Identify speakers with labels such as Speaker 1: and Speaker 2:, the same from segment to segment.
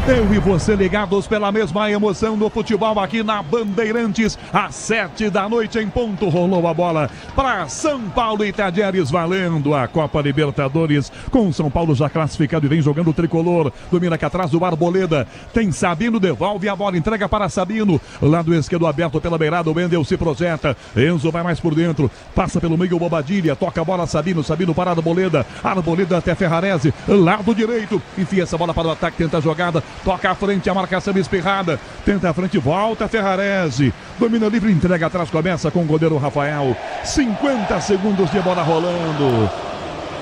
Speaker 1: Eu e você ligados pela mesma emoção do futebol aqui na Bandeirantes, às 7 da noite em ponto, rolou a bola para São Paulo e Tajeres, valendo a Copa Libertadores, com São Paulo já classificado e vem jogando o tricolor, domina aqui atrás do Arboleda, tem Sabino, devolve a bola, entrega para Sabino, lado esquerdo aberto pela beirada, o Wendel se projeta, Enzo vai mais por dentro, passa pelo meio o Bobadilha, toca a bola Sabino para Arboleda, Arboleda até Ferrarese, lado direito, enfia essa bola para o ataque, tenta a jogada, toca à frente, a marcação espirrada, tenta à frente, volta Ferrarese, domina livre, entrega atrás, começa com o goleiro Rafael, 50 segundos de bola rolando,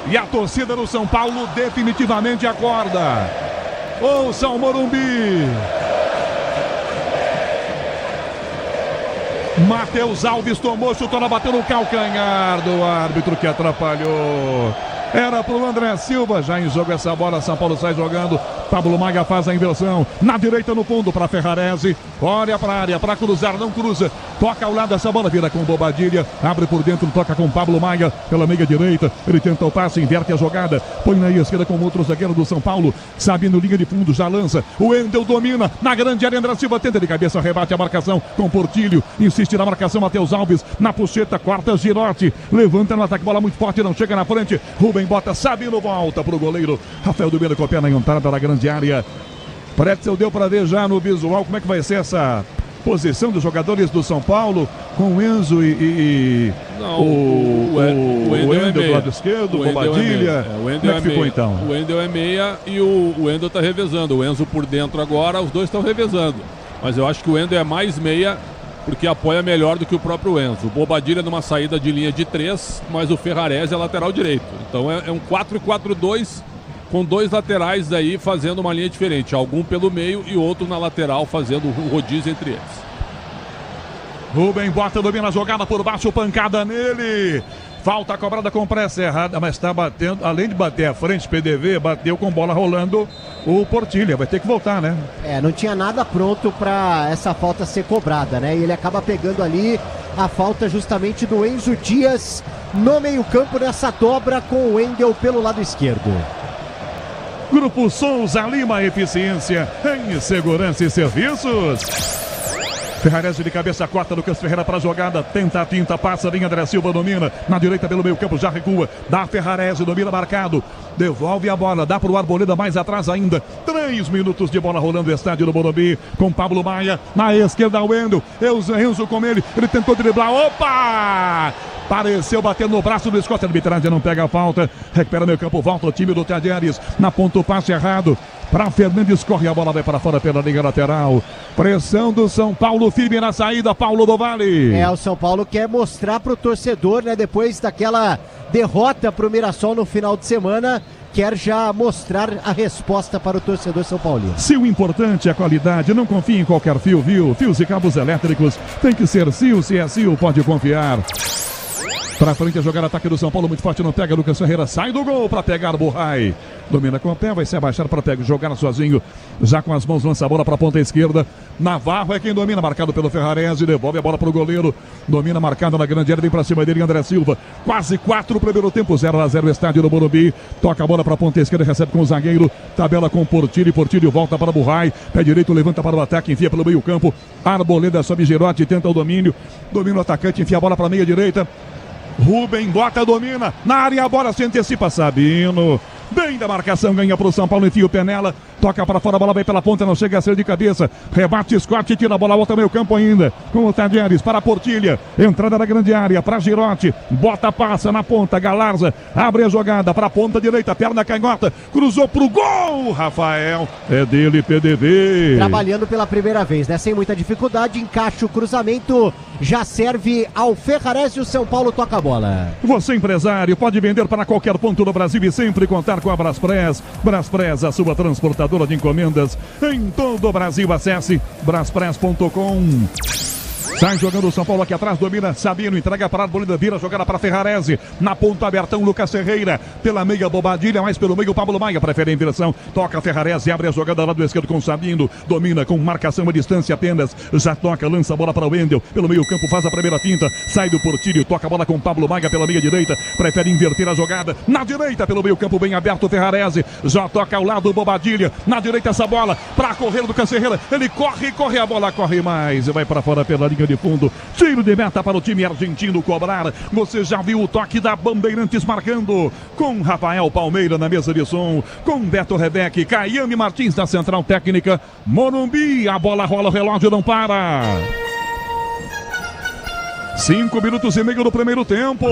Speaker 1: e a torcida do São Paulo definitivamente acorda. Ouça o Morumbi. Matheus Alves tomou, chutou, ela bateu no calcanhar do árbitro que atrapalhou. Era pro André Silva, já em jogo essa bola, São Paulo sai jogando, Pablo Maia faz a inversão, na direita no fundo para Ferrarese, olha para a área, para cruzar, não cruza, toca ao lado, essa bola vira com Bobadilha, abre por dentro, toca com Pablo Maia, pela meia direita, ele tenta o passe, inverte a jogada, põe na esquerda com outro zagueiro do São Paulo, Sabino, linha de fundo, já lança, o Wendel domina, na grande área, André Silva tenta de cabeça, rebate a marcação com Portilho, insiste na marcação, Matheus Alves, na puxeta, corta Girotti, levanta no ataque, bola muito forte, não chega na frente, Rubem bota, Sabino volta pro goleiro, Rafael Domina com a perna na entrada da grande área. Pretzel deu para ver já no visual como é que vai ser essa posição dos jogadores do São Paulo, com o Enzo o Wendel do lado esquerdo, o Bobadilha.
Speaker 2: O Wendel
Speaker 1: como é que ficou então?
Speaker 2: O Wendel é meia e o Wendel tá revezando. O Enzo por dentro agora, os dois estão revezando. Mas eu acho que o Wendel é mais meia porque apoia melhor do que o próprio Enzo. O Bobadilha numa saída de linha de 3, mas o Ferrarese é lateral direito. Então é um 4-4-2 com dois laterais aí fazendo uma linha diferente. Algum pelo meio e outro na lateral fazendo o rodízio entre eles.
Speaker 1: Rubem bota, domina a jogada por baixo, pancada nele. Falta cobrada com pressa errada, mas está batendo, além de bater à frente, PDV, bateu com bola rolando o Portilha, vai ter que voltar, né?
Speaker 3: Não tinha nada pronto para essa falta ser cobrada, né? E ele acaba pegando ali a falta justamente do Enzo Dias no meio-campo nessa dobra com o Wendel pelo lado esquerdo.
Speaker 1: Grupo Souza Lima, eficiência em segurança e serviços. Ferrarese de cabeça, corta Lucas Ferreira para a jogada, tenta a tinta, passa a linha, André Silva domina, na direita pelo meio campo, já recua, dá Ferrarese, domina marcado, devolve a bola, dá para o Arboleda mais atrás ainda, 3 minutos de bola rolando o estádio do Morumbi, com Pablo Maia, na esquerda o Wendel, Enzo com ele tentou driblar, opa! Pareceu bater no braço do Scott, a arbitragem não pega a falta, recupera meio campo, volta o time do Tajeres, na ponta o passe errado, para Fernandes, corre a bola, vai para fora pela linha lateral, pressão do São Paulo, firme na saída, Paulo do Vale.
Speaker 3: O São Paulo quer mostrar para o torcedor, né, depois daquela derrota para o Mirassol no final de semana, quer já mostrar a resposta para o torcedor São Paulino.
Speaker 1: Se o importante é a qualidade, não confie em qualquer fio, viu? Fios e cabos elétricos, tem que ser Sil, se é Sil, pode confiar. Pra frente a jogar ataque do São Paulo, muito forte, não pega, Lucas Ferreira sai do gol para pegar Burray. Domina com o pé, vai se abaixar para pegar, jogar sozinho, já com as mãos, lança a bola para a ponta esquerda. Navarro é quem domina, marcado pelo Ferrarese, devolve a bola para o goleiro, domina marcado na grande área, vem para cima dele, André Silva. Quase 4 primeiro tempo, 0-0 estádio do Morumbi. Toca a bola para a ponta esquerda, recebe com o zagueiro, tabela com Portilho, Portilho volta para Burray, pé direito, levanta para o ataque, enfia pelo meio campo. Arboleda sobe Girotti, tenta o domínio, domina o atacante, enfia a bola para a meia direita. Rubem bota, domina, na área a bola se antecipa, Sabino, bem da marcação, ganha para o São Paulo, enfia o pé nela, toca para fora, a bola vai pela ponta, não chega a ser de cabeça, rebate, Scott, tira a bola, volta meio campo ainda, com o Tajeres para a Portilha, entrada na grande área, para Girotti, bota, passa na ponta, Galarza, abre a jogada para a ponta direita, perna canhota, cruzou pro gol, Rafael, é dele, PDV.
Speaker 3: Trabalhando pela primeira vez, né, sem muita dificuldade, encaixa o cruzamento, já serve ao Ferrarese, o São Paulo toca a bola.
Speaker 1: Você empresário, pode vender para qualquer ponto do Brasil e sempre contar com a Braspress. Braspress, a sua transportadora de encomendas em todo o Brasil. Acesse braspress.com. Sai jogando o São Paulo aqui atrás, domina Sabino, entrega para a Bolívia, vira jogada para Ferrarese, na ponta abertão, Lucas Ferreira, pela meia Bobadilha, mais pelo meio, Pablo Maia, prefere a inversão, toca Ferrarese, abre a jogada lá do esquerdo com Sabino, domina com marcação à distância apenas, já toca, lança a bola para o Wendel, pelo meio campo, faz a primeira pinta, sai do Portilho, toca a bola com Pablo Maia pela meia direita, prefere inverter a jogada, na direita, pelo meio campo, bem aberto, Ferrarese, já toca ao lado Bobadilha, na direita essa bola, para correr do Lucas Ferreira, ele corre, a bola corre mais, e vai para fora pela linha de fundo, tiro de meta para o time argentino cobrar. Você já viu o toque da Bandeirantes marcando, com Rafael Palmeira na mesa de som, com Beto Rebeque, Caiame Martins na central técnica, Morumbi, a bola rola, o relógio não para. 5 minutos e meio do primeiro tempo.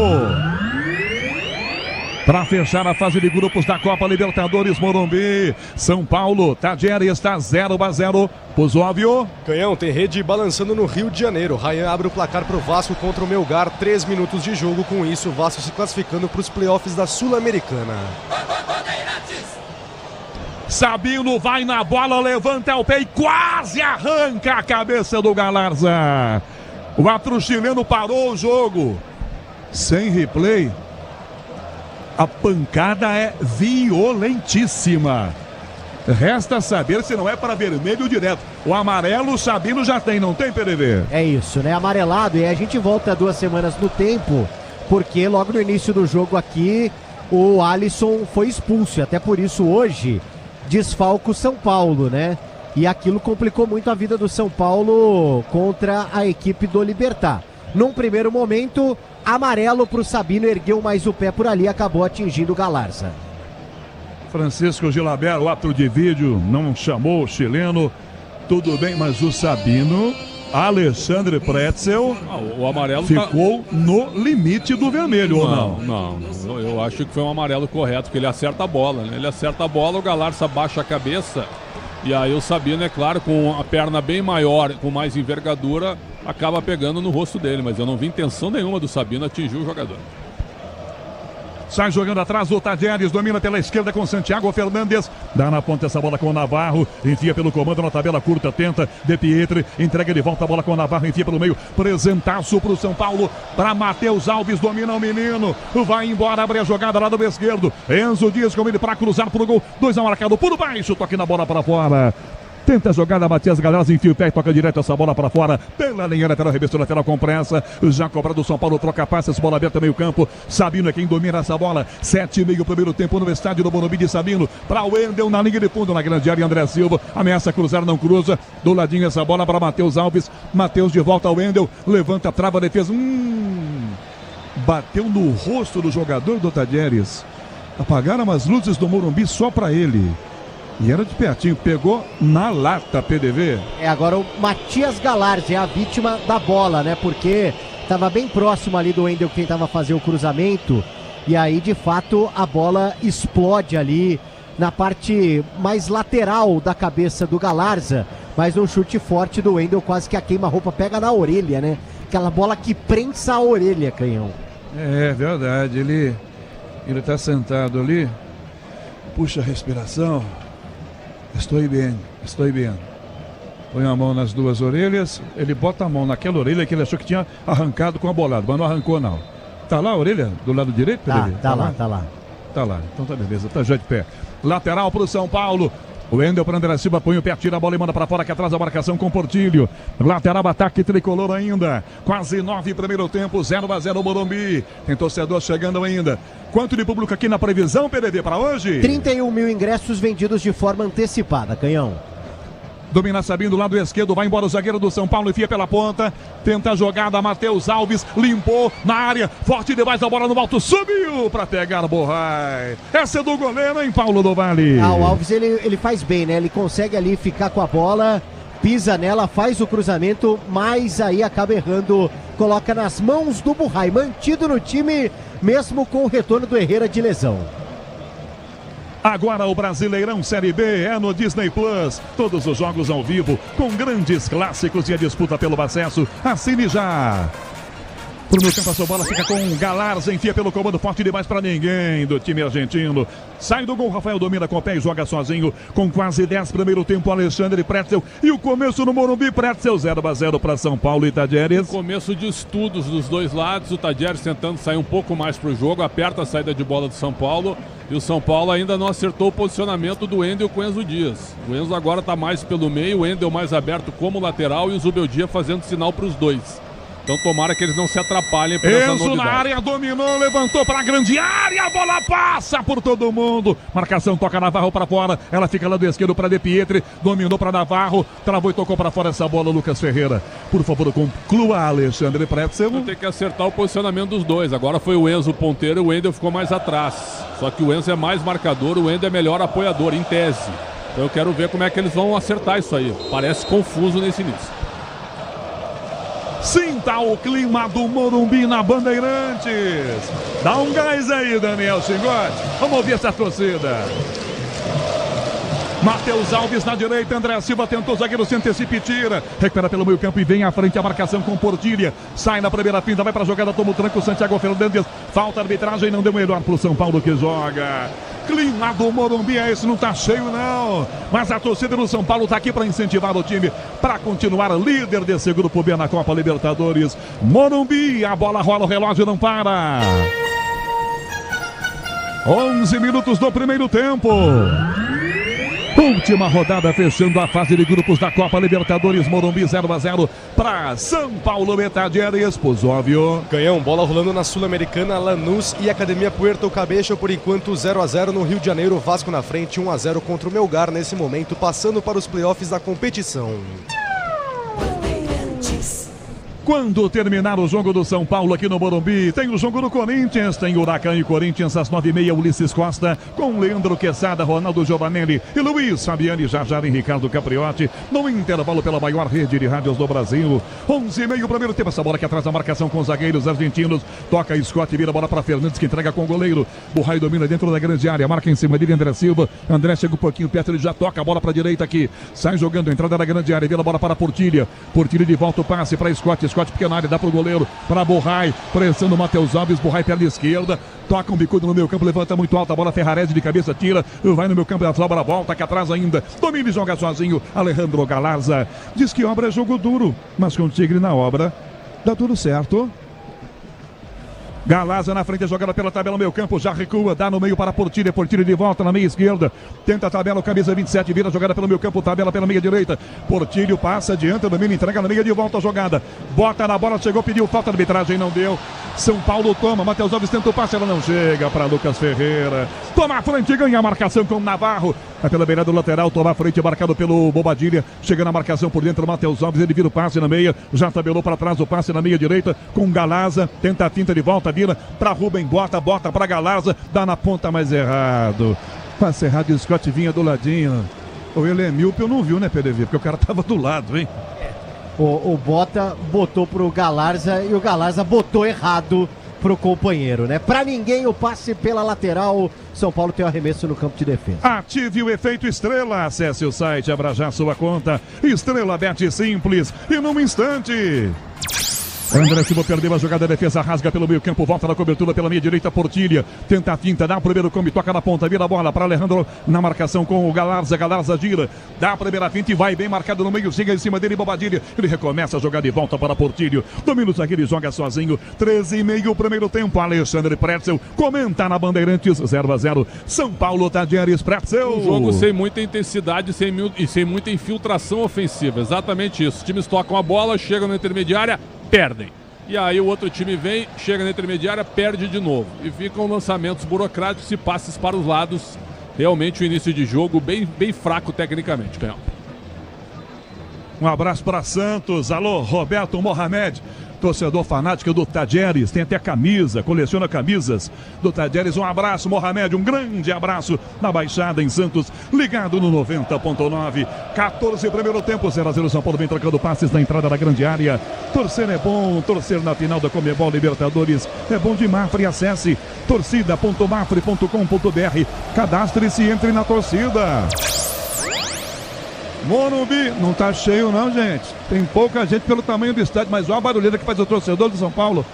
Speaker 1: Para fechar a fase de grupos da Copa Libertadores, Morumbi, São Paulo, Tadieri está 0-0. Pôs óbvio.
Speaker 4: Canhão, tem rede balançando no Rio de Janeiro. Ryan abre o placar para o Vasco contra o Melgar. 3 minutos de jogo. Com isso, o Vasco se classificando para os playoffs da Sul-Americana.
Speaker 1: Sabino vai na bola, levanta o pé e quase arranca a cabeça do Galarza. O árbitro chileno parou o jogo. Sem replay. A pancada é violentíssima. Resta saber se não é para vermelho direto. O amarelo o Sabino já tem, não tem, PDV?
Speaker 3: É isso, né? Amarelado. E a gente volta 2 semanas no tempo, porque logo no início do jogo aqui, o Alisson foi expulso. E até por isso hoje desfalca o São Paulo, né? E aquilo complicou muito a vida do São Paulo contra a equipe do Libertad. Num primeiro momento, amarelo para o Sabino, ergueu mais o pé por ali, acabou atingindo o Galarza.
Speaker 1: Francisco Gilabert, o árbitro de vídeo, não chamou o chileno. Tudo bem, mas o Sabino, Alexandre Pretzel,
Speaker 2: o amarelo
Speaker 1: ficou no limite do vermelho, ou não?
Speaker 2: Não, eu acho que foi um amarelo correto, porque ele acerta a bola, né? Ele acerta a bola, o Galarza baixa a cabeça. E aí o Sabino, é claro, com a perna bem maior, com mais envergadura, acaba pegando no rosto dele. Mas eu não vi intenção nenhuma do Sabino atingir o jogador.
Speaker 1: Sai jogando atrás o Tadieres, domina pela esquerda com Santiago Fernandes, dá na ponta essa bola com o Navarro, enfia pelo comando na tabela curta, tenta, De Pietri, entrega de volta a bola com o Navarro, enfia pelo meio, presentaço pro São Paulo, para Matheus Alves, domina o menino, vai embora, abre a jogada lá do esquerdo, Enzo Dias com ele para cruzar pro gol, 2 marcado por baixo, toque na bola para fora. Tenta a jogada, Matias Galarza enfia o pé e toca direto essa bola para fora. Pela linha lateral, reverso lateral com pressa. Já cobrado o São Paulo, troca passes, bola aberta meio campo. Sabino é quem domina essa bola. 7,5 primeiro tempo no estádio do Morumbi de Sabino. Para o Wendel na linha de fundo, na grande área. André Silva ameaça cruzar, não cruza. Do ladinho essa bola para Matheus Alves. Matheus de volta ao Wendel. Levanta, trava a defesa. Bateu no rosto do jogador do Tadieres. Apagaram as luzes do Morumbi só para ele. E era de pertinho, pegou na lata, PDV.
Speaker 3: Agora o Matias Galarza é a vítima da bola, né? Porque estava bem próximo ali do Wendel, quem tentava fazer o cruzamento. E aí, de fato, a bola explode ali na parte mais lateral da cabeça do Galarza. Mas um chute forte do Wendel, quase que a queima-roupa pega na orelha, né? Aquela bola que prensa a orelha, Canhão.
Speaker 1: É verdade, ele tá sentado ali, puxa a respiração. Estou bem. Põe a mão nas 2 orelhas, ele bota a mão naquela orelha que ele achou que tinha arrancado com a bolada, mas não arrancou não. Tá lá a orelha do lado direito?
Speaker 3: Tá lá.
Speaker 1: Tá lá, então tá beleza, tá já de pé. Lateral pro São Paulo. O Wendel para André Silva, põe o pé, tira a bola e manda para fora, que atrás a marcação com Portilho. Lateral, ataque tricolor ainda. Quase 9 primeiro tempo, 0-0 Morumbi. Tem torcedor chegando ainda. Quanto de público aqui na previsão, PDV, para hoje?
Speaker 3: 31 mil ingressos vendidos de forma antecipada, Canhão.
Speaker 1: Domina Sabino do lado esquerdo, vai embora o zagueiro do São Paulo, enfia pela ponta, tenta a jogada, Matheus Alves, limpou na área, forte demais a bola no alto, subiu para pegar Borrai. Essa é do goleiro, hein, Paulo do Vale?
Speaker 3: O Alves, ele faz bem, né? Ele consegue ali ficar com a bola, pisa nela, faz o cruzamento, mas aí acaba errando, coloca nas mãos do Borrai, mantido no time, mesmo com o retorno do Herrera de lesão.
Speaker 1: Agora o Brasileirão Série B é no Disney Plus. Todos os jogos ao vivo, com grandes clássicos e a disputa pelo acesso. Assine já! Pro meu campo, a sua bola fica com Galarza, enfia pelo comando, forte demais pra ninguém do time argentino. Sai do gol, Rafael domina com o pé e joga sozinho. Com quase 10 primeiro tempo, Alexandre Pretzel. E o começo no Morumbi, Pretzel 0-0 para São Paulo e Tadieres.
Speaker 2: Começo de estudos dos dois lados, o Tadieres tentando sair um pouco mais pro jogo, aperta a saída de bola do São Paulo. E o São Paulo ainda não acertou o posicionamento do Wendel com o Enzo Dias. O Enzo agora tá mais pelo meio, o Wendel mais aberto como lateral e o Zubeldia fazendo sinal pros dois. Então tomara que eles não se atrapalhem por essa
Speaker 1: Enzo
Speaker 2: novidade.
Speaker 1: na área, dominou, levantou para a grande área, a bola passa por todo mundo. Marcação, toca Navarro para fora, ela fica lá do esquerdo para De Pietri, dominou para Navarro, travou e tocou para fora essa bola, Lucas Ferreira. Por favor, conclua, Alexandre Pretzel.
Speaker 2: Tem que acertar o posicionamento dos dois. Agora foi o Enzo o ponteiro e o Wendel ficou mais atrás. Só que o Enzo é mais marcador, o Wendel é melhor apoiador, em tese. Então eu quero ver como é que eles vão acertar isso aí. Parece confuso nesse início.
Speaker 1: Sinta o clima do Morumbi na Bandeirantes. Dá um gás aí, Daniel Chingote. Vamos ouvir essa torcida. Matheus Alves na direita, André Silva tentou, zagueiro se antecipa e tira. Recupera pelo meio campo e vem à frente a marcação com Portilha. Sai na primeira pinta, vai para a jogada, toma o tranco, Santiago Fernandes. Falta a arbitragem, não deu melhor para o São Paulo que joga. Clima do Morumbi, esse não tá cheio não. Mas a torcida do São Paulo tá aqui para incentivar o time para continuar líder desse grupo B na Copa Libertadores. Morumbi, a bola rola, o relógio não para. 11 minutos do primeiro tempo. Última rodada fechando a fase de grupos da Copa Libertadores. Morumbi 0-0 para São Paulo, Tadieres, Pozóvio.
Speaker 4: Canhão, bola rolando na Sul-Americana, Lanús e Academia Puerto Cabello, por enquanto 0-0 no Rio de Janeiro, Vasco na frente, 1-0 contra o Melgar nesse momento, passando para os playoffs da competição.
Speaker 1: Quando terminar o jogo do São Paulo aqui no Morumbi, tem o jogo do Corinthians, tem Huracan e Corinthians às 9h30, Ulisses Costa, com Leandro Quesada, Ronaldo Giovanelli e Luiz Fabiani, Jajar e Ricardo Capriotti, no intervalo pela maior rede de rádios do Brasil. 11h30, primeiro tempo, essa bola aqui atrás da marcação com os zagueiros argentinos, toca Scott, vira a bola para Fernandes, que entrega com o goleiro. Burray domina dentro da grande área, marca em cima dele André Silva, André chega um pouquinho perto, ele já toca a bola para a direita aqui, sai jogando, entrada da grande área, vira a bola para Portilha, Portilha de volta o passe para Scott, pequena área, dá pro goleiro, para Burray, pressão do Matheus Alves, Burray perna esquerda, toca um bicudo no meio campo, levanta muito alta a bola, Ferrarese de cabeça, tira, vai no meu campo, a sobra volta, aqui atrás ainda, domina e joga sozinho, Alejandro Galarza, diz que obra é jogo duro, mas com o Tigre na obra, dá tudo certo. Galarza na frente, jogada pela tabela, meio campo, já recua, dá no meio para Portilha, Portilha de volta na meia esquerda, tenta a tabela, camisa 27, vira a jogada pelo meio campo, tabela pela meia direita, Portilho passa, adianta, domina, entrega na meia, de volta a jogada, bota na bola, chegou, pediu falta, a arbitragem não deu, São Paulo toma, Matheus Alves tenta o passe, ela não chega para Lucas Ferreira, toma a frente, ganha a marcação com o Navarro, vai pela beirada do lateral, toma a frente, marcado pelo Bobadilha, chega na marcação por dentro, Matheus Alves, ele vira o passe na meia, já tabelou para trás o passe na meia direita, com Galarza, tenta a finta de volta, vira para Rubem, bota para Galarza, dá na ponta mais errado. Passe errado e o Scott vinha do ladinho. O ele é míope, eu não viu, né, PDV? Porque o cara tava do lado, hein?
Speaker 3: O Bota botou pro Galarza e o Galarza botou errado pro companheiro, né? Pra ninguém o passe pela lateral. São Paulo tem o arremesso no campo de defesa.
Speaker 1: Ative o efeito Estrela. Acesse o site, abra já sua conta. Estrela Bet Simples. E num instante... André Silva perdeu a jogada, a defesa rasga pelo meio campo, volta na cobertura pela meia direita, Portilha, tenta a finta, dá o primeiro combo, toca na ponta, vira a bola para Alejandro na marcação com o Galarza, Galarza gira, dá a primeira finta e vai bem marcado no meio, chega em cima dele, Bobadilha, ele recomeça a jogar de volta para Portilho, domina o zagueiro e joga sozinho, 13h30 primeiro tempo, Alexandre Pretzel, comenta na Bandeirantes, 0-0, São Paulo, Tadieres, Pretzel.
Speaker 2: Um jogo sem muita intensidade e sem muita infiltração ofensiva, exatamente isso, os times tocam a bola, chegam na intermediária, perdem. E aí o outro time vem, chega na intermediária, perde de novo. E ficam lançamentos burocráticos e passes para os lados. Realmente o início de jogo bem fraco tecnicamente, Canhão.
Speaker 1: Um abraço para Santos. Alô, Roberto Mohamed, torcedor fanático do Tadieres, tem até camisa, coleciona camisas do Tadieres. Um abraço, Mohamed, um grande abraço na Baixada em Santos, ligado no 90.9. 14 primeiro tempo, 0-0, São Paulo vem trocando passes na entrada da grande área. Torcer é bom, torcer na final da Conmebol Libertadores é bom de Mafre. Acesse torcida.mafre.com.br, cadastre-se e entre na torcida. Morumbi não tá cheio não, gente. Tem pouca gente pelo tamanho do estádio, mas olha a barulheira que faz o torcedor do São Paulo.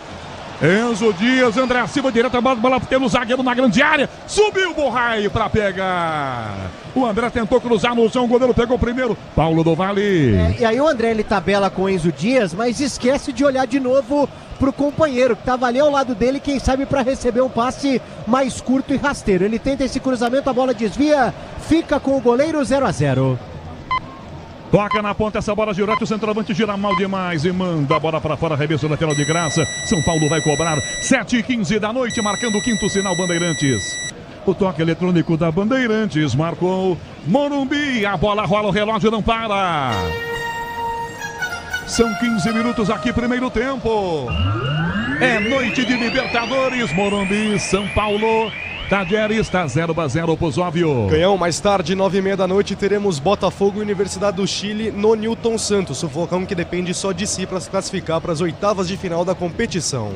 Speaker 1: Enzo Dias, André Silva, direto, bola pelo zagueiro na grande área. Subiu o Borrai para pegar. O André tentou cruzar no chão, o goleiro pegou primeiro. Paulo do Vale.
Speaker 3: E aí o André, ele tabela com o Enzo Dias, mas esquece de olhar de novo pro companheiro que estava ali ao lado dele, quem sabe para receber um passe mais curto e rasteiro. Ele tenta esse cruzamento, a bola desvia, fica com o goleiro 0-0.
Speaker 1: Toca na ponta essa bola, Girotti, o centroavante gira mal demais e manda a bola para fora, arremesso lateral de graça. São Paulo vai cobrar 7h15 da noite, marcando o quinto sinal Bandeirantes. O toque eletrônico da Bandeirantes marcou Morumbi, a bola rola, o relógio não para. São 15 minutos aqui, primeiro tempo. É noite de Libertadores, Morumbi, São Paulo. Tadieres está 0-0 pro Zóvio.
Speaker 4: Canhão, mais tarde, 9h30 da noite, teremos Botafogo e Universidade do Chile no Newton Santos. Sufocão que depende só de si para se classificar para as oitavas de final da competição.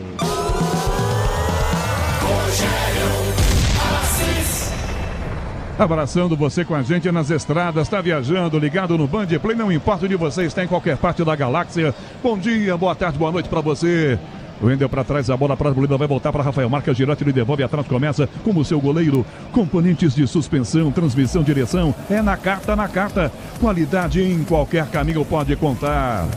Speaker 1: Abraçando você com a gente nas estradas, está viajando, ligado no Band Play, não importa onde você está, em qualquer parte da galáxia. Bom dia, boa tarde, boa noite para você. O Wendel para trás, a bola para a Bolívia, vai voltar para Rafael Marques, Girotti, ele devolve atrás, começa como seu goleiro. Componentes de suspensão, transmissão, direção, é na carta, na carta. Qualidade em qualquer caminho pode contar.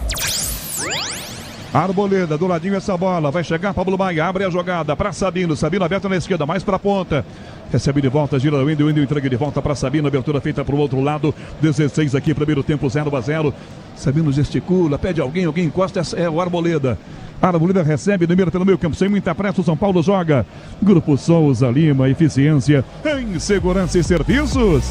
Speaker 1: Arboleda, do ladinho essa bola, vai chegar Pablo Maia, abre a jogada para Sabino, Sabino aberto na esquerda, mais para a ponta. Recebe de volta, gira o Wendel, entrega de volta para Sabino, abertura feita para o outro lado, 16 aqui, primeiro tempo 0-0. Sabino gesticula, pede alguém encosta, é o Arboleda. Arboleda recebe, número pelo meio campo, sem muita pressa, o São Paulo joga. Grupo Souza Lima, eficiência em segurança e serviços.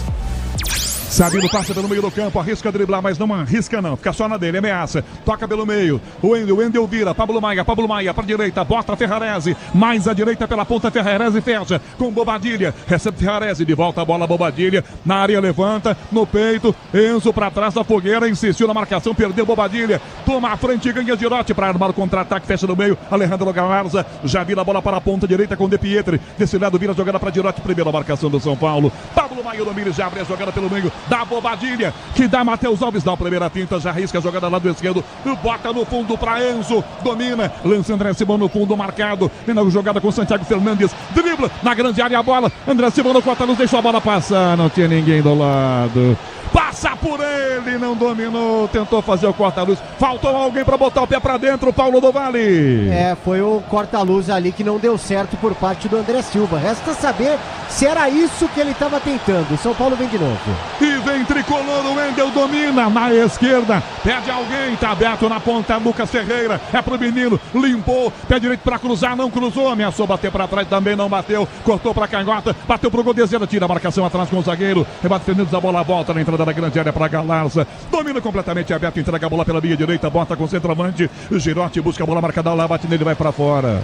Speaker 1: Sabino passa pelo meio do campo, arrisca driblar, mas não arrisca não, fica só na dele, ameaça, toca pelo meio, o Wendel vira, Pablo Maia para direita, bota Ferrarese, mais à direita pela ponta, Ferrarese fecha, com Bobadilha, recebe Ferrarese, de volta a bola, Bobadilha, na área levanta, no peito, Enzo para trás da fogueira, insistiu na marcação, perdeu Bobadilha, toma a frente, ganha Girotti para armar o contra-ataque, fecha no meio, Alejandro Galarza, já vira a bola para a ponta direita com De Pietri, desse lado vira a jogada para Girotti, primeira marcação do São Paulo, Pablo Maia domina, já abre a jogada pelo meio, dá Bobadilha, que dá Matheus Alves, dá a primeira pinta, já arrisca a jogada lá do esquerdo, bota no fundo para Enzo, domina, lança André Simão no fundo marcado, vem na jogada com Santiago Fernandes, dribla na grande área a bola, André Simão no corta-luz, deixou a bola passar, não tinha ninguém do lado. Passa por ele, não dominou, tentou fazer o corta-luz, faltou alguém para botar o pé para dentro, Paulo do Vale.
Speaker 3: Foi o corta-luz ali que não deu certo por parte do André Silva. Resta saber se era isso que ele estava tentando. São Paulo vem de novo.
Speaker 1: E vem tricolor, o Wendel domina na esquerda, pede alguém, tá aberto na ponta, Lucas Ferreira, é pro menino, limpou, pé direito para cruzar, não cruzou, ameaçou bater para trás, também não bateu, cortou para canhota, bateu pro gol, Dezeira, tira a marcação atrás com o zagueiro, rebate Fernandes, a bola volta na entrada da grande área para Galarza, domina completamente aberto, entrega a bola pela via direita, bota com o centroavante, Girotti busca a bola marcada lá, bate nele, vai para fora.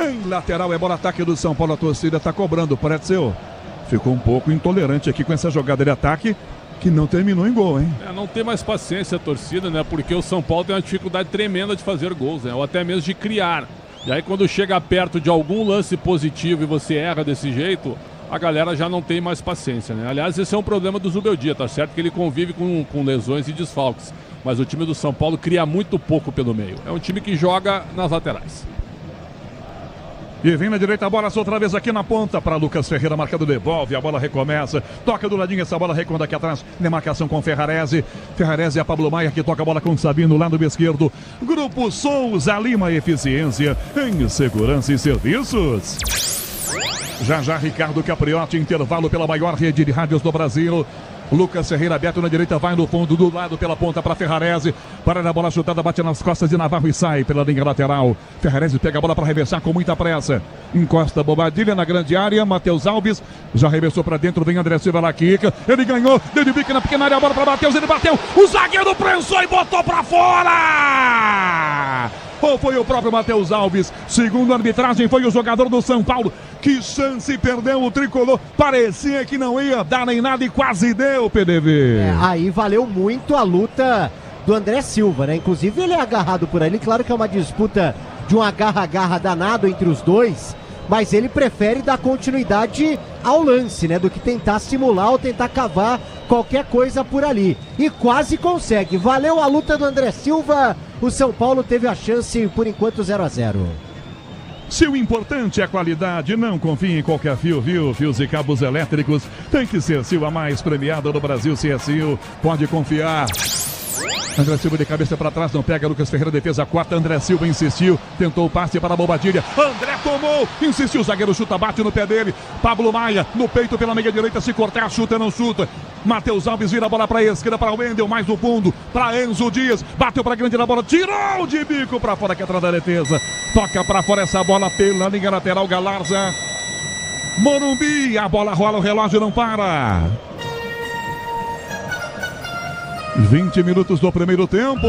Speaker 1: Em lateral é bola ataque do São Paulo, a torcida tá cobrando, Pretzel. Ficou um pouco intolerante aqui com essa jogada de ataque que não terminou em gol, hein?
Speaker 2: Não tem mais paciência a torcida, né? Porque o São Paulo tem uma dificuldade tremenda de fazer gols, né? Ou até mesmo de criar. E aí quando chega perto de algum lance positivo e você erra desse jeito, a galera já não tem mais paciência, né? Aliás, esse é um problema do Zubeldia, tá certo que ele convive com lesões e desfalques. Mas o time do São Paulo cria muito pouco pelo meio. É um time que joga nas laterais.
Speaker 1: E vem na direita a bola, outra vez aqui na ponta para Lucas Ferreira, marcado, devolve, a bola recomeça, toca do ladinho, essa bola reconda aqui atrás, demarcação com Ferrarese, Ferrarese é Pablo Maia que toca a bola com Sabino, lado esquerdo, Grupo Souza Lima, eficiência em segurança e serviços. Já Ricardo Capriotti, intervalo pela maior rede de rádios do Brasil. Lucas Ferreira aberto na direita, vai no fundo do lado pela ponta para Ferrarese, para a bola chutada, bate nas costas de Navarro e sai pela linha lateral. Ferrarese pega a bola para reversar com muita pressa, encosta Bobadilha na grande área, Matheus Alves já reversou para dentro, vem André Silva lá, quica, ele ganhou, deu de bico na pequena área, a bola para Matheus, ele bateu, o zagueiro prensou e botou para fora! Ou foi o próprio Matheus Alves? Segundo a arbitragem, foi o jogador do São Paulo. Que chance perdeu o tricolor. Parecia que não ia dar nem nada e quase deu, PDV.
Speaker 3: Aí valeu muito a luta do André Silva, né? Inclusive ele é agarrado por ali. Claro que é uma disputa de um agarra-agarra danado entre os dois, mas ele prefere dar continuidade ao lance, né? Do que tentar simular ou tentar cavar qualquer coisa por ali. E quase consegue. Valeu a luta do André Silva. O São Paulo teve a chance, por enquanto, 0-0.
Speaker 1: Se o importante é a qualidade, não confie em qualquer fio, viu? Fios e cabos elétricos tem que ser Sil, a mais premiada do Brasil. Se é Sil, pode confiar. André Silva de cabeça para trás, não pega. Lucas Ferreira, defesa 4. André Silva insistiu, tentou o passe para a Bobadilha. André tomou, insistiu. O zagueiro chuta, bate no pé dele. Pablo Maia no peito pela meia direita. Se cortar, chuta, não chuta. Matheus Alves vira a bola para a esquerda, para o Wendel, mais no fundo. Para Enzo Dias, bateu para a grande na bola, tirou de bico para fora, que é atrás da defesa. Toca para fora essa bola pela linha lateral. Galarza, Morumbi, a bola rola, o relógio não para. 20 minutos do primeiro tempo.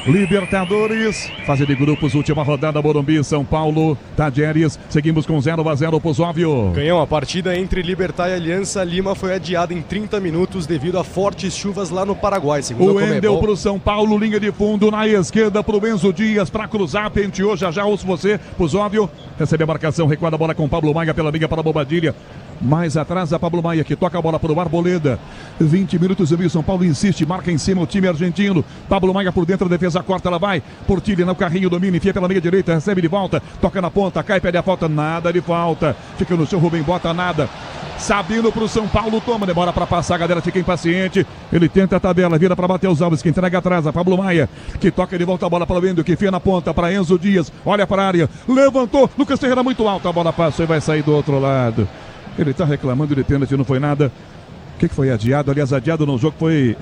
Speaker 1: Libertadores, fase de grupos, última rodada, Morumbi, São Paulo, Tadieres. Seguimos com 0-0 pro Zóvio.
Speaker 4: Ganhou a partida entre Libertad e Aliança Lima, foi adiada em 30 minutos devido a fortes chuvas lá no Paraguai.
Speaker 1: O Wendel pro São Paulo, linha de fundo na esquerda pro Enzo Dias para cruzar, penteou, já ouço você, pro Zóvio. Recebe a marcação, recuada a bola com Pablo Maia pela linha para a Bobadilha. Mais atrás a Pablo Maia, que toca a bola para o Arboleda. 20 minutos e meio, São Paulo insiste, marca em cima o time argentino. Pablo Maia por dentro, a defesa corta, ela vai. Portilha no carrinho, domina, enfia pela meia direita, recebe de volta, toca na ponta, cai, pede a falta, nada de falta. Fica no seu Rubem, bota nada. Sabino pro São Paulo, toma, demora para passar, a galera fica impaciente. Ele tenta a tabela, vira para Matheus Alves, que entrega atrás, a Pablo Maia, que toca de volta a bola para o Wendel, que enfia na ponta para Enzo Dias, olha para a área, levantou, Lucas Ferreira muito alto, a bola passou e vai sair do outro lado. Ele está reclamando de pênalti, não foi nada. O que foi adiado? Aliás, adiado no jogo foi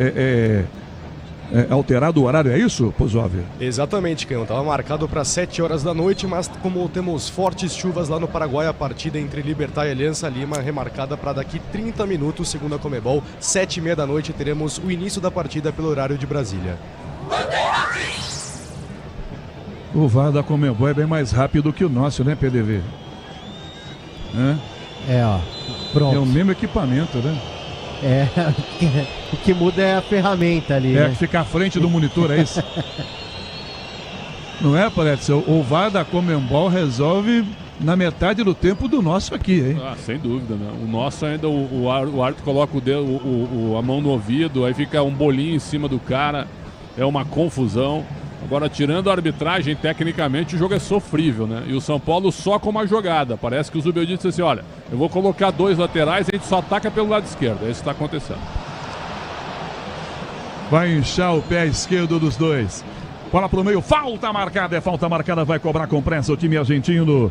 Speaker 1: alterado o horário, é isso, Pozóvio?
Speaker 4: Exatamente, Canhão. Estava marcado para 7 horas da noite, mas como temos fortes chuvas lá no Paraguai, a partida entre Libertad e Aliança Lima remarcada para daqui 30 minutos, segundo a Comebol. 7h30 da noite teremos o início da partida pelo horário de Brasília.
Speaker 1: O VAR da Comebol é bem mais rápido que o nosso, né, PDV?
Speaker 3: Pronto.
Speaker 1: É o mesmo equipamento, né?
Speaker 3: O que muda é a ferramenta ali.
Speaker 1: Que fica à frente do monitor, é isso? Não é, Paredes? O VAR da Comebol resolve na metade do tempo do nosso aqui, hein?
Speaker 2: Sem dúvida, né? O nosso ainda, o árbitro coloca o dedo, a mão no ouvido, aí fica um bolinho em cima do cara, é uma confusão. Agora, tirando a arbitragem, tecnicamente o jogo é sofrível, né? E o São Paulo só com uma jogada. Parece que o Zubeldia disse assim, olha, eu vou colocar 2 laterais e a gente só ataca pelo lado esquerdo. É isso que está acontecendo.
Speaker 1: Vai inchar o pé esquerdo dos dois. Bola pro meio, falta marcada, vai cobrar com pressa o time argentino.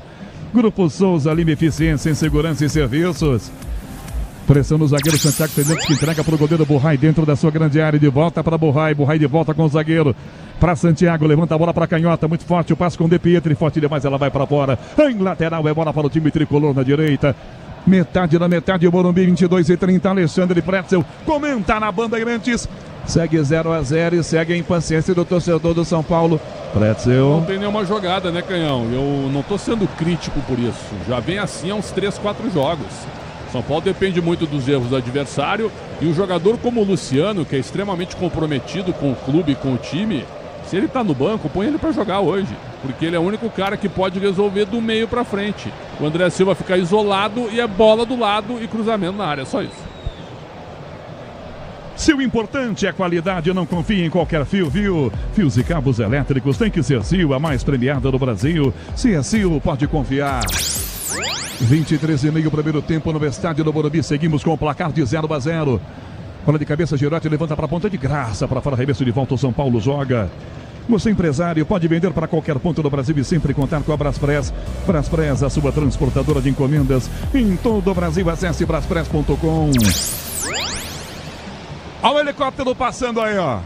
Speaker 1: Grupo Souza, Lima Eficiência em Segurança e Serviços. Pressão no zagueiro Santiago Fernandes, que entrega para o goleiro Burray dentro da sua grande área. De volta para Burray de volta com o zagueiro. Para Santiago, levanta a bola para Canhota, muito forte, o passe com o De Pietri, forte demais, ela vai para fora. Em lateral, é bola para o time tricolor na direita. Metade da metade, o Morumbi, 22h30, Alexandre Pretzel comenta na Bandeirantes. Segue 0-0 e segue a impaciência do torcedor do São Paulo. Pretzel.
Speaker 2: Não tem nenhuma jogada, né, Canhão? Eu não estou sendo crítico por isso. Já vem assim há uns 3-4 jogos. São Paulo depende muito dos erros do adversário. E um jogador como o Luciano, que é extremamente comprometido com o clube e com o time, se ele está no banco, põe ele para jogar hoje. Porque ele é o único cara que pode resolver do meio para frente. O André Silva fica isolado e é bola do lado e cruzamento na área. Só isso.
Speaker 1: Se o importante é a qualidade, não confie em qualquer fio, viu? Fios e cabos elétricos tem que ser Sil, a mais premiada do Brasil. Se é Sil, pode confiar. 23h30, primeiro tempo no estádio do Morumbi. Seguimos com o placar de 0-0. Bola de cabeça, Girotti levanta para a ponta de graça. Para fora, arremesso de volta, o São Paulo joga. Você, empresário, pode vender para qualquer ponto do Brasil e sempre contar com a Braspress. Braspress, a sua transportadora de encomendas em todo o Brasil. Acesse braspress.com. Olha o helicóptero passando aí, ó.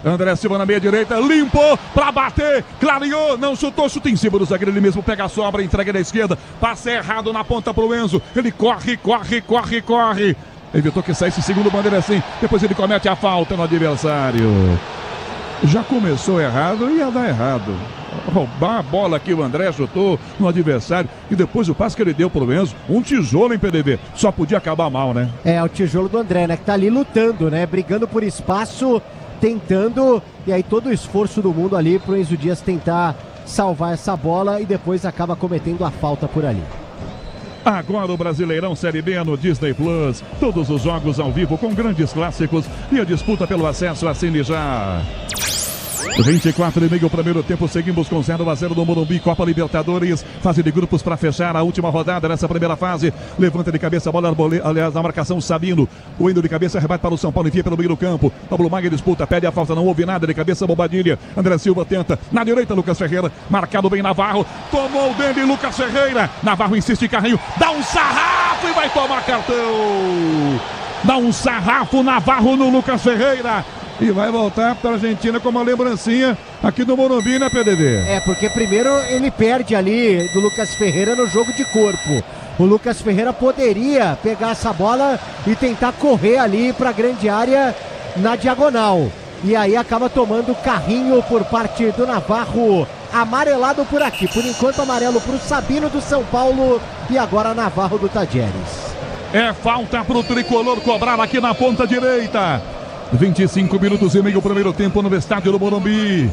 Speaker 1: André Silva na meia direita, limpou para bater, clareou, não chutou, chuta em cima do zagueiro, ele mesmo pega a sobra, entrega na esquerda, passa errado na ponta pro Enzo, ele corre. Evitou que saísse segundo bandeira assim, depois ele comete a falta no adversário. Já começou errado e ia dar errado. Roubar a bola que o André chutou no adversário e depois o passe que ele deu pro Enzo, um tijolo em PDV, só podia acabar mal, né?
Speaker 3: É o tijolo do André, né, que tá ali lutando, né, brigando por espaço, tentando, e aí todo o esforço do mundo ali pro Enzo Dias tentar salvar essa bola e depois acaba cometendo a falta por ali.
Speaker 1: Agora o Brasileirão Série B no Disney Plus. Todos os jogos ao vivo com grandes clássicos e a disputa pelo acesso. Assine já. 24,5 primeiro tempo, seguimos com 0-0 no Morumbi, Copa Libertadores, fase de grupos para fechar a última rodada nessa primeira fase. Levanta de cabeça a bola, aliás, a marcação Sabino. O Wendel de cabeça, rebate para o São Paulo, enfia pelo meio do campo. Pablo Maia disputa, pede a falta, não houve nada de cabeça, Bobadilha. André Silva tenta, na direita, Lucas Ferreira, marcado bem Navarro, tomou dele, Lucas Ferreira. Navarro insiste, Carrinho, dá um sarrafo e vai tomar cartão. Dá um sarrafo, Navarro no Lucas Ferreira. E vai voltar para a Argentina com uma lembrancinha aqui do Morumbi, né, PDD?
Speaker 3: Porque primeiro ele perde ali do Lucas Ferreira no jogo de corpo. O Lucas Ferreira poderia pegar essa bola e tentar correr ali para a grande área na diagonal. E aí acaba tomando carrinho por parte do Navarro. Amarelado por aqui. Por enquanto, amarelo para o Sabino do São Paulo. E agora Navarro do Tadieres.
Speaker 1: É falta para o tricolor cobrar aqui na ponta direita. 25 minutos e meio, primeiro tempo no estádio do Morumbi.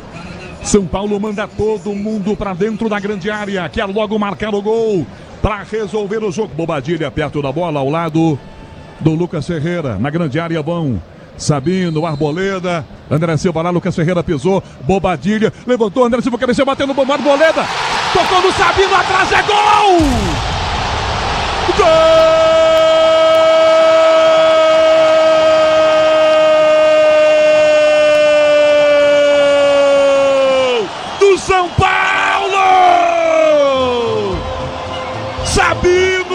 Speaker 1: São Paulo manda todo mundo para dentro da grande área. Quer logo marcar o gol para resolver o jogo. Bobadilha perto da bola, ao lado do Lucas Ferreira. Na grande área vão Sabino, Arboleda. André Silva lá, Lucas Ferreira pisou. Bobadilha, levantou, André Silva cabeceou, bateu no Arboleda. Tocou no Sabino, atrás, é gol! Gol! São Paulo! Sabino!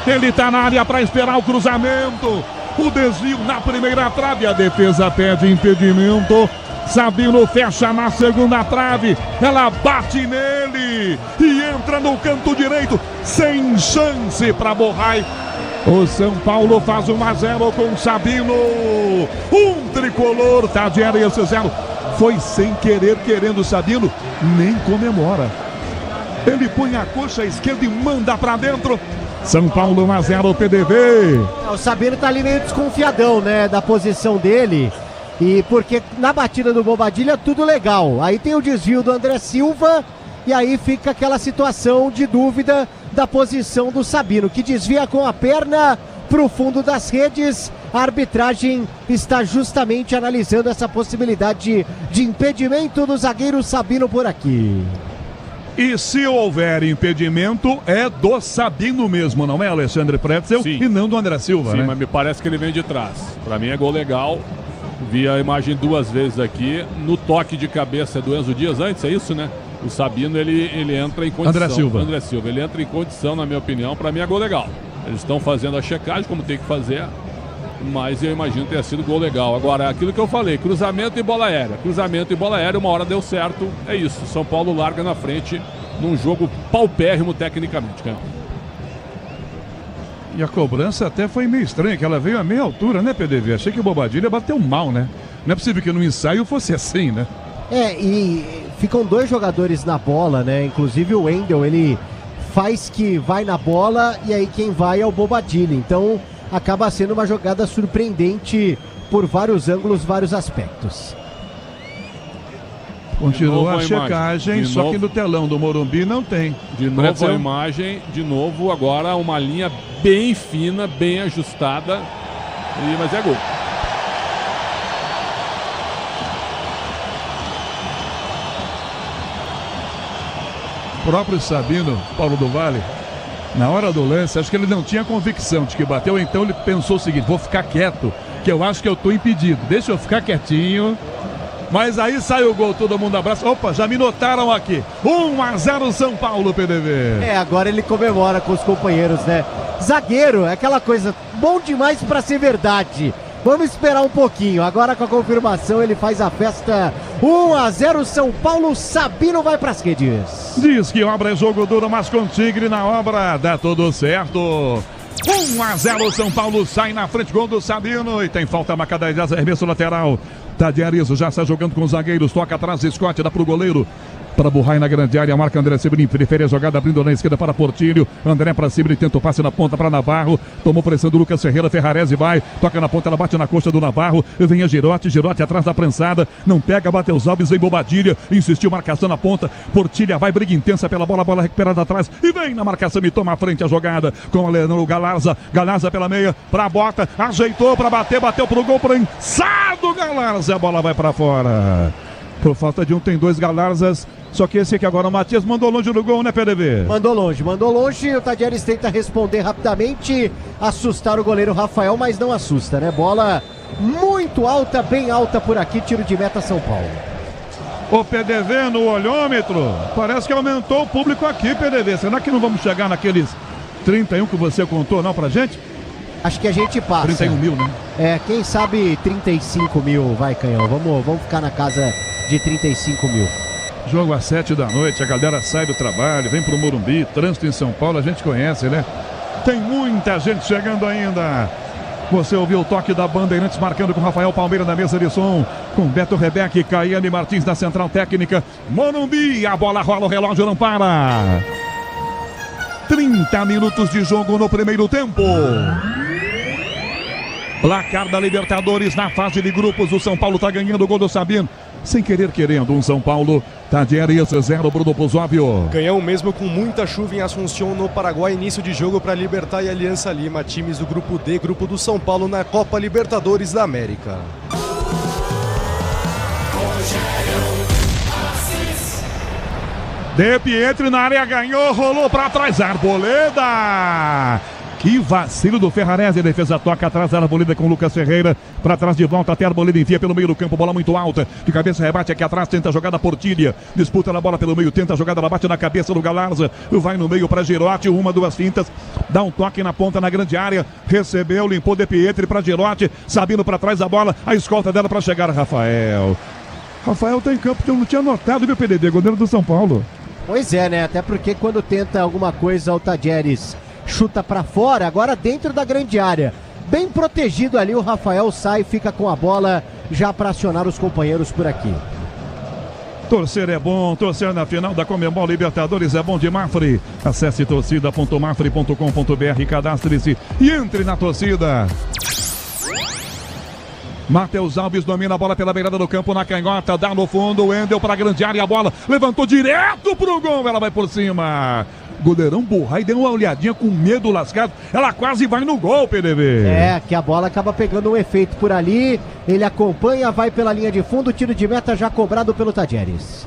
Speaker 1: Ele tá na área para esperar o cruzamento. O desvio na primeira trave. A defesa pede impedimento. Sabino fecha na segunda trave. Ela bate nele e entra no canto direito. Sem chance para Borrai. O São Paulo faz 1-0 com Sabino. Um tricolor, Tadieres 0. Foi sem querer, querendo Sabino, nem comemora. Ele põe a coxa esquerda e manda pra dentro. São Paulo 1-0, PDV.
Speaker 3: O Sabino tá ali meio desconfiadão, né, da posição dele. E porque na batida do Bobadilha tudo legal. Aí tem o desvio do André Silva e aí fica aquela situação de dúvida da posição do Sabino, que desvia com a perna pro fundo das redes. A arbitragem está justamente analisando essa possibilidade de impedimento do zagueiro Sabino por aqui.
Speaker 1: E se houver impedimento, é do Sabino mesmo, não é, Alexandre Pretzel?
Speaker 2: Sim.
Speaker 1: E não do André Silva,
Speaker 2: Sim,
Speaker 1: né?
Speaker 2: mas me parece que ele vem de trás. Para mim é gol legal. Vi a imagem duas vezes aqui. No toque de cabeça do Enzo Dias antes, é isso, né? O Sabino, ele entra em condição. André Silva, ele entra em condição, na minha opinião. Para mim é gol legal. Eles estão fazendo a checagem, como tem que fazer. Mas eu imagino ter sido gol legal. Agora, aquilo que eu falei, cruzamento e bola aérea. Cruzamento e bola aérea, uma hora deu certo. É isso, São Paulo larga na frente num jogo paupérrimo tecnicamente, cara.
Speaker 1: E a cobrança até foi meio estranha, que ela veio a meia altura, né, PDV? Achei que o Bobadilha bateu mal, né? Não é possível que no ensaio fosse assim, né?
Speaker 3: E ficam dois jogadores na bola, né? Inclusive o Wendel, ele faz que vai na bola e aí quem vai é o Bobadilha. Então acaba sendo uma jogada surpreendente por vários ângulos, vários aspectos.
Speaker 1: Continua a checagem, só que no telão do Morumbi não tem.
Speaker 2: De novo a imagem, de novo agora uma linha bem fina, bem ajustada, mas é gol.
Speaker 1: O próprio Sabino, Paulo do Vale, na hora do lance, acho que ele não tinha convicção de que bateu, então ele pensou o seguinte: vou ficar quieto, que eu acho que eu estou impedido, deixa eu ficar quietinho. Mas aí sai o gol, todo mundo abraça. Opa, já me notaram aqui. 1-0 São Paulo, PDV.
Speaker 3: Agora ele comemora com os companheiros, né? Zagueiro, é aquela coisa, bom demais pra ser verdade. Vamos esperar um pouquinho. Agora com a confirmação ele faz a festa. 1-0 São Paulo, Sabino vai pras redes.
Speaker 1: Diz que obra é jogo duro, mas com Tigre na obra dá tudo certo. 1-0 São Paulo sai na frente, gol do Sabino. E tem falta marcada de arremesso lateral. Tadieres já está jogando com os zagueiros, toca atrás, Scott, dá pro goleiro. para Burray na grande área, marca André Severin, prefere a jogada abrindo na esquerda para Portilho, André para cima, ele tenta o passe na ponta para Navarro, tomou pressão do Lucas Ferreira, Ferrarese vai, toca na ponta, ela bate na coxa do Navarro, vem a Girotti atrás da prensada, não pega, bateu os Alves, vem Bobadilha, insistiu, marcação na ponta, Portilha vai, briga intensa pela bola recuperada atrás, e vem na marcação e toma a frente a jogada, com o Leandro Galarza pela meia, pra Bota, ajeitou para bater, bateu pro gol, prensado, Galarza, a bola vai para fora. Por falta de um, tem dois Galarzas. Só que esse aqui agora, o Matias mandou longe do gol, né, PDV?
Speaker 3: Mandou longe. O Tadieres tenta responder rapidamente, assustar o goleiro Rafael, mas não assusta, né? Bola muito alta, bem alta por aqui, tiro de meta São Paulo.
Speaker 1: O PDV no olhômetro, parece que aumentou o público aqui, PDV. Será que não vamos chegar naqueles 31 que você contou, não, pra gente?
Speaker 3: Acho que a gente passa.
Speaker 1: 31 mil, né?
Speaker 3: Quem sabe 35 mil, vai, Canhão. Vamos ficar na casa de 35 mil.
Speaker 1: Jogo às 7 da noite, a galera sai do trabalho, vem pro Morumbi, trânsito em São Paulo, a gente conhece, né? Tem muita gente chegando ainda. Você ouviu o toque da Bandeirantes marcando com Rafael Palmeira na mesa de som, com Beto Rebeck e Caiane Martins na central técnica. Morumbi, a bola rola, o relógio não para. 30 minutos de jogo no primeiro tempo. Placar da Libertadores na fase de grupos. O São Paulo está ganhando o gol do Sabino. Sem querer, querendo. Um São Paulo. Tadieres 0, Bruno Pozóvio.
Speaker 4: Ganhou mesmo com muita chuva em Assunção, no Paraguai. Início de jogo para Libertad e Aliança Lima. Times do grupo D, grupo do São Paulo na Copa Libertadores da América.
Speaker 1: De Pietri na área, ganhou, rolou para trás. Arboleda. Que vacilo do Ferrarese, a defesa toca atrás da Arboleda com o Lucas Ferreira, para trás de volta, até a Arboleda enfia pelo meio do campo, bola muito alta, de cabeça rebate aqui atrás, tenta a jogada Portilha, disputa na bola pelo meio, tenta a jogada, ela bate na cabeça do Galarza, vai no meio para Girotti, uma, duas fintas, dá um toque na ponta na grande área, recebeu, limpou De Pietri para Girotti, Sabino para trás da bola, a escolta dela para chegar Rafael tá em campo, que eu não tinha notado, viu, PDD, goleiro do São Paulo.
Speaker 3: Pois é, né, até porque quando tenta alguma coisa o Tadieres chuta pra fora, agora dentro da grande área. Bem protegido ali, o Rafael sai, fica com a bola já para acionar os companheiros por aqui.
Speaker 1: Torcer é bom, torcer na final da Conmebol Libertadores é bom de Mafre. Acesse torcida.mafre.com.br, cadastre-se e entre na torcida. Matheus Alves domina a bola pela beirada do campo na canhota, dá no fundo, o Wendel para a grande área, a bola levantou direto pro gol, ela vai por cima. Goleirão Burray deu uma olhadinha com medo lascado, ela quase vai no gol, PDV.
Speaker 3: Que a bola acaba pegando um efeito por ali, ele acompanha, vai pela linha de fundo, tiro de meta já cobrado pelo Tadieres.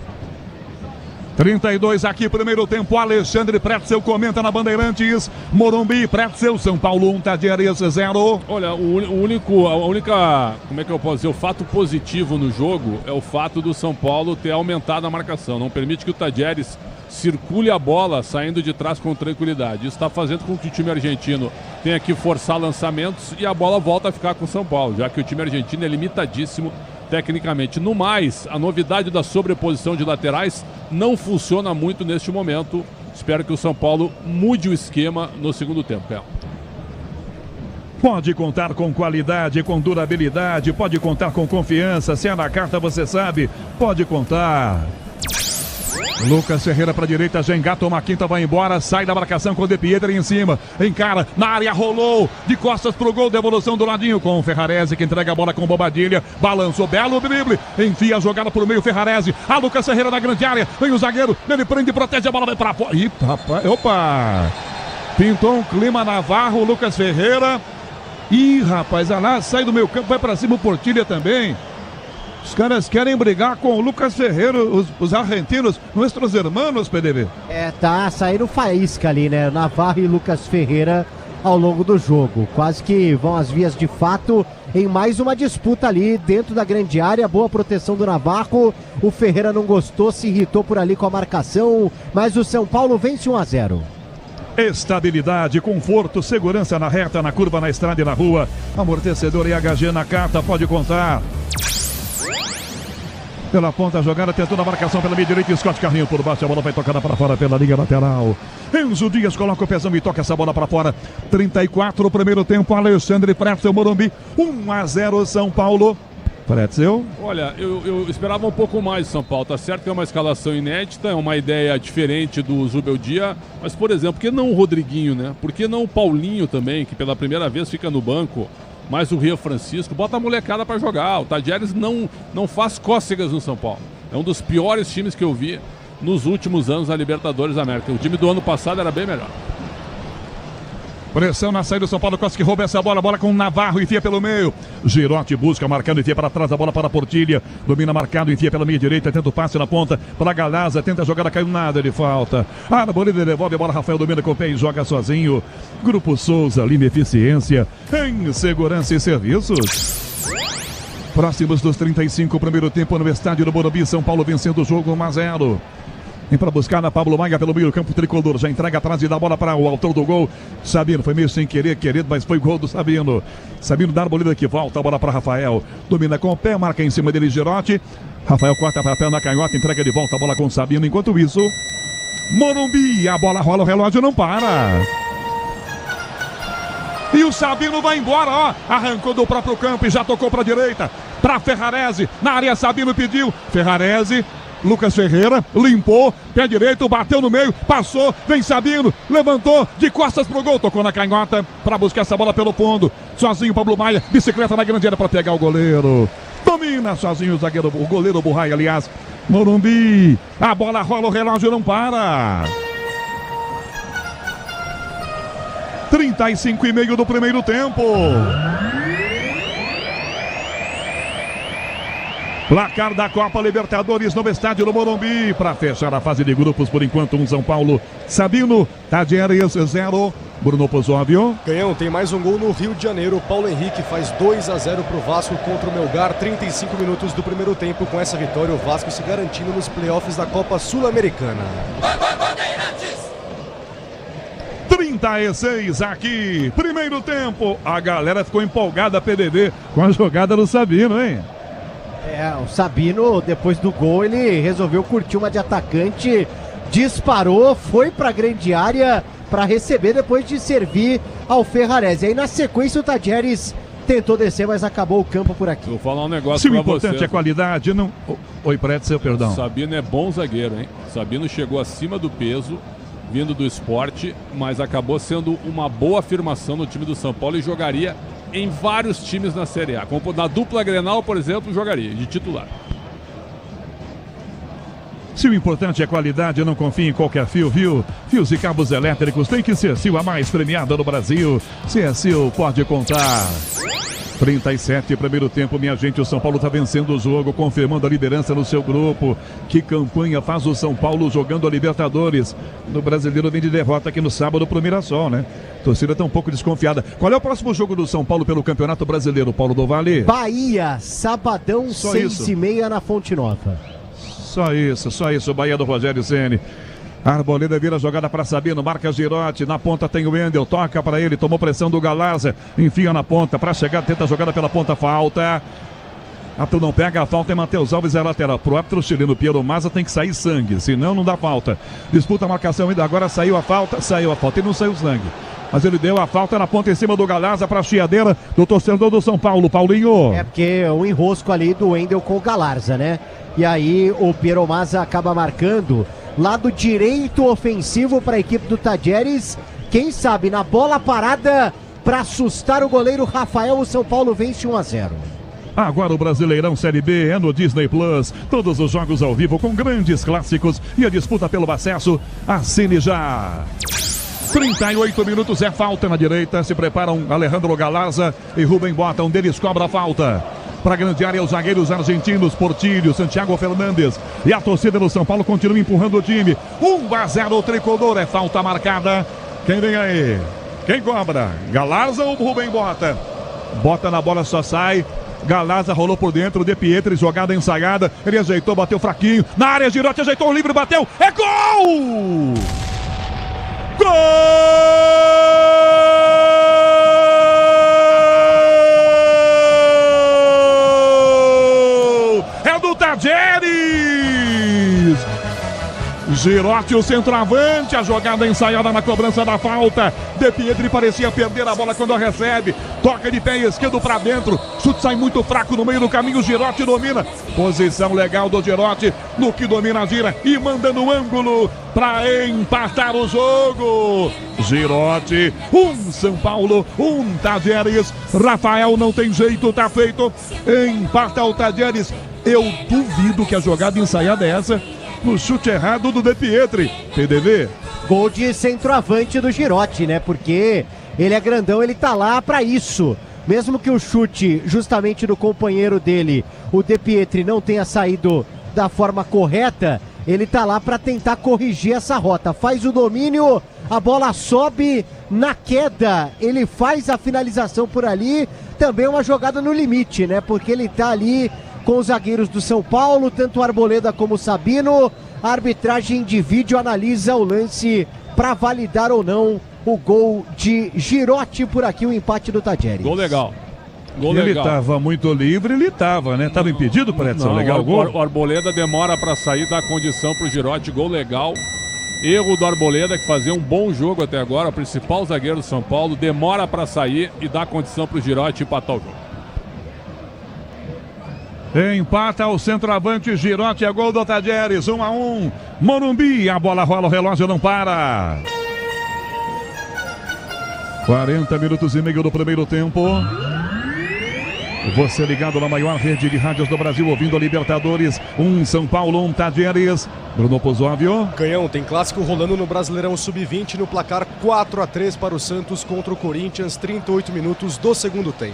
Speaker 1: 32 aqui, primeiro tempo, Alexandre Pretzel comenta na Bandeirantes, Morumbi, Pretzel, São Paulo 1, Tadieres 0.
Speaker 2: Olha, a única, como é que eu posso dizer, o fato positivo no jogo é o fato do São Paulo ter aumentado a marcação, não permite que o Tadieres circule a bola saindo de trás com tranquilidade. Isso está fazendo com que o time argentino tenha que forçar lançamentos e a bola volta a ficar com o São Paulo, já que o time argentino é limitadíssimo tecnicamente. No mais, a novidade da sobreposição de laterais não funciona muito neste momento. Espero que o São Paulo mude o esquema no segundo tempo.
Speaker 1: Pode contar com qualidade, com durabilidade, pode contar com confiança. Se é na carta, você sabe, pode contar. Lucas Ferreira para a direita, Gengá toma a quinta, vai embora, sai da marcação com o De Pietri em cima, encara, na área, rolou, de costas pro gol, devolução do ladinho com o Ferrarese, que entrega a bola com Bobadilha, balançou, belo drible, enfia a jogada pro meio, Ferrarese, a Lucas Ferreira na grande área, vem o zagueiro, ele prende, protege, a bola vai para fora, ih, rapaz, opa, pintou um clima Navarro, Lucas Ferreira, ih, rapaz, lá, sai do meio campo, vai para cima o Portilha também. Os caras querem brigar com o Lucas Ferreira, os argentinos, nossos irmãos, PDV.
Speaker 3: Tá saindo faísca ali, né? Navarro e Lucas Ferreira ao longo do jogo. Quase que vão às vias de fato em mais uma disputa ali dentro da grande área. Boa proteção do Navarro. O Ferreira não gostou, se irritou por ali com a marcação, mas o São Paulo vence 1-0.
Speaker 1: Estabilidade, conforto, segurança na reta, na curva, na estrada e na rua. Amortecedor e HG na carta, pode contar. Pela ponta, a jogada, tentou a marcação pela meia direita, Scott Carrinho por baixo, a bola vai tocada para fora pela linha lateral. Enzo Dias coloca o pezão e toca essa bola para fora. 34, primeiro tempo, Alexandre Pretzel, Morumbi, 1-0 São Paulo. Pretzel?
Speaker 2: Olha, eu esperava um pouco mais de São Paulo. Tá certo que é uma escalação inédita, é uma ideia diferente do Zubeldia, mas, por exemplo, por que não o Rodriguinho, né? Por que não o Paulinho também, que pela primeira vez fica no banco, mais o Rio Francisco? Bota a molecada pra jogar. O Tadieres não faz cócegas no São Paulo. É um dos piores times que eu vi nos últimos anos na Libertadores da América. O time do ano passado era bem melhor.
Speaker 1: Pressão na saída do São Paulo, Costa que rouba essa bola com o Navarro, enfia pelo meio. Girotti busca, marcando, enfia para trás, a bola para Portilha. Domina marcado, enfia pela meia direita, tenta o passe na ponta para Galazza, tenta a jogada, caiu nada, ele falta. Arboleda devolve a bola, Rafael domina com o pé e joga sozinho. Grupo Souza, Lima Eficiência, em segurança e serviços. Próximos dos 35, primeiro tempo no estádio do Morumbi, São Paulo vencendo o jogo 1-0. Vem para buscar na Pablo Maia pelo meio campo tricolor. Já entrega atrás e dá a bola para o autor do gol. Sabino foi meio sem querer, querido, mas foi gol do Sabino. Sabino dá a Arboleda que volta a bola para Rafael. Domina com o pé, marca em cima dele Girotti. Rafael corta para a pé na canhota, entrega de volta a bola com o Sabino. Enquanto isso, Morumbi, a bola rola, o relógio não para. E o Sabino vai embora, ó. Arrancou do próprio campo e já tocou para a direita. Para Ferrarese. Na área, Sabino pediu. Ferrarese. Lucas Ferreira limpou, pé direito, bateu no meio, passou, vem Sabino, levantou de costas pro gol, tocou na canhota para buscar essa bola pelo fundo. Sozinho Pablo Maia, bicicleta na grande área para pegar o goleiro. Domina sozinho o goleiro Burray, aliás. Morumbi, a bola rola, o relógio não para. 35,5 do primeiro tempo. Placar da Copa Libertadores no estádio do Morumbi. Para fechar a fase de grupos, por enquanto, São Paulo. Sabino, Tadieres 0. Bruno Pozóvio.
Speaker 4: Canhão, tem mais um gol no Rio de Janeiro. Paulo Henrique faz 2-0 para o Vasco contra o Melgar. 35 minutos do primeiro tempo. Com essa vitória, o Vasco se garantindo nos playoffs da Copa Sul-Americana.
Speaker 1: 36 aqui. Primeiro tempo. A galera ficou empolgada, PDV, com a jogada do Sabino, hein?
Speaker 3: O Sabino, depois do gol, ele resolveu curtir uma de atacante, disparou, foi para a grande área para receber depois de servir ao Ferrarese. Aí na sequência o Tadieres tentou descer, mas acabou o campo por aqui.
Speaker 2: Vou falar um negócio
Speaker 1: Se o
Speaker 2: pra
Speaker 1: importante
Speaker 2: vocês,
Speaker 1: é qualidade, não... Oi, Pretzel, perdão.
Speaker 2: Sabino é bom zagueiro, hein? Sabino chegou acima do peso, vindo do esporte, mas acabou sendo uma boa afirmação no time do São Paulo e jogaria em vários times na Série A. Como na dupla Grenal, por exemplo, jogaria de titular.
Speaker 1: Se o importante é qualidade, não confie em qualquer fio, viu? Fios e cabos elétricos tem que ser Sil, a mais premiada no Brasil. Se é Sil, pode contar. 37, primeiro tempo, minha gente, o São Paulo está vencendo o jogo, confirmando a liderança no seu grupo. Que campanha faz o São Paulo jogando a Libertadores? No Brasileiro vem de derrota aqui no sábado pro Mirassol, né? A torcida está um pouco desconfiada. Qual é o próximo jogo do São Paulo pelo Campeonato Brasileiro, Paulo do Vale?
Speaker 3: Bahia, sabadão, 6h30 na Fonte Nova.
Speaker 1: Só isso, Bahia do Rogério Ceni. Arboleda vira a jogada para Sabino, marca Girotti, na ponta tem o Wendel, toca para ele, tomou pressão do Galazza, enfia na ponta, para chegar, tenta a jogada pela ponta, falta. Arthur não pega a falta e Matheus Alves é lateral. Pro árbitro chileno Piero Mazza tem que sair sangue, senão não dá falta. Disputa a marcação ainda, agora saiu a falta e não saiu sangue. Mas ele deu a falta na ponta em cima do Galazza para a chiadeira do torcedor do São Paulo, Paulinho.
Speaker 3: É porque o enrosco ali do Wendel com o Galazza, né? E aí o Piero Mazza acaba marcando. Lado direito ofensivo para a equipe do Tadieres. Quem sabe na bola parada para assustar o goleiro Rafael, o São Paulo vence 1-0.
Speaker 1: Agora o Brasileirão Série B é no Disney Plus. Todos os jogos ao vivo com grandes clássicos e a disputa pelo acesso. Assine já. 38 minutos, é falta na direita. Se preparam Alejandro Galazza e Rubem Bota. Um deles cobra a falta. Para a grande área, os zagueiros argentinos, Portilho, Santiago Fernandes. E a torcida do São Paulo continua empurrando o time. 1-0 o tricolor, é falta marcada. Quem vem aí? Quem cobra? Galazza ou Rubem Bota? Bota na bola, só sai. Galazza rolou por dentro, De Pietri, jogada ensaiada. Ele ajeitou, bateu fraquinho. Na área, Girotti ajeitou o livre, bateu. É gol! Gol! É do Tadieres! Girotti, o centroavante, a jogada ensaiada na cobrança da falta. De Pietri parecia perder a bola quando a recebe. Toca de pé esquerdo para dentro. Chute sai muito fraco no meio do caminho. Girotti domina. Posição legal do Girotti. No que domina, gira e manda no ângulo para empatar o jogo. Girotti, São Paulo, Tadieres. Rafael não tem jeito, tá feito. Empata o Tadieres. Eu duvido que a jogada ensaiada é essa. No chute errado do De Pietri. PDV.
Speaker 3: Gol de centroavante do Girotti, né? Porque ele é grandão, ele tá lá pra isso. Mesmo que o chute justamente do companheiro dele, o De Pietri, não tenha saído da forma correta, ele tá lá pra tentar corrigir essa rota. Faz o domínio, a bola sobe na queda, ele faz a finalização por ali. Também uma jogada no limite, né? Porque ele tá ali com os zagueiros do São Paulo, tanto o Arboleda como o Sabino. A arbitragem de vídeo analisa o lance para validar ou não o gol de Girotti. Por aqui o empate do Tadieres.
Speaker 2: Gol legal.
Speaker 1: Ele estava muito livre, ele estava, né? Estava impedido, Predson? Legal o gol.
Speaker 2: O Arboleda demora para sair, dá condição para o Girotti, gol legal. Erro do Arboleda, que fazia um bom jogo até agora, o principal zagueiro do São Paulo, demora para sair e dá condição para o Girotti empatar o jogo.
Speaker 1: Empata o centroavante Girotti, é gol do Tadieres, 1-1. Morumbi, a bola rola, o relógio não para. 40 minutos e meio do primeiro tempo. Você ligado na maior rede de rádios do Brasil, ouvindo a Libertadores. São Paulo, Tadieres. Bruno Pozóvio.
Speaker 4: Canhão, tem clássico rolando no Brasileirão Sub-20 no placar 4-3 para o Santos contra o Corinthians, 38 minutos do segundo tempo.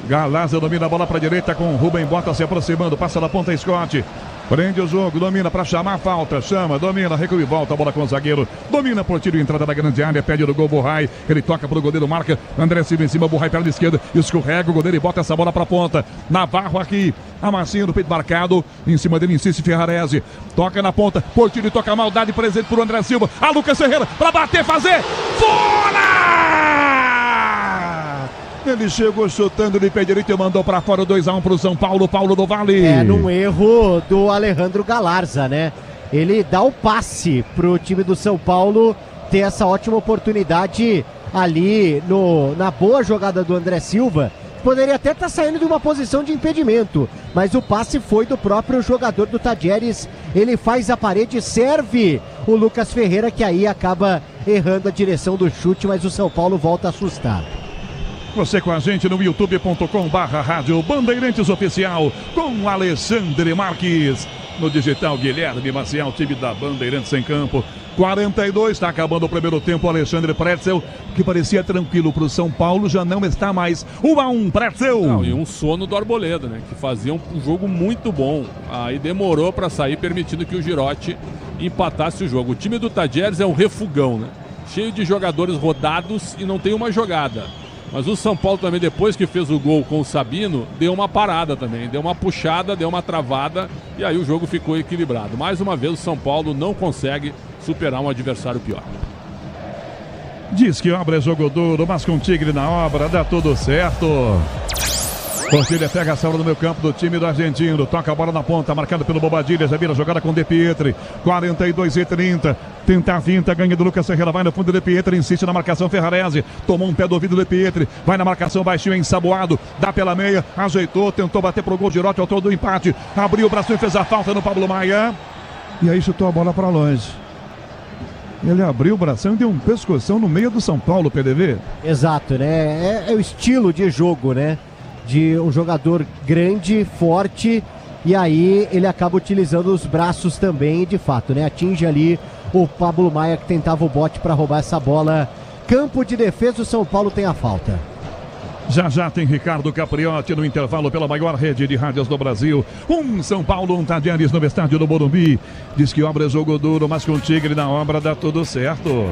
Speaker 1: Galazza domina a bola para a direita com Rubem Bota se aproximando, passa da ponta Scott. Prende o jogo, domina para chamar a falta, chama, domina, recua e volta a bola com o zagueiro. Domina por tiro, entrada da grande área, pede do gol Burray. Ele toca para o goleiro, marca. André Silva em cima, Burray perna esquerda, escorrega o goleiro e bota essa bola para a ponta. Navarro aqui, a massinha do peito marcado. Em cima dele insiste Ferrarese. Toca na ponta, por tiro e toca a maldade, presente por André Silva. A Lucas Ferreira para bater, fazer. Fora! Ele chegou chutando de pé direito e mandou para fora, 2-1 para o São Paulo, Paulo do Vale.
Speaker 3: Num erro do Alejandro Galarza, né? Ele dá o passe pro time do São Paulo ter essa ótima oportunidade ali na boa jogada do André Silva. Poderia até estar saindo de uma posição de impedimento, mas o passe foi do próprio jogador do Tadieres. Ele faz a parede, serve o Lucas Ferreira, que aí acaba errando a direção do chute, mas o São Paulo volta a assustar.
Speaker 1: Você com a gente no youtube.com/rádio Bandeirantes Oficial, com Alexandre Marques. No digital, Guilherme Maciel, time da Bandeirantes em campo. 42, está acabando o primeiro tempo. Alexandre Pretzel, que parecia tranquilo para o São Paulo, já não está mais. 1-1, Pretzel.
Speaker 2: E um sono do Arboleda, né? Que fazia um jogo muito bom. Aí demorou para sair, permitindo que o Girotti empatasse o jogo. O time do Tadieres é um refugão, né? Cheio de jogadores rodados e não tem uma jogada. Mas o São Paulo também, depois que fez o gol com o Sabino, deu uma parada também. Deu uma puxada, deu uma travada e aí o jogo ficou equilibrado. Mais uma vez o São Paulo não consegue superar um adversário pior.
Speaker 1: Diz que obra é jogo duro, mas com Tigre na obra dá tudo certo. Portilha pega a salva no meio campo do time do argentino. Toca a bola na ponta, marcado pelo Bobadilha. Já vira a jogada com De Pietri. 42-30. Tenta a vinta, ganha do Lucas Ferreira. Vai no fundo, De Pietri insiste na marcação. Ferrarese tomou um pé do ouvido, De Pietri. Vai na marcação, baixinho, ensaboado. Dá pela meia, ajeitou, tentou bater pro gol. Girotti, autor do empate. Abriu o braço e fez a falta no Pablo Maia. E aí chutou a bola para longe. Ele abriu o bração e deu um pescoção no meio do São Paulo, PDV.
Speaker 3: Exato, né? É o estilo de jogo, né? De um jogador grande, forte, e aí ele acaba utilizando os braços também, de fato, né? Atinge ali o Pablo Maia, que tentava o bote para roubar essa bola. Campo de defesa, o São Paulo tem a falta.
Speaker 1: Já tem Ricardo Capriotti no intervalo pela maior rede de rádios do Brasil. São Paulo, Tadieres no estádio do Morumbi. Diz que obra é jogo duro, mas com o Tigre na obra dá tudo certo.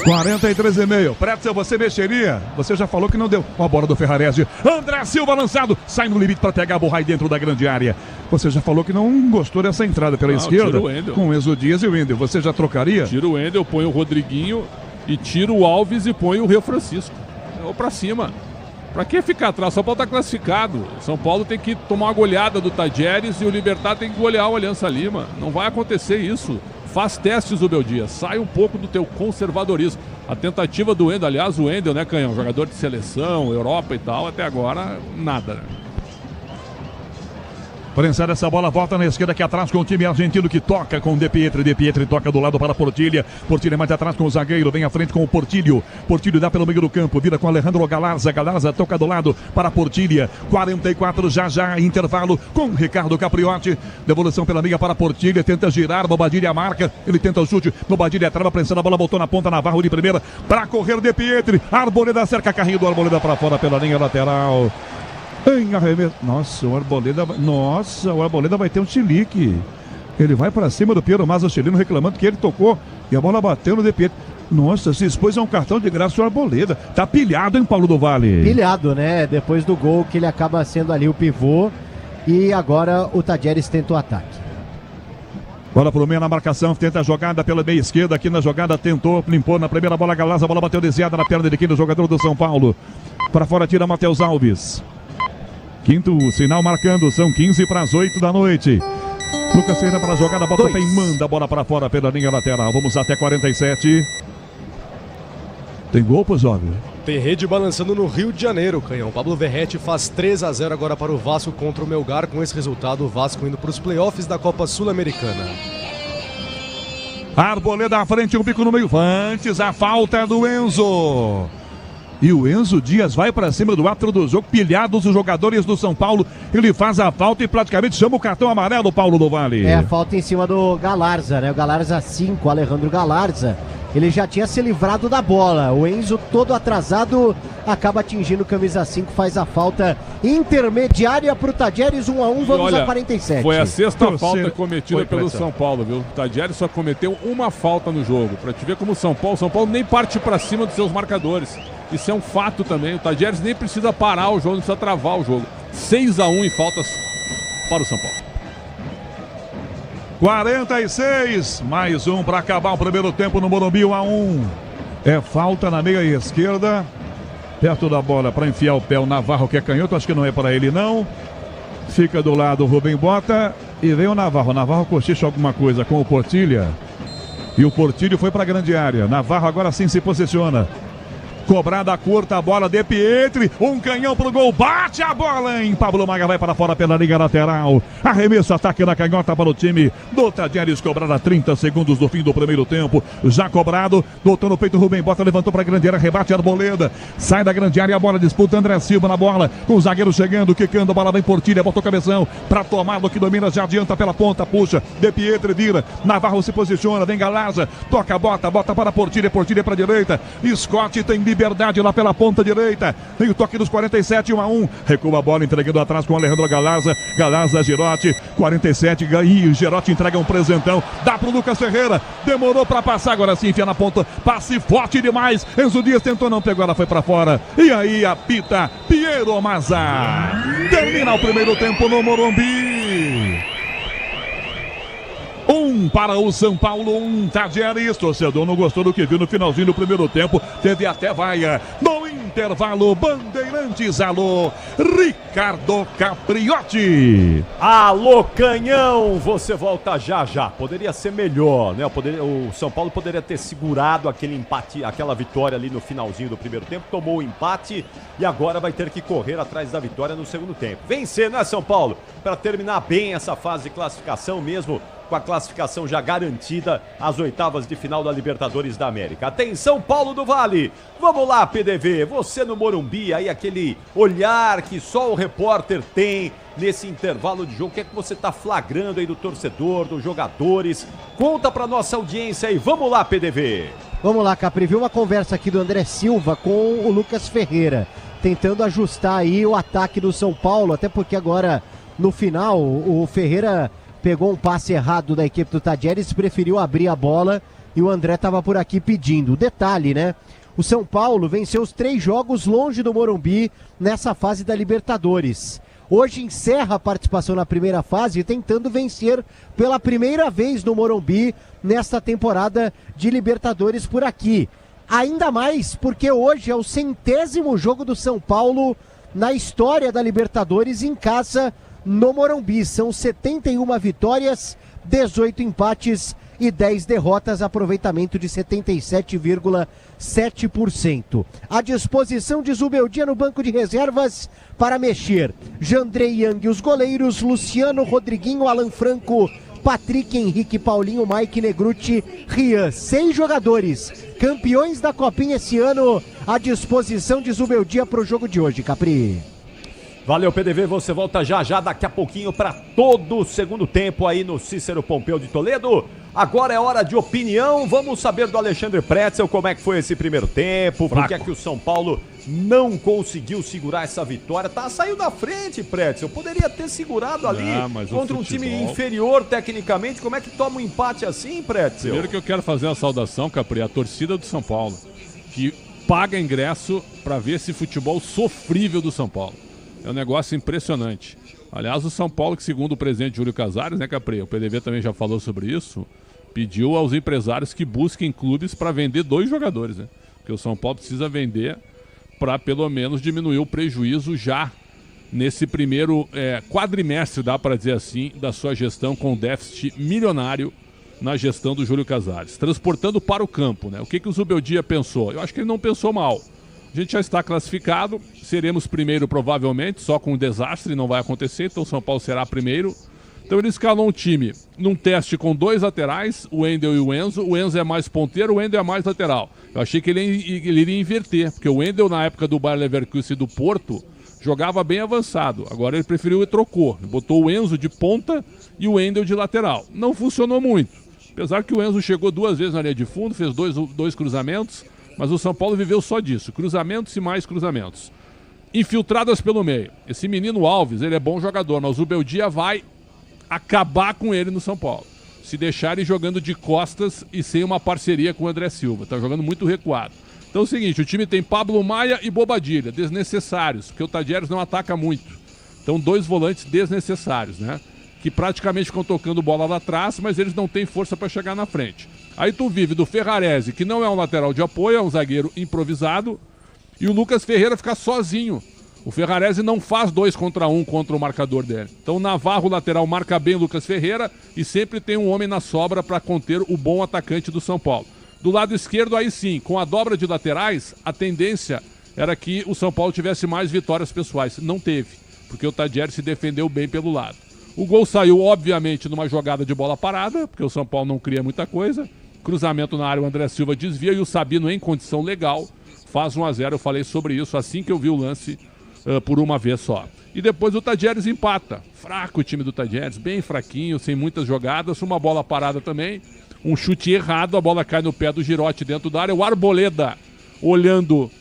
Speaker 1: 43,5. Pretzel, você mexeria? Você já falou que não deu. Ó a bola do Ferrarese. André Silva lançado. Sai no limite para pegar a Burray dentro da grande área. Você já falou que não gostou dessa entrada pela esquerda. Com o Enzo Dias e o Wendel. Você já trocaria?
Speaker 2: Tira o Wendel, põe o Rodriguinho e tira o Alves e põe o Rio Francisco. Ou para cima. Pra que ficar atrás? São Paulo tá classificado. São Paulo tem que tomar uma goleada do Tajeres e o Libertad tem que golear o Aliança Lima. Não vai acontecer isso. Faz testes, o Beldia. Sai um pouco do teu conservadorismo. A tentativa do Wendel, aliás, o Wendel, né, Canhão? Jogador de seleção, Europa e tal, até agora, nada, né?
Speaker 1: Prensada essa bola, volta na esquerda aqui atrás com o time argentino que toca com o De Pietri. De Pietri toca do lado para Portilha. Portilha mais atrás com o zagueiro, vem à frente com o Portilho. Portilho dá pelo meio do campo, vira com Alejandro Galarza. Galarza toca do lado para Portilha. 44 já, intervalo com Ricardo Capriotti. Devolução pela meia para Portilha, tenta girar, Bobadilha marca. Ele tenta o chute, Bobadilha trava, prensada a bola, botou na ponta, Navarro de primeira para correr De Pietri. Arboleda cerca, carrinho do Arboleda para fora pela linha lateral. Em arremesso. Nossa, o Arboleda vai ter um chilique. Ele vai para cima do Piero Mazza, o chileno, reclamando que ele tocou e a bola bateu no De Pietri. Nossa, se expôs a um cartão de graça o Arboleda. Tá pilhado, hein, Paulo do Vale?
Speaker 3: Pilhado, né? Depois do gol que ele acaba sendo ali o pivô. E agora o Tajeres tenta o ataque.
Speaker 1: Bola pro meio na marcação, tenta a jogada pela meia esquerda. Aqui na jogada tentou, limpou na primeira bola, Galarza, a bola bateu desviada na perna de quem do jogador do São Paulo. Para fora tira Matheus Alves. Quinto sinal marcando, são 15 para as 8 da noite. Lucas Ferreira para a jogada, bota o pé e manda a bola para fora pela linha lateral. Vamos até 47. Tem gol, pô, jovem?
Speaker 4: Tem rede balançando no Rio de Janeiro, Canhão. Pablo Verretti faz 3-0 agora para o Vasco contra o Melgar. Com esse resultado, o Vasco indo para os playoffs da Copa Sul-Americana.
Speaker 1: Arboleda à frente, um bico no meio. Antes a falta do Enzo. E o Enzo Dias vai para cima do árbitro do jogo, pilhados os jogadores do São Paulo. Ele faz a falta e praticamente chama o cartão amarelo, Paulo do Vale.
Speaker 3: É a falta em cima do Galarza, né? O Galarza 5, Alejandro Galarza. Ele já tinha se livrado da bola. O Enzo, todo atrasado, acaba atingindo camisa 5, faz a falta intermediária para o Tajeres, 1-1, vamos a 47.
Speaker 2: Foi a sexta falta cometida pelo São Paulo, viu? O Tajeres só cometeu uma falta no jogo. Para te ver como o São Paulo nem parte para cima dos seus marcadores. Isso é um fato também. O Tajeres nem precisa parar o jogo, não precisa travar o jogo. 6-1 em faltas para o São Paulo.
Speaker 1: 46, mais um para acabar o primeiro tempo no Morumbi, 1-1. É falta na meia esquerda, perto da bola para enfiar o pé o Navarro, que é canhoto, acho que não é para ele não. Fica do lado o Rubem Bota e vem o Navarro. O Navarro cochicha alguma coisa com o Portilha. E o Portilho foi para a grande área. Navarro agora sim se posiciona. Cobrada curta a bola, De Pietri, um canhão pro gol, bate a bola, hein? Pablo Maga vai para fora pela linha lateral. Arremesso, ataque na canhota para o time do Tajeres, cobrada 30 segundos do fim do primeiro tempo. Já cobrado, botou no peito Rubem Bota, levantou para a grande área, rebate Arboleda. Sai da grande área, a bola disputa André Silva na bola, com o zagueiro chegando, quicando, a bola vem Portilha, botou o cabeção para Tomado que domina, já adianta pela ponta, puxa, De Pietri vira, Navarro se posiciona, vem Galarza, toca, bota para Portilha, Portilha para a direita, Scott tem liberdade lá pela ponta direita. Tem o toque dos 47, 1-1. Recua a bola, entregando atrás com o Alejandro Galarza. Galarza, Girotti, 47. E o Girotti entrega um presentão. Dá pro Lucas Ferreira. Demorou pra passar, agora sim enfia na ponta. Passe forte demais. Enzo Dias tentou, não pegou, ela foi pra fora. E aí apita Piero Mazza. Termina o primeiro tempo no Morumbi. 1 para o São Paulo, 1 Tajeres. Torcedor não gostou do que viu no finalzinho do primeiro tempo. Teve até vaia. No intervalo, Bandeirantes, alô, Ricardo Capriotti.
Speaker 5: Alô, Canhão, você volta já. Poderia ser melhor, né? O São Paulo poderia ter segurado aquele empate, aquela vitória ali no finalzinho do primeiro tempo. Tomou o empate e agora vai ter que correr atrás da vitória no segundo tempo. Vencer, né, São Paulo? Para terminar bem essa fase de classificação mesmo, com a classificação já garantida às oitavas de final da Libertadores da América. Atenção, Paulo do Vale! Vamos lá, PDV, você no Morumbi, aí aquele olhar que só o repórter tem nesse intervalo de jogo. O que é que você está flagrando aí do torcedor, dos jogadores? Conta pra nossa audiência aí, vamos lá, PDV!
Speaker 3: Vamos lá, Capri, viu uma conversa aqui do André Silva com o Lucas Ferreira, tentando ajustar aí o ataque do São Paulo, até porque agora, no final, o Ferreira pegou um passe errado da equipe do Tajeres, preferiu abrir a bola e o André estava por aqui pedindo. Detalhe, né? O São Paulo venceu os 3 jogos longe do Morumbi nessa fase da Libertadores. Hoje encerra a participação na primeira fase, tentando vencer pela primeira vez no Morumbi nesta temporada de Libertadores por aqui. Ainda mais porque hoje é o 100º jogo do São Paulo na história da Libertadores em casa no Morumbi. São 71 vitórias, 18 empates e 10 derrotas, aproveitamento de 77,7%. À disposição de Zubeldia no banco de reservas para mexer. Jandrei Yang, os goleiros, Luciano, Rodriguinho, Alan Franco, Patrick, Henrique, Paulinho, Mike, Negruti, Rian. 6 jogadores, campeões da Copinha esse ano, à disposição de Zubeldia para o jogo de hoje, Capri.
Speaker 5: Valeu, PDV, você volta já daqui a pouquinho para todo o segundo tempo aí no Cícero Pompeu de Toledo. Agora é hora de opinião, vamos saber do Alexandre Pretzel como é que foi esse primeiro tempo, por que é que o São Paulo não conseguiu segurar essa vitória, saiu da frente, Pretzel, poderia ter segurado ali contra um time inferior tecnicamente, como é que toma um empate assim, Pretzel?
Speaker 2: Primeiro que eu quero fazer a saudação, Capri, a torcida do São Paulo, que paga ingresso para ver esse futebol sofrível do São Paulo. É um negócio impressionante. Aliás, o São Paulo, que segundo o presidente Júlio Casares, né, Capri? O PDV também já falou sobre isso, pediu aos empresários que busquem clubes para vender 2 jogadores, né? Porque o São Paulo precisa vender para pelo menos diminuir o prejuízo já nesse primeiro quadrimestre, dá para dizer assim, da sua gestão com déficit milionário na gestão do Júlio Casares. Transportando para o campo, né? O que o Zubeldia pensou? Eu acho que ele não pensou mal. A gente já está classificado, seremos primeiro provavelmente, só com um desastre não vai acontecer, então o São Paulo será primeiro. Então ele escalou um time num teste com 2 laterais, o Wendel e o Enzo é mais ponteiro, o Wendel é mais lateral. Eu achei que ele iria inverter, porque o Wendel na época do Bayer Leverkusen e do Porto jogava bem avançado, agora ele preferiu e trocou, botou o Enzo de ponta e o Wendel de lateral. Não funcionou muito, apesar que o Enzo chegou 2 vezes na linha de fundo, fez dois cruzamentos, mas o São Paulo viveu só disso, cruzamentos e mais cruzamentos. Infiltradas pelo meio. Esse menino Alves, ele é bom jogador, mas o Zubeldia vai acabar com ele no São Paulo. Se deixarem jogando de costas e sem uma parceria com o André Silva. Tá jogando muito recuado. Então é o seguinte, o time tem Pablo Maia e Bobadilla, desnecessários, porque o Tadieres não ataca muito. Então 2 volantes desnecessários, né? Que praticamente ficam tocando bola lá atrás, mas eles não têm força para chegar na frente. Aí tu vive do Ferrarese, que não é um lateral de apoio, é um zagueiro improvisado, e o Lucas Ferreira fica sozinho. O Ferrarese não faz 2 contra 1 contra o marcador dele. Então o Navarro, lateral, marca bem o Lucas Ferreira e sempre tem um homem na sobra para conter o bom atacante do São Paulo. Do lado esquerdo, aí sim, com a dobra de laterais, a tendência era que o São Paulo tivesse mais vitórias pessoais. Não teve, porque o Tadieres se defendeu bem pelo lado. O gol saiu, obviamente, numa jogada de bola parada, porque o São Paulo não cria muita coisa. Cruzamento na área, o André Silva desvia e o Sabino, em condição legal, faz 1-0. Eu falei sobre isso assim que eu vi o lance por uma vez só. E depois o Tadieres empata. Fraco o time do Tadieres, bem fraquinho, sem muitas jogadas. Uma bola parada também. Um chute errado, a bola cai no pé do Girotti dentro da área. O Arboleda, olhando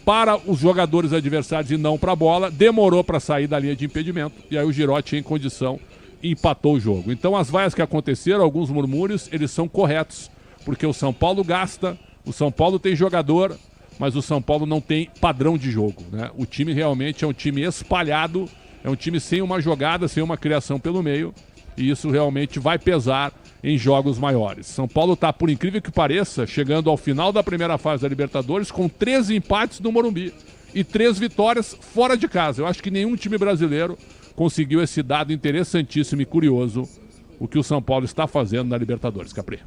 Speaker 2: para os jogadores adversários e não para a bola, demorou para sair da linha de impedimento. E aí o Girotti, em condição, empatou o jogo. Então as vaias que aconteceram, alguns murmúrios, eles são corretos. Porque o São Paulo gasta, o São Paulo tem jogador, mas o São Paulo não tem padrão de jogo, né? O time realmente é um time espalhado, é um time sem uma jogada, sem uma criação pelo meio, e isso realmente vai pesar em jogos maiores. São Paulo está, por incrível que pareça, chegando ao final da primeira fase da Libertadores com 13 empates no Morumbi e 3 vitórias fora de casa. Eu acho que nenhum time brasileiro conseguiu esse dado interessantíssimo e curioso, o que o São Paulo está fazendo na Libertadores, Capri.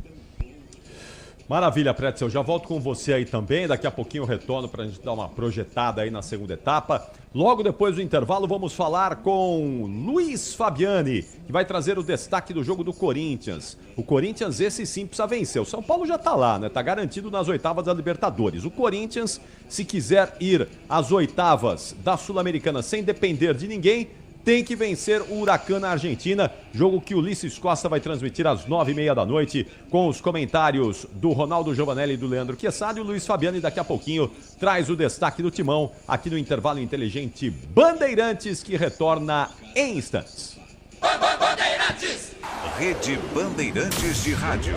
Speaker 5: Maravilha, Pretzel, já volto com você aí também, daqui a pouquinho eu retorno para a gente dar uma projetada aí na segunda etapa. Logo depois do intervalo vamos falar com Luiz Fabiani, que vai trazer o destaque do jogo do Corinthians. O Corinthians, esse sim, precisa vencer. O São Paulo já tá lá, né? Tá garantido nas oitavas da Libertadores. O Corinthians, se quiser ir às oitavas da Sul-Americana sem depender de ninguém, tem que vencer o Huracan na Argentina, jogo que o Ulisses Costa vai transmitir às 9h30 da noite, com os comentários do Ronaldo Giovanelli e do Leandro Chiessade. O Luiz Fabiani daqui a pouquinho traz o destaque do Timão, aqui no Intervalo Inteligente Bandeirantes, que retorna em instantes.
Speaker 6: Bandeirantes! Rede Bandeirantes de Rádio.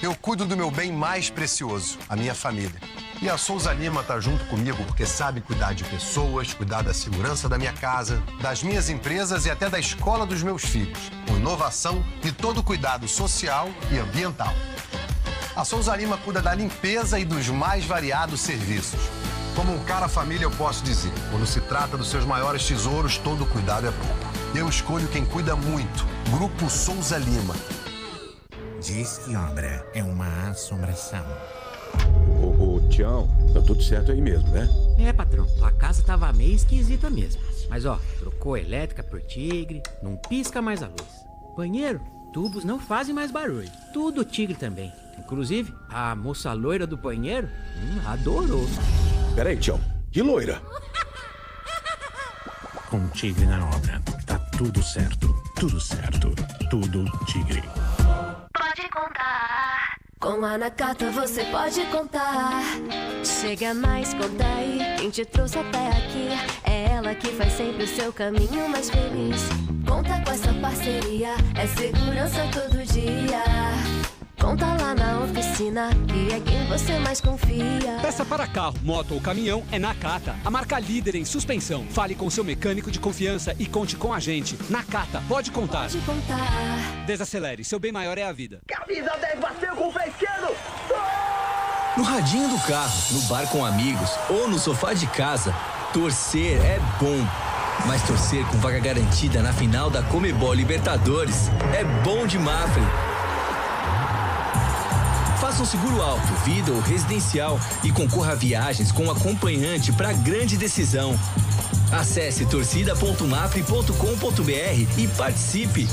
Speaker 7: Eu cuido do meu bem mais precioso, a minha família. E a Souza Lima está junto comigo porque sabe cuidar de pessoas, cuidar da segurança da minha casa, das minhas empresas e até da escola dos meus filhos, com inovação e todo cuidado social e ambiental. A Souza Lima cuida da limpeza e dos mais variados serviços. Como um cara família, eu posso dizer, quando se trata dos seus maiores tesouros, todo cuidado é pouco. Eu escolho quem cuida muito. Grupo Souza Lima.
Speaker 8: Diz que obra é uma assombração.
Speaker 9: Ô, Tião, tá tudo certo aí mesmo, né?
Speaker 10: É, patrão, tua casa tava meio esquisita mesmo. Mas ó, trocou a elétrica por Tigre, não pisca mais a luz. Banheiro, tubos não fazem mais barulho. Tudo Tigre também. Inclusive, a moça loira do banheiro adorou.
Speaker 9: Peraí, Tião, que loira?
Speaker 8: Com Tigre na obra, tá tudo certo, tudo Tigre.
Speaker 11: Pode contar. Com a Nakata você pode contar. Chega mais, conta aí. Quem te trouxe até aqui é ela que faz sempre o seu caminho mais feliz. Conta com essa parceria, é segurança todo dia. Conta lá na oficina, que é quem você mais confia.
Speaker 12: Peça para carro, moto ou caminhão é Nakata, a marca líder em suspensão. Fale com seu mecânico de confiança e conte com a gente. Nakata, pode contar.
Speaker 11: Pode contar.
Speaker 12: Desacelere, seu bem maior é a vida.
Speaker 13: Camisa 10 bateu com o pé esquerdo.
Speaker 14: No radinho do carro, no bar com amigos ou no sofá de casa, torcer é bom. Mas torcer com vaga garantida na final da Comebol Libertadores é bom de Mafre. Faça um seguro alto, vida ou residencial e concorra a viagens com acompanhante para a grande decisão. Acesse torcida.mafre.com.br e participe.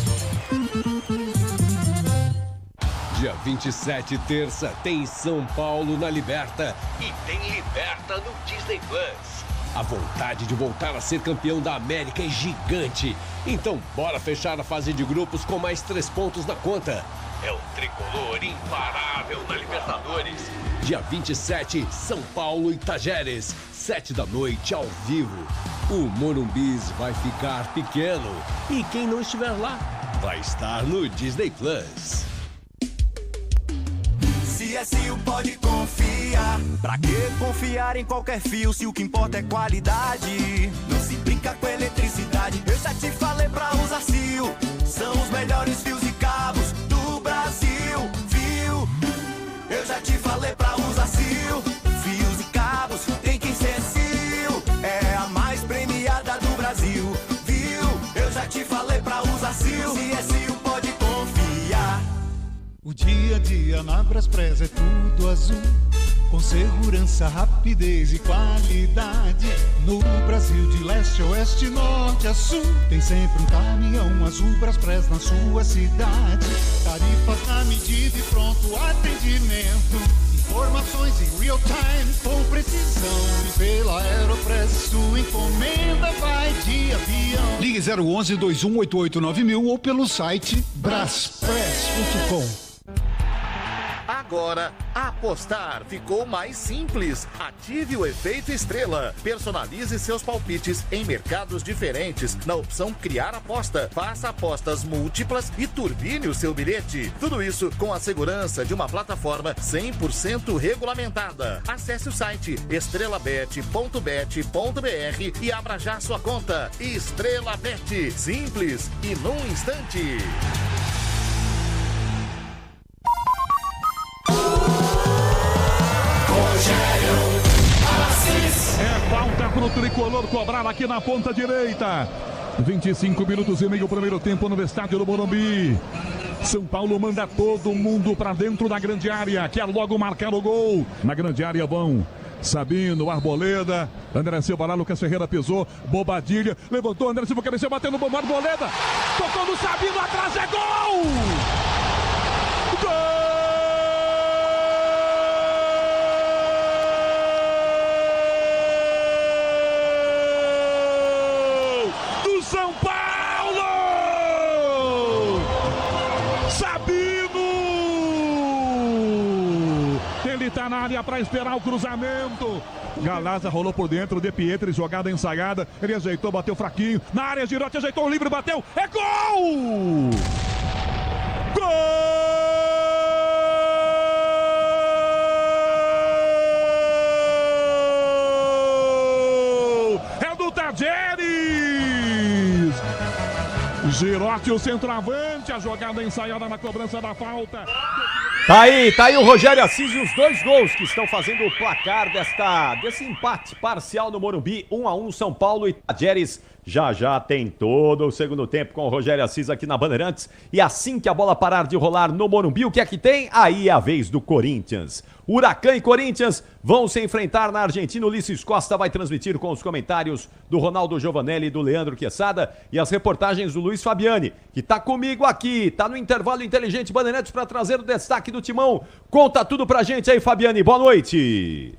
Speaker 15: Dia 27, terça, tem São Paulo na Liberta e tem Liberta no Disney Plus. A vontade de voltar a ser campeão da América é gigante. Então bora fechar a fase de grupos com mais 3 pontos na conta. É o tricolor imparável na Libertadores. Dia 27, São Paulo e Tajeres, 7 da noite ao vivo. O Morumbis vai ficar pequeno e quem não estiver lá vai estar no Disney Plus.
Speaker 16: CSU pode confiar. Pra que confiar em qualquer fio se o que importa é qualidade? Não se brinca com eletricidade. Eu já te falei pra usar CSU. São os melhores fios e cabos do Brasil, viu? Eu já te falei pra usar CSU. Fios e cabos tem que ser CSU. É a mais premiada do Brasil, viu? Eu já te falei pra usar CSU. CSU pode confiar.
Speaker 17: O dia a dia na Braspress é tudo azul, com segurança, rapidez e qualidade. No Brasil de leste a oeste, norte a sul, tem sempre um caminhão azul Braspress na sua cidade. Tarifas na medida e pronto atendimento. Informações em real time com precisão. E pela Aeropress sua encomenda vai de avião. Ligue 011 2188 9000 ou pelo site braspress.com.
Speaker 18: Agora, apostar ficou mais simples. Ative o efeito estrela. Personalize seus palpites em mercados diferentes na opção Criar Aposta. Faça apostas múltiplas e turbine o seu bilhete. Tudo isso com a segurança de uma plataforma 100% regulamentada. Acesse o site estrelabet.bet.br e abra já sua conta. Estrela Bet. Simples e num instante.
Speaker 1: É falta pro tricolor cobrar aqui na ponta direita. 25 minutos e meio, primeiro tempo no estádio do Morumbi. São Paulo manda todo mundo pra dentro da grande área. Quer logo marcar o gol. Na grande área vão Sabino, Arboleda, André Silva lá, Lucas Ferreira pisou, Bobadilha, levantou, André Silva cabeçou, batendo no Arboleda, tocou no Sabino, atrás é gol! Gol! São Paulo! Sabino! Ele tá na área para esperar o cruzamento. Galaza rolou por dentro, De Pietri, jogada ensaiada. Ele ajeitou, bateu fraquinho. Na área, Girotti ajeitou o livre, bateu. É gol! Gol! É do Tajeres! Girotti, o centroavante, a jogada ensaiada na cobrança da falta.
Speaker 5: Tá aí o Rogério Assis e os 2 gols que estão fazendo o placar desse empate parcial no Morumbi, 1-1 São Paulo e Tajeres. Já tem todo o segundo tempo com o Rogério Assis aqui na Bandeirantes. E assim que a bola parar de rolar no Morumbi, o que é que tem? Aí é a vez do Corinthians. Huracan e Corinthians vão se enfrentar na Argentina. Ulisses Costa vai transmitir com os comentários do Ronaldo Giovanelli e do Leandro Quesada e as reportagens do Luiz Fabiani, que tá comigo aqui, tá no intervalo inteligente Bandeirantes para trazer o destaque do Timão. Conta tudo pra gente aí, Fabiani. Boa noite.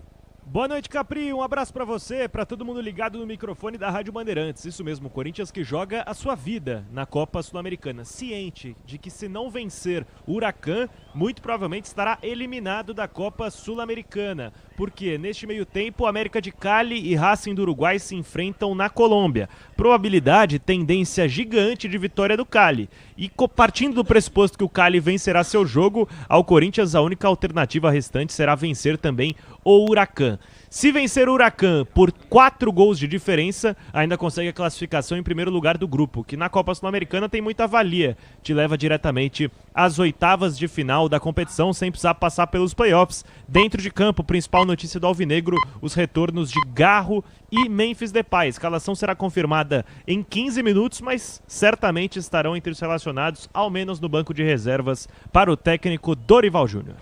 Speaker 19: Boa noite, Capri. Um abraço pra você, pra todo mundo ligado no microfone da Rádio Bandeirantes. Isso mesmo, o Corinthians que joga a sua vida na Copa Sul-Americana, ciente de que se não vencer o Huracan, muito provavelmente estará eliminado da Copa Sul-Americana. Porque neste meio tempo, América de Cali e Racing do Uruguai se enfrentam na Colômbia. Probabilidade, tendência gigante de vitória do Cali. E partindo do pressuposto que o Cali vencerá seu jogo, ao Corinthians a única alternativa restante será vencer também o Huracan. Se vencer o Huracan por 4 gols de diferença, ainda consegue a classificação em primeiro lugar do grupo, que na Copa Sul-Americana tem muita valia. Te leva diretamente às oitavas de final da competição, sem precisar passar pelos playoffs. Dentro de campo, principal notícia do Alvinegro, os retornos de Garro e Memphis Depay. A escalação será confirmada em 15 minutos, mas certamente estarão entre os relacionados, ao menos no banco de reservas, para o técnico Dorival Júnior.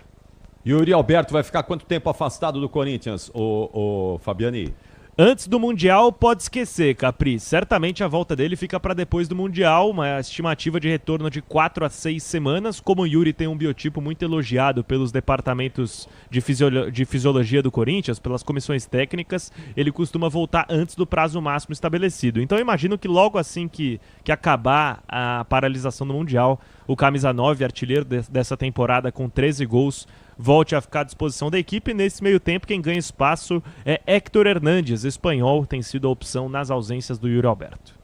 Speaker 5: E o Yuri Alberto vai ficar quanto tempo afastado do Corinthians, o Fabiani?
Speaker 19: Antes do Mundial, pode esquecer, Capri. Certamente a volta dele fica para depois do Mundial, uma estimativa de retorno de 4 a 6 semanas. Como o Yuri tem um biotipo muito elogiado pelos departamentos de fisiologia do Corinthians, pelas comissões técnicas, ele costuma voltar antes do prazo máximo estabelecido. Então eu imagino que logo assim que acabar a paralisação do Mundial, o camisa 9, artilheiro dessa temporada com 13 gols, volte a ficar à disposição da equipe. Nesse meio tempo, quem ganha espaço é Héctor Hernández, espanhol, tem sido a opção nas ausências do Yuri Alberto.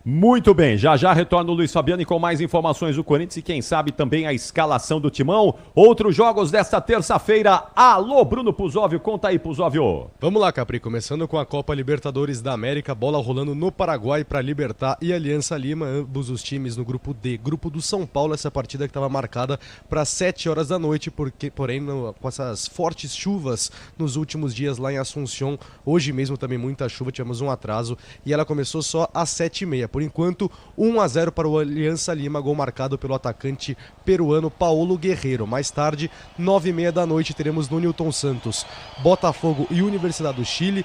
Speaker 5: Muito bem, já retorna o Luiz Fabiani com mais informações do Corinthians e quem sabe também a escalação do Timão. Outros jogos desta terça-feira. Alô, Bruno Puzóvio, conta aí, Puzóvio.
Speaker 4: Vamos lá, Capri, começando com a Copa Libertadores da América, bola rolando no Paraguai para Libertad e Aliança Lima, ambos os times no grupo D, grupo do São Paulo, essa partida que estava marcada para 7 horas da noite, porém com essas fortes chuvas nos últimos dias lá em Assunção, hoje mesmo também muita chuva, tivemos um atraso e ela começou só às 7h30. Por enquanto, 1-0 para o Aliança Lima, gol marcado pelo atacante peruano Paulo Guerreiro. Mais tarde, 9h30 da noite, teremos no Newton Santos, Botafogo e Universidade do Chile.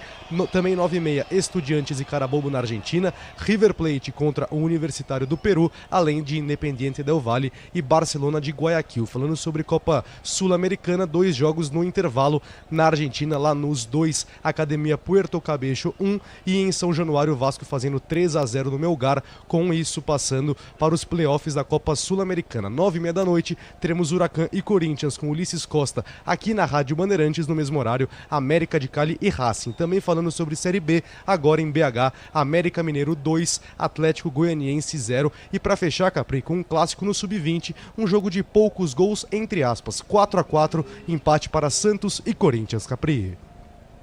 Speaker 4: Também 9h30, Estudiantes e Carabobo na Argentina, River Plate contra o Universitário do Peru, além de Independiente del Valle e Barcelona de Guayaquil. Falando sobre Copa Sul-Americana, 2 jogos no intervalo na Argentina, lá nos 2, Academia Puerto Cabello 1 e em São Januário, Vasco fazendo 3-0 no Melgar, com isso passando para os playoffs da Copa Sul-Americana. 9h30 da noite, teremos Huracan e Corinthians com Ulisses Costa aqui na Rádio Bandeirantes, no mesmo horário, América de Cali e Racing. Também falando sobre Série B, agora em BH, América Mineiro 2, Atlético Goianiense 0. E para fechar, Capri, com um clássico no Sub-20, um jogo de poucos gols, entre aspas, 4-4, empate para Santos e Corinthians, Capri.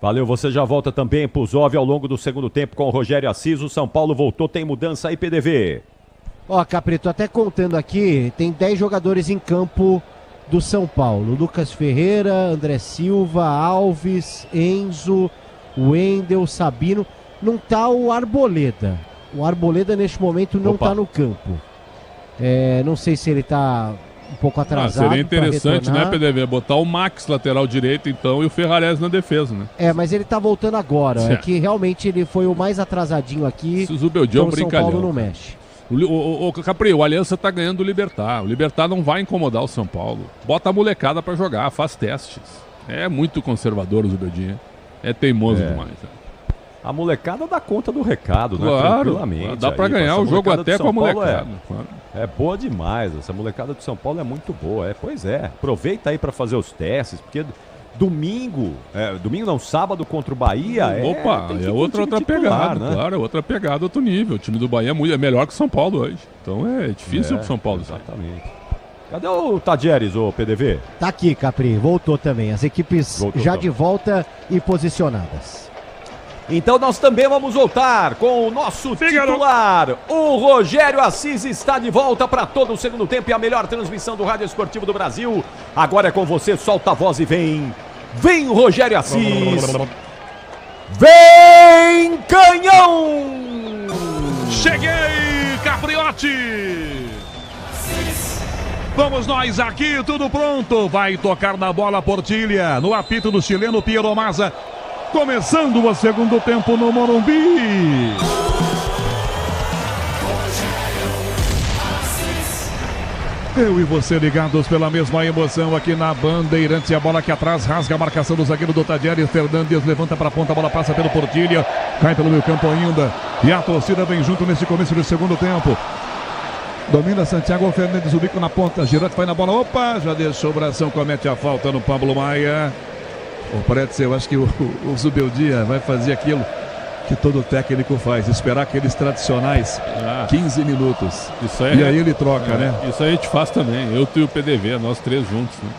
Speaker 5: Valeu, você já volta também, Puzóvio, ao longo do segundo tempo com o Rogério Assis. O São Paulo voltou, tem mudança aí, PDV.
Speaker 3: Ó, Capri, tô até contando aqui, tem 10 jogadores em campo do São Paulo. Lucas Ferreira, André Silva, Alves, Enzo, Wendel, Sabino. Não tá o Arboleda. O Arboleda neste momento não tá no campo. Não sei se ele tá um pouco atrasado.
Speaker 2: Seria interessante, né, PDV? Botar o Max lateral direito, então, e o Ferrarese na defesa, né?
Speaker 3: Mas ele tá voltando agora. É que realmente ele foi o mais atrasadinho aqui.
Speaker 2: O Zubeldião
Speaker 3: então o São Paulo não mexe.
Speaker 2: O Capri, o Aliança tá ganhando o Libertad. O Libertad não vai incomodar o São Paulo. Bota a molecada pra jogar, faz testes. É muito conservador o Zubeldião. É teimoso demais.
Speaker 5: A molecada dá conta do recado, né?
Speaker 2: Claro,
Speaker 5: tranquilamente.
Speaker 2: Dá pra ganhar o jogo até com a molecada.
Speaker 5: É boa demais, essa molecada do São Paulo é muito boa. Pois é, aproveita aí pra fazer os testes, porque sábado contra o Bahia
Speaker 2: é outra pegada, né? Claro, é outra pegada, outro nível. O time do Bahia é melhor que o São Paulo hoje. Então é difícil pro São Paulo.
Speaker 5: Exatamente. Cadê o Tajeres, o PDV?
Speaker 3: Tá aqui, Capri, voltou também. As equipes já de volta e posicionadas.
Speaker 5: Então nós também vamos voltar com o nosso titular. O Rogério Assis está de volta para todo o segundo tempo e a melhor transmissão do Rádio Esportivo do Brasil. Agora é com você, solta a voz e vem. Vem o Rogério Assis. Vem, canhão!
Speaker 1: Cheguei, Capriotti! Vamos nós aqui, tudo pronto. Vai tocar na bola Portilha, no apito do chileno Piero Mazza. Começando o segundo tempo no Morumbi. Eu e você ligados pela mesma emoção aqui na Bandeirantes. A bola aqui atrás, rasga a marcação do zagueiro do Tadieres. Fernandes levanta para a ponta, a bola passa pelo Portilha. Cai pelo meio campo ainda. E a torcida vem junto nesse começo do segundo tempo. Domina Santiago Fernandes, o bico na ponta. Girotti vai na bola. Opa, já deixou o bração, comete a falta no Pablo Maia. Ô, Pretz, eu acho que o Zubeldia vai fazer aquilo que todo técnico faz, esperar aqueles tradicionais 15 minutos.
Speaker 2: Isso aí,
Speaker 1: e aí ele troca, né?
Speaker 2: Isso aí a gente faz também. Eu e o PDV, nós três juntos, né?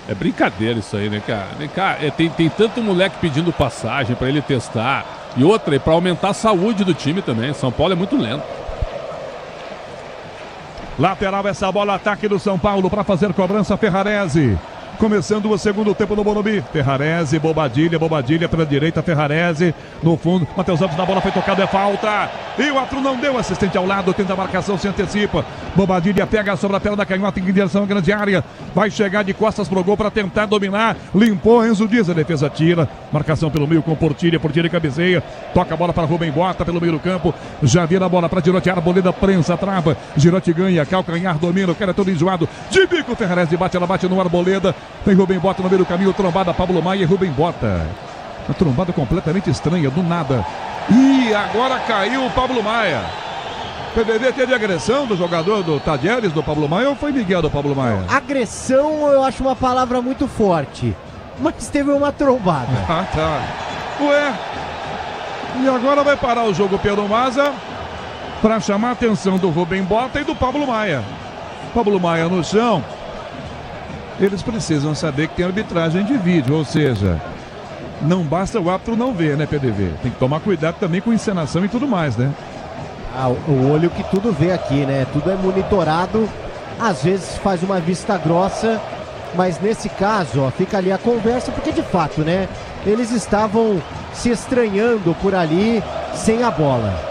Speaker 2: É brincadeira isso aí, né, cara? Vem cá, tem tanto moleque pedindo passagem pra ele testar. E outra, e pra aumentar a saúde do time também. São Paulo é muito lento.
Speaker 1: Lateral essa bola, ataque do São Paulo para fazer cobrança, Ferrarese. Começando o segundo tempo no Morumbi. Ferrarese, Bobadilha pela direita, Ferrarese no fundo. Matheus Alves na bola, foi tocado, é falta. E o outro não deu, assistente ao lado, tenta a marcação, se antecipa. Bobadilha pega sobre a perna da canhota em direção à grande área. Vai chegar de costas pro gol para tentar dominar. Limpou Enzo Dias, a defesa tira. Marcação pelo meio com Portilha cabeceia. Toca a bola para Rubem Bota pelo meio do campo. Já vira a bola para Girotti, Arboleda prensa, trava. Girotti ganha, calcanhar, domina, o cara é todo enjoado. De bico, Ferrarese bate, ela bate no Arboleda. Tem Rubem Bota no meio do caminho, trombada, Pablo Maia e Rubem Bota. Uma trombada completamente estranha, do nada. E agora caiu o Pablo Maia. PDV teve agressão do jogador do Tadieres, do Pablo Maia, ou foi Miguel do Pablo Maia?
Speaker 3: Agressão eu acho uma palavra muito forte, mas teve uma trombada.
Speaker 1: Ah, tá. Ué, e agora vai parar o jogo Piero Mazza para chamar a atenção do Rubem Bota e do Pablo Maia. Pablo Maia no chão. Eles precisam saber que tem arbitragem de vídeo, ou seja, não basta o árbitro não ver, né, PDV? Tem que tomar cuidado também com encenação e tudo mais, né?
Speaker 3: O olho que tudo vê aqui, né? Tudo é monitorado, às vezes faz uma vista grossa, mas nesse caso, ó, fica ali a conversa, porque de fato, né? Eles estavam se estranhando por ali, sem a bola.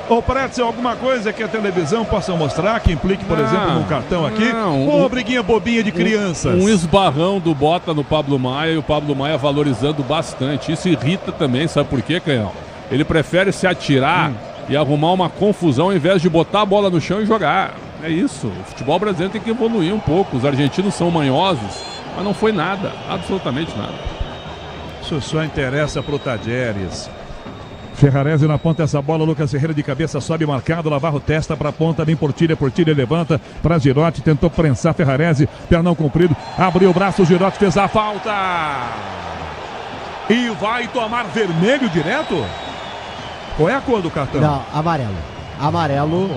Speaker 1: Ô, Pretzel, alguma coisa que a televisão possa mostrar que implique, por exemplo, num cartão aqui? Ou uma briguinha bobinha de crianças?
Speaker 2: Um esbarrão do Bota no Pablo Maia e o Pablo Maia valorizando bastante. Isso irrita também, sabe por quê, Canhão? Ele prefere se atirar e arrumar uma confusão ao invés de botar a bola no chão e jogar. É isso. O futebol brasileiro tem que evoluir um pouco. Os argentinos são manhosos, mas não foi nada. Absolutamente nada.
Speaker 1: Isso só interessa pro Tadieres. Ferrarese na ponta, essa bola, Lucas Ferreira de cabeça, sobe marcado, Navarro testa para a ponta, vem Portilha levanta para Girotti, tentou prensar Ferrarese, pernão comprido, abriu o braço, o Girotti fez a falta e vai tomar vermelho direto? Qual é a cor do cartão?
Speaker 3: Não, amarelo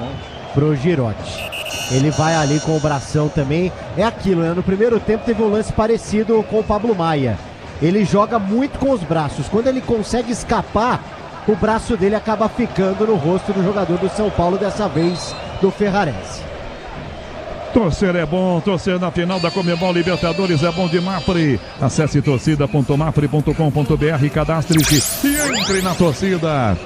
Speaker 3: pro Girotti. Ele vai ali com o bração também, é aquilo, né? No primeiro tempo teve um lance parecido com o Pablo Maia, ele joga muito com os braços, quando ele consegue escapar, o braço dele acaba ficando no rosto do jogador do São Paulo, dessa vez do Ferrarese.
Speaker 1: Torcer é bom, torcer na final da Comebol Libertadores é bom de Mafre. Acesse torcida.mafre.com.br e cadastre-se e entre na torcida.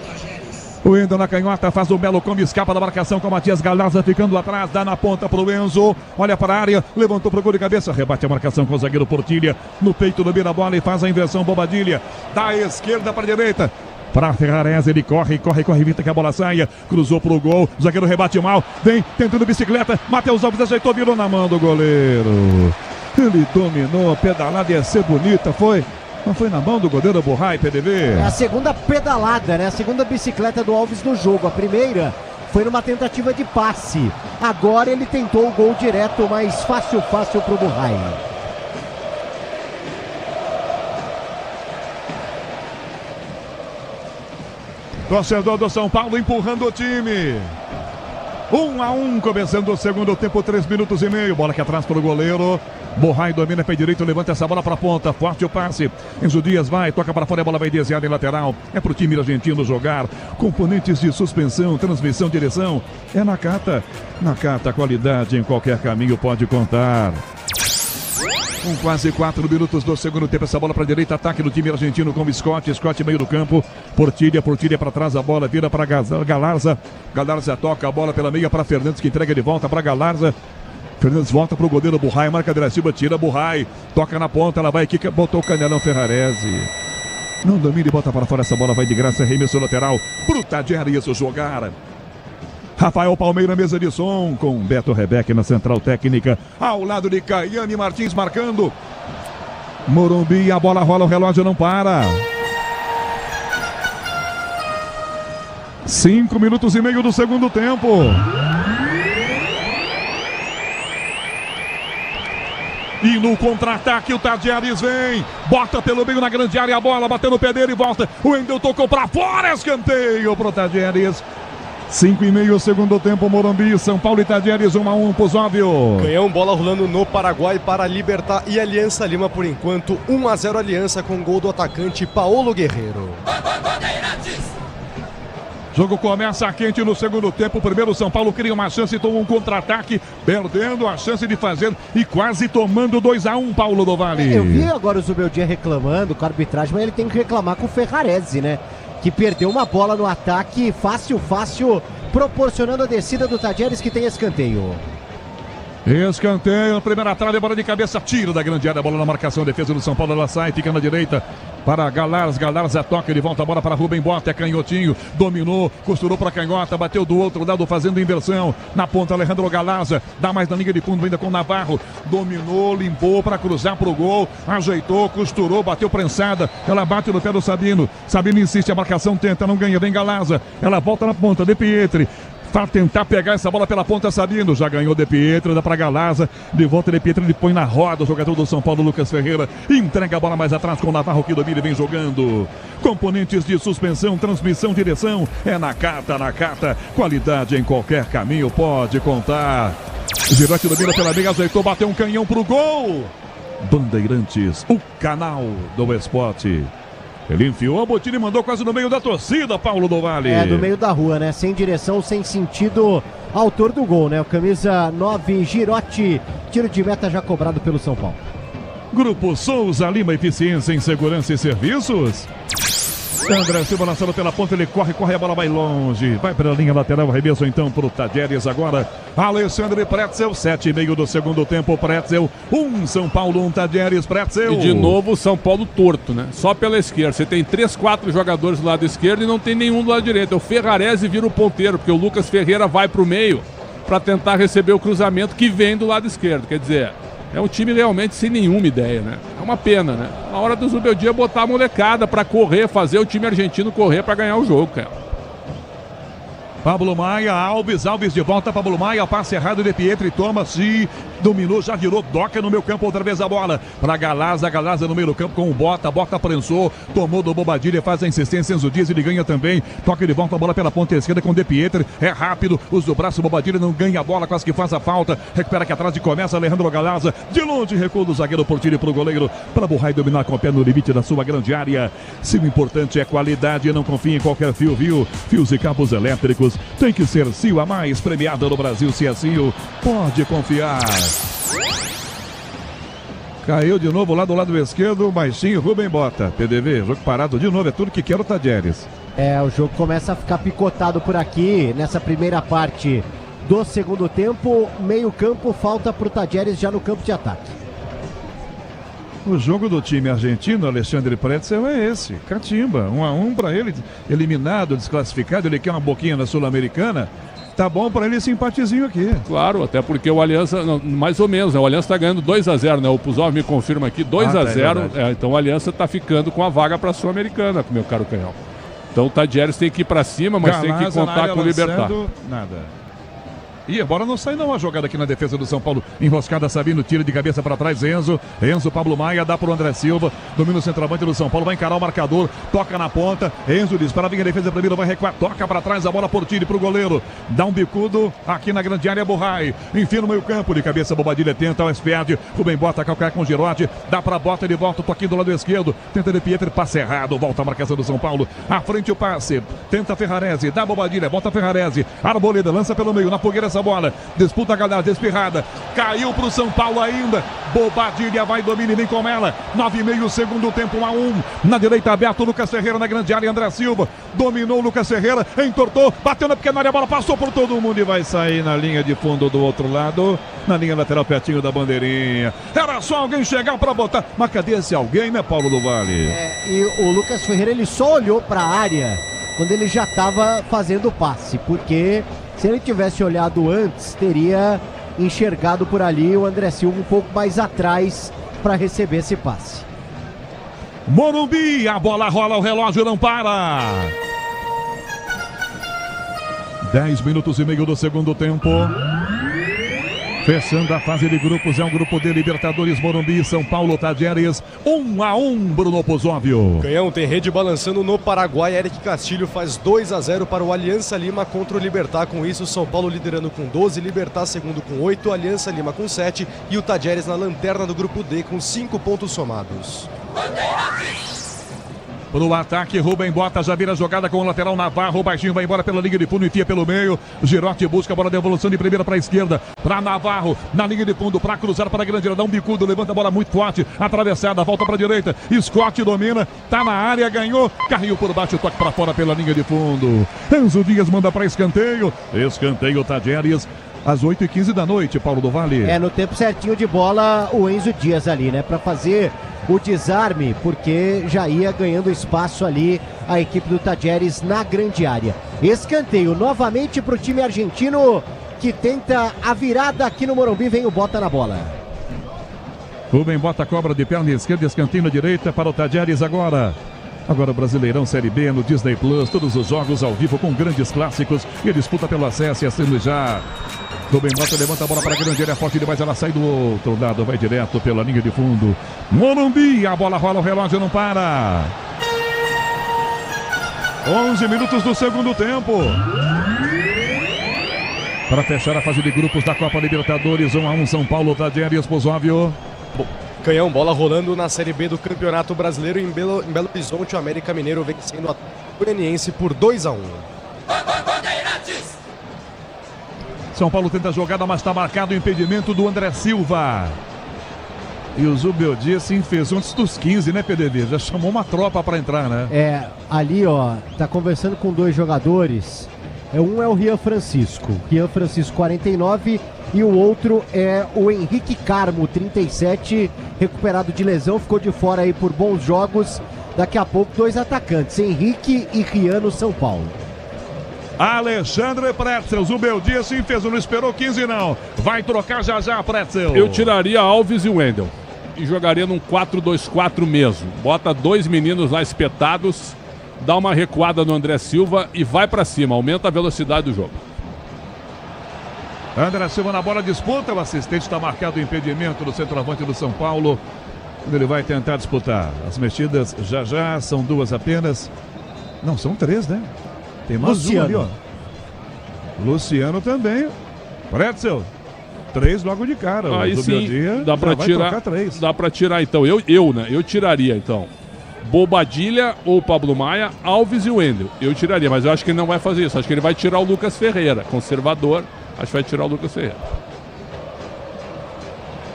Speaker 1: O Wendel na canhota faz o belo combo, escapa da marcação com o Matias Galarza ficando atrás, dá na ponta pro Enzo, olha para a área, levantou pro gol de cabeça, rebate a marcação com o zagueiro Portilha, no peito do Bira bola e faz a inversão Bobadilha, da esquerda para a direita. Para Ferrarese, ele corre, evita que a bola saia, cruzou pro gol, o zagueiro rebate mal, vem tentando bicicleta, Matheus Alves ajeitou, virou na mão do goleiro. Ele dominou, a pedalada ia ser bonita, foi? Não foi na mão do goleiro Burray, PDV?
Speaker 3: É a segunda pedalada, né? A segunda bicicleta do Alves no jogo, a primeira foi numa tentativa de passe, agora ele tentou o gol direto, mas fácil pro Burray.
Speaker 1: Torcedor do São Paulo empurrando o time. 1-1, começando o segundo tempo, 3 minutos e meio. Bola aqui atrás para o goleiro. Borrai domina pé direito, levanta essa bola para a ponta. Forte o passe. Enzo Dias vai, toca para fora, a bola vai desviada em lateral. É para o time argentino jogar. Componentes de suspensão, transmissão, direção. É Nakata. Nakata, qualidade em qualquer caminho pode contar. Com quase 4 minutos do segundo tempo, essa bola para a direita, ataque do time argentino com o Scott. Scott meio do campo, Portilha para trás, a bola vira para Galarza. Galarza toca a bola pela meia para Fernandes, que entrega de volta para Galarza. Fernandes volta para o goleiro Borrai, marca de Silva, tira Borrai, toca na ponta, ela vai aqui, botou o Canelão Ferrarese. Não domina e bota para fora, essa bola vai de graça, arremesso lateral, pro Tadjeres jogar. Rafael Palmeira, mesa de som, com Beto Rebeck na central técnica, ao lado de Caiane Martins marcando. Morumbi, a bola rola, o relógio não para. 5 minutos e meio do segundo tempo. E no contra-ataque o Tadjeres vem, bota pelo meio na grande área, a bola bateu no pé dele e volta. O Wendel tocou para fora, escanteio pro Tadjeres. 5 e meio, segundo tempo, Morumbi, São Paulo e Tadjeres, 1-1 pro Zóvio.
Speaker 4: Canhão, bola rolando no Paraguai para Libertad e Aliança Lima por enquanto. 1-0 Aliança com gol do atacante Paulo Guerreiro.
Speaker 1: Jogo começa quente no segundo tempo. Primeiro São Paulo cria uma chance e toma um contra-ataque, perdendo a chance de fazer e quase tomando 2-1, Paulo do Vale.
Speaker 3: Eu vi agora o Zubeldia reclamando com a arbitragem, mas ele tem que reclamar com o Ferrarese, né? Que perdeu uma bola no ataque, fácil, proporcionando a descida do Tadjeres, que tem escanteio.
Speaker 1: Escanteio, primeira trave, bola de cabeça, tiro da grande área, bola na marcação, defesa do São Paulo, ela sai, fica na direita para Galarza toca, ele volta a bola para Rubem Bota, é canhotinho, dominou, costurou para canhota, bateu do outro lado fazendo inversão, na ponta Alejandro Galarza, dá mais na linha de fundo ainda com Navarro, dominou, limpou para cruzar pro gol, ajeitou, costurou, bateu prensada, ela bate no pé do Sabino insiste, a marcação tenta, não ganha, vem Galarza, ela volta na ponta, De Pietri, para tentar pegar essa bola pela ponta, Sabino já ganhou De Pietri, dá para Galarza, de volta De Pietri, ele põe na roda o jogador do São Paulo, Lucas Ferreira, entrega a bola mais atrás com o Navarro que domina e vem jogando. Componentes de suspensão, transmissão, direção, é Nakata, qualidade em qualquer caminho pode contar. Girotti domina pela meia, ajeitou, bateu um canhão pro gol. Bandeirantes, o canal do esporte. Ele enfiou a botina e mandou quase no meio da torcida, Paulo do Vale.
Speaker 3: É, no meio da rua, né? Sem direção, sem sentido. Autor do gol, né? O camisa 9, Girotti. Tiro de meta já cobrado pelo São Paulo.
Speaker 1: Grupo Souza Lima, eficiência em segurança e serviços. André Silva lançando pela ponta, ele corre, a bola vai longe. Vai pela linha lateral, arremesso então pro Tadjeres agora. Alexandre Pretzel, 7,5 do segundo tempo, Pretzel. 1 São Paulo, 1 Tadjeres, Pretzel.
Speaker 2: E de novo o São Paulo torto, né? Só pela esquerda. Você tem 3, 4 jogadores do lado esquerdo e não tem nenhum do lado direito. O Ferrarese vira o ponteiro, porque o Lucas Ferreira vai pro meio para tentar receber o cruzamento que vem do lado esquerdo. Quer dizer, é um time realmente sem nenhuma ideia, né? É uma pena, né? Na hora do Zubeldia botar a molecada pra correr, fazer o time argentino correr pra ganhar o jogo, cara.
Speaker 1: Pablo Maia, Alves de volta, Pablo Maia, passe errado de Pietri, toma-se, dominou, já virou, doca no meio campo, outra vez a bola para Galarza no meio do campo com o Bota prensou, tomou do Bobadilha, faz a insistência, Enzo Dias, ele ganha também, toca de volta a bola pela ponta esquerda com De Pietri, é rápido, usa o braço, Bobadilha não ganha a bola, quase que faz a falta, recupera aqui atrás e começa Alejandro Galarza, de longe recua do zagueiro Portilho pro goleiro, para Borrai dominar com o pé no limite da sua grande área. Se o importante é qualidade, não confie em qualquer fio, viu? Fios e cabos elétricos, tem que ser Sil, a mais premiada no Brasil. Se é Sil, pode confiar. Caiu de novo lá do lado esquerdo, baixinho, Rubem Bota. PDV, jogo parado de novo, é tudo que quer o Tadjeres.
Speaker 3: O jogo começa a ficar picotado por aqui, nessa primeira parte do segundo tempo. Meio campo, falta pro Tadjeres já no campo de ataque.
Speaker 1: O jogo do time argentino, Alexandre Pretzel, é esse, catimba, 1-1 para ele, eliminado, desclassificado, ele quer uma boquinha na Sul-Americana, tá bom para ele esse empatezinho aqui.
Speaker 2: Claro, até porque o Aliança, mais ou menos, né? O Aliança tá ganhando 2-0, né? O Puzov me confirma aqui, 2-0, então o Aliança tá ficando com a vaga para a Sul-Americana, meu caro Canhão. Então o Tadjeres tem que ir para cima, mas tem que contar com o Libertad.
Speaker 1: Nada. E embora não saia não a jogada aqui na defesa do São Paulo. Enroscada Sabino, tira de cabeça para trás Enzo. Pablo Maia, dá para o André Silva. Domina o centroavante do São Paulo, vai encarar o marcador. Toca na ponta. Enzo dispara, vem a defesa primeiro, vai recuar. Toca para trás, a bola por tiro para o goleiro. Dá um bicudo aqui na grande área, Borrai. Enfim, no meio campo, de cabeça, Bobadilha tenta, o perde. Rubem Bota, calcar com o Girotti. Dá para Bota, ele volta, o toquinho do lado esquerdo. Tenta de Pietri, passe errado. Volta a marcação do São Paulo. À frente o passe. Tenta Ferrarese, dá Bobadilha, volta Ferrarese. Arboleda, lança pelo meio, na fogueira essa bola. Disputa a galera, despirrada. Caiu pro São Paulo ainda. Bobadilha vai, domina e vem com ela. 9,5, segundo tempo, 1-1. Na direita aberto, Lucas Ferreira na grande área. André Silva dominou o Lucas Ferreira, entortou, bateu na pequena área, a bola passou por todo mundo e vai sair na linha de fundo do outro lado. Na linha lateral, pertinho da bandeirinha. Era só alguém chegar para botar. Mas cadê esse alguém, né, Paulo do Vale?
Speaker 3: E o Lucas Ferreira, ele só olhou para a área quando ele já estava fazendo o passe, porque se ele tivesse olhado antes, teria enxergado por ali o André Silva um pouco mais atrás para receber esse passe.
Speaker 1: Morumbi, a bola rola, o relógio não para. 10 minutos e meio do segundo tempo. Fechando a fase de grupos, é um grupo de Libertadores, Morumbi, São Paulo, Tadieres, 1-1, Bruno Pozóvio.
Speaker 4: Canhão, tem rede balançando no Paraguai, Eric Castilho faz 2-0 para o Aliança Lima contra o Libertad. Com isso, São Paulo liderando com 12, Libertad segundo com 8, Aliança Lima com 7 e o Tadieres na lanterna do grupo D com 5 pontos somados.
Speaker 1: Pro ataque, Rubem Bota, já vira a jogada com o lateral Navarro, o baixinho vai embora pela linha de fundo, enfia pelo meio, Girotti busca a bola de evolução de primeira para a esquerda, para Navarro, na linha de fundo, para cruzar para a grande área, dá um bicudo, levanta a bola muito forte, atravessada, volta para a direita, Scott domina, tá na área, ganhou, caiu por baixo, toque para fora pela linha de fundo, Enzo Dias manda para escanteio, Tadieres. Às 8h15 da noite, Paulo do Vale.
Speaker 3: No tempo certinho de bola, o Enzo Dias ali, né? Para fazer o desarme, porque já ia ganhando espaço ali a equipe do Tadieres na grande área. Escanteio novamente para o time argentino, que tenta a virada aqui no Morumbi, vem o Bota na bola.
Speaker 1: Rubem Bota, cobra de perna esquerda, escanteio na direita para o Tadieres agora. Agora o Brasileirão Série B no Disney Plus, todos os jogos ao vivo com grandes clássicos e a disputa pelo acesso e assino já. Rubem Bota levanta a bola para a grande área, forte demais, ela sai do outro lado, vai direto pela linha de fundo. Morumbi, a bola rola, o relógio não para. 11 minutos do segundo tempo. Para fechar a fase de grupos da Copa Libertadores, 1-1 São Paulo, Tadieres, Pozóvio.
Speaker 4: Canhão, bola rolando na Série B do Campeonato Brasileiro em Belo Horizonte, o América Mineiro vencendo a Goianiense por 2-1.
Speaker 1: São Paulo tenta a jogada, mas está marcado o impedimento do André Silva. E o Zubeldia se fez antes dos 15, né, PDV? Já chamou uma tropa para entrar, né?
Speaker 3: Ali, ó, tá conversando com dois jogadores. Um é o Rian Francisco, 49, e o outro é o Henrique Carmo, 37, recuperado de lesão, ficou de fora aí por bons jogos. Daqui a pouco, dois atacantes, Henrique e Rian no São Paulo.
Speaker 1: Alexandre Pretzel, Zubeldia se fez, não esperou 15 não. Vai trocar já, Pretzel.
Speaker 2: Eu tiraria Alves e Wendel e jogaria num 4-2-4 mesmo. Bota dois meninos lá espetados, dá uma recuada no André Silva e vai pra cima, aumenta a velocidade do jogo.
Speaker 1: André Silva na bola, disputa, o assistente está marcado o impedimento do centroavante do São Paulo. Ele vai tentar disputar. As mexidas já são duas apenas. Não, são três, né? Tem mais um ali, ó. Luciano também. Pretzel. 3 logo de cara.
Speaker 2: Aí sim, dá pra tirar.
Speaker 1: 3.
Speaker 2: Dá pra tirar então. Eu tiraria então. Bobadilha ou Pablo Maia, Alves e Wendel. Eu tiraria, mas eu acho que ele não vai fazer isso. Acho que ele vai tirar o Lucas Ferreira, conservador. Acho que vai tirar o Lucas Ferreira.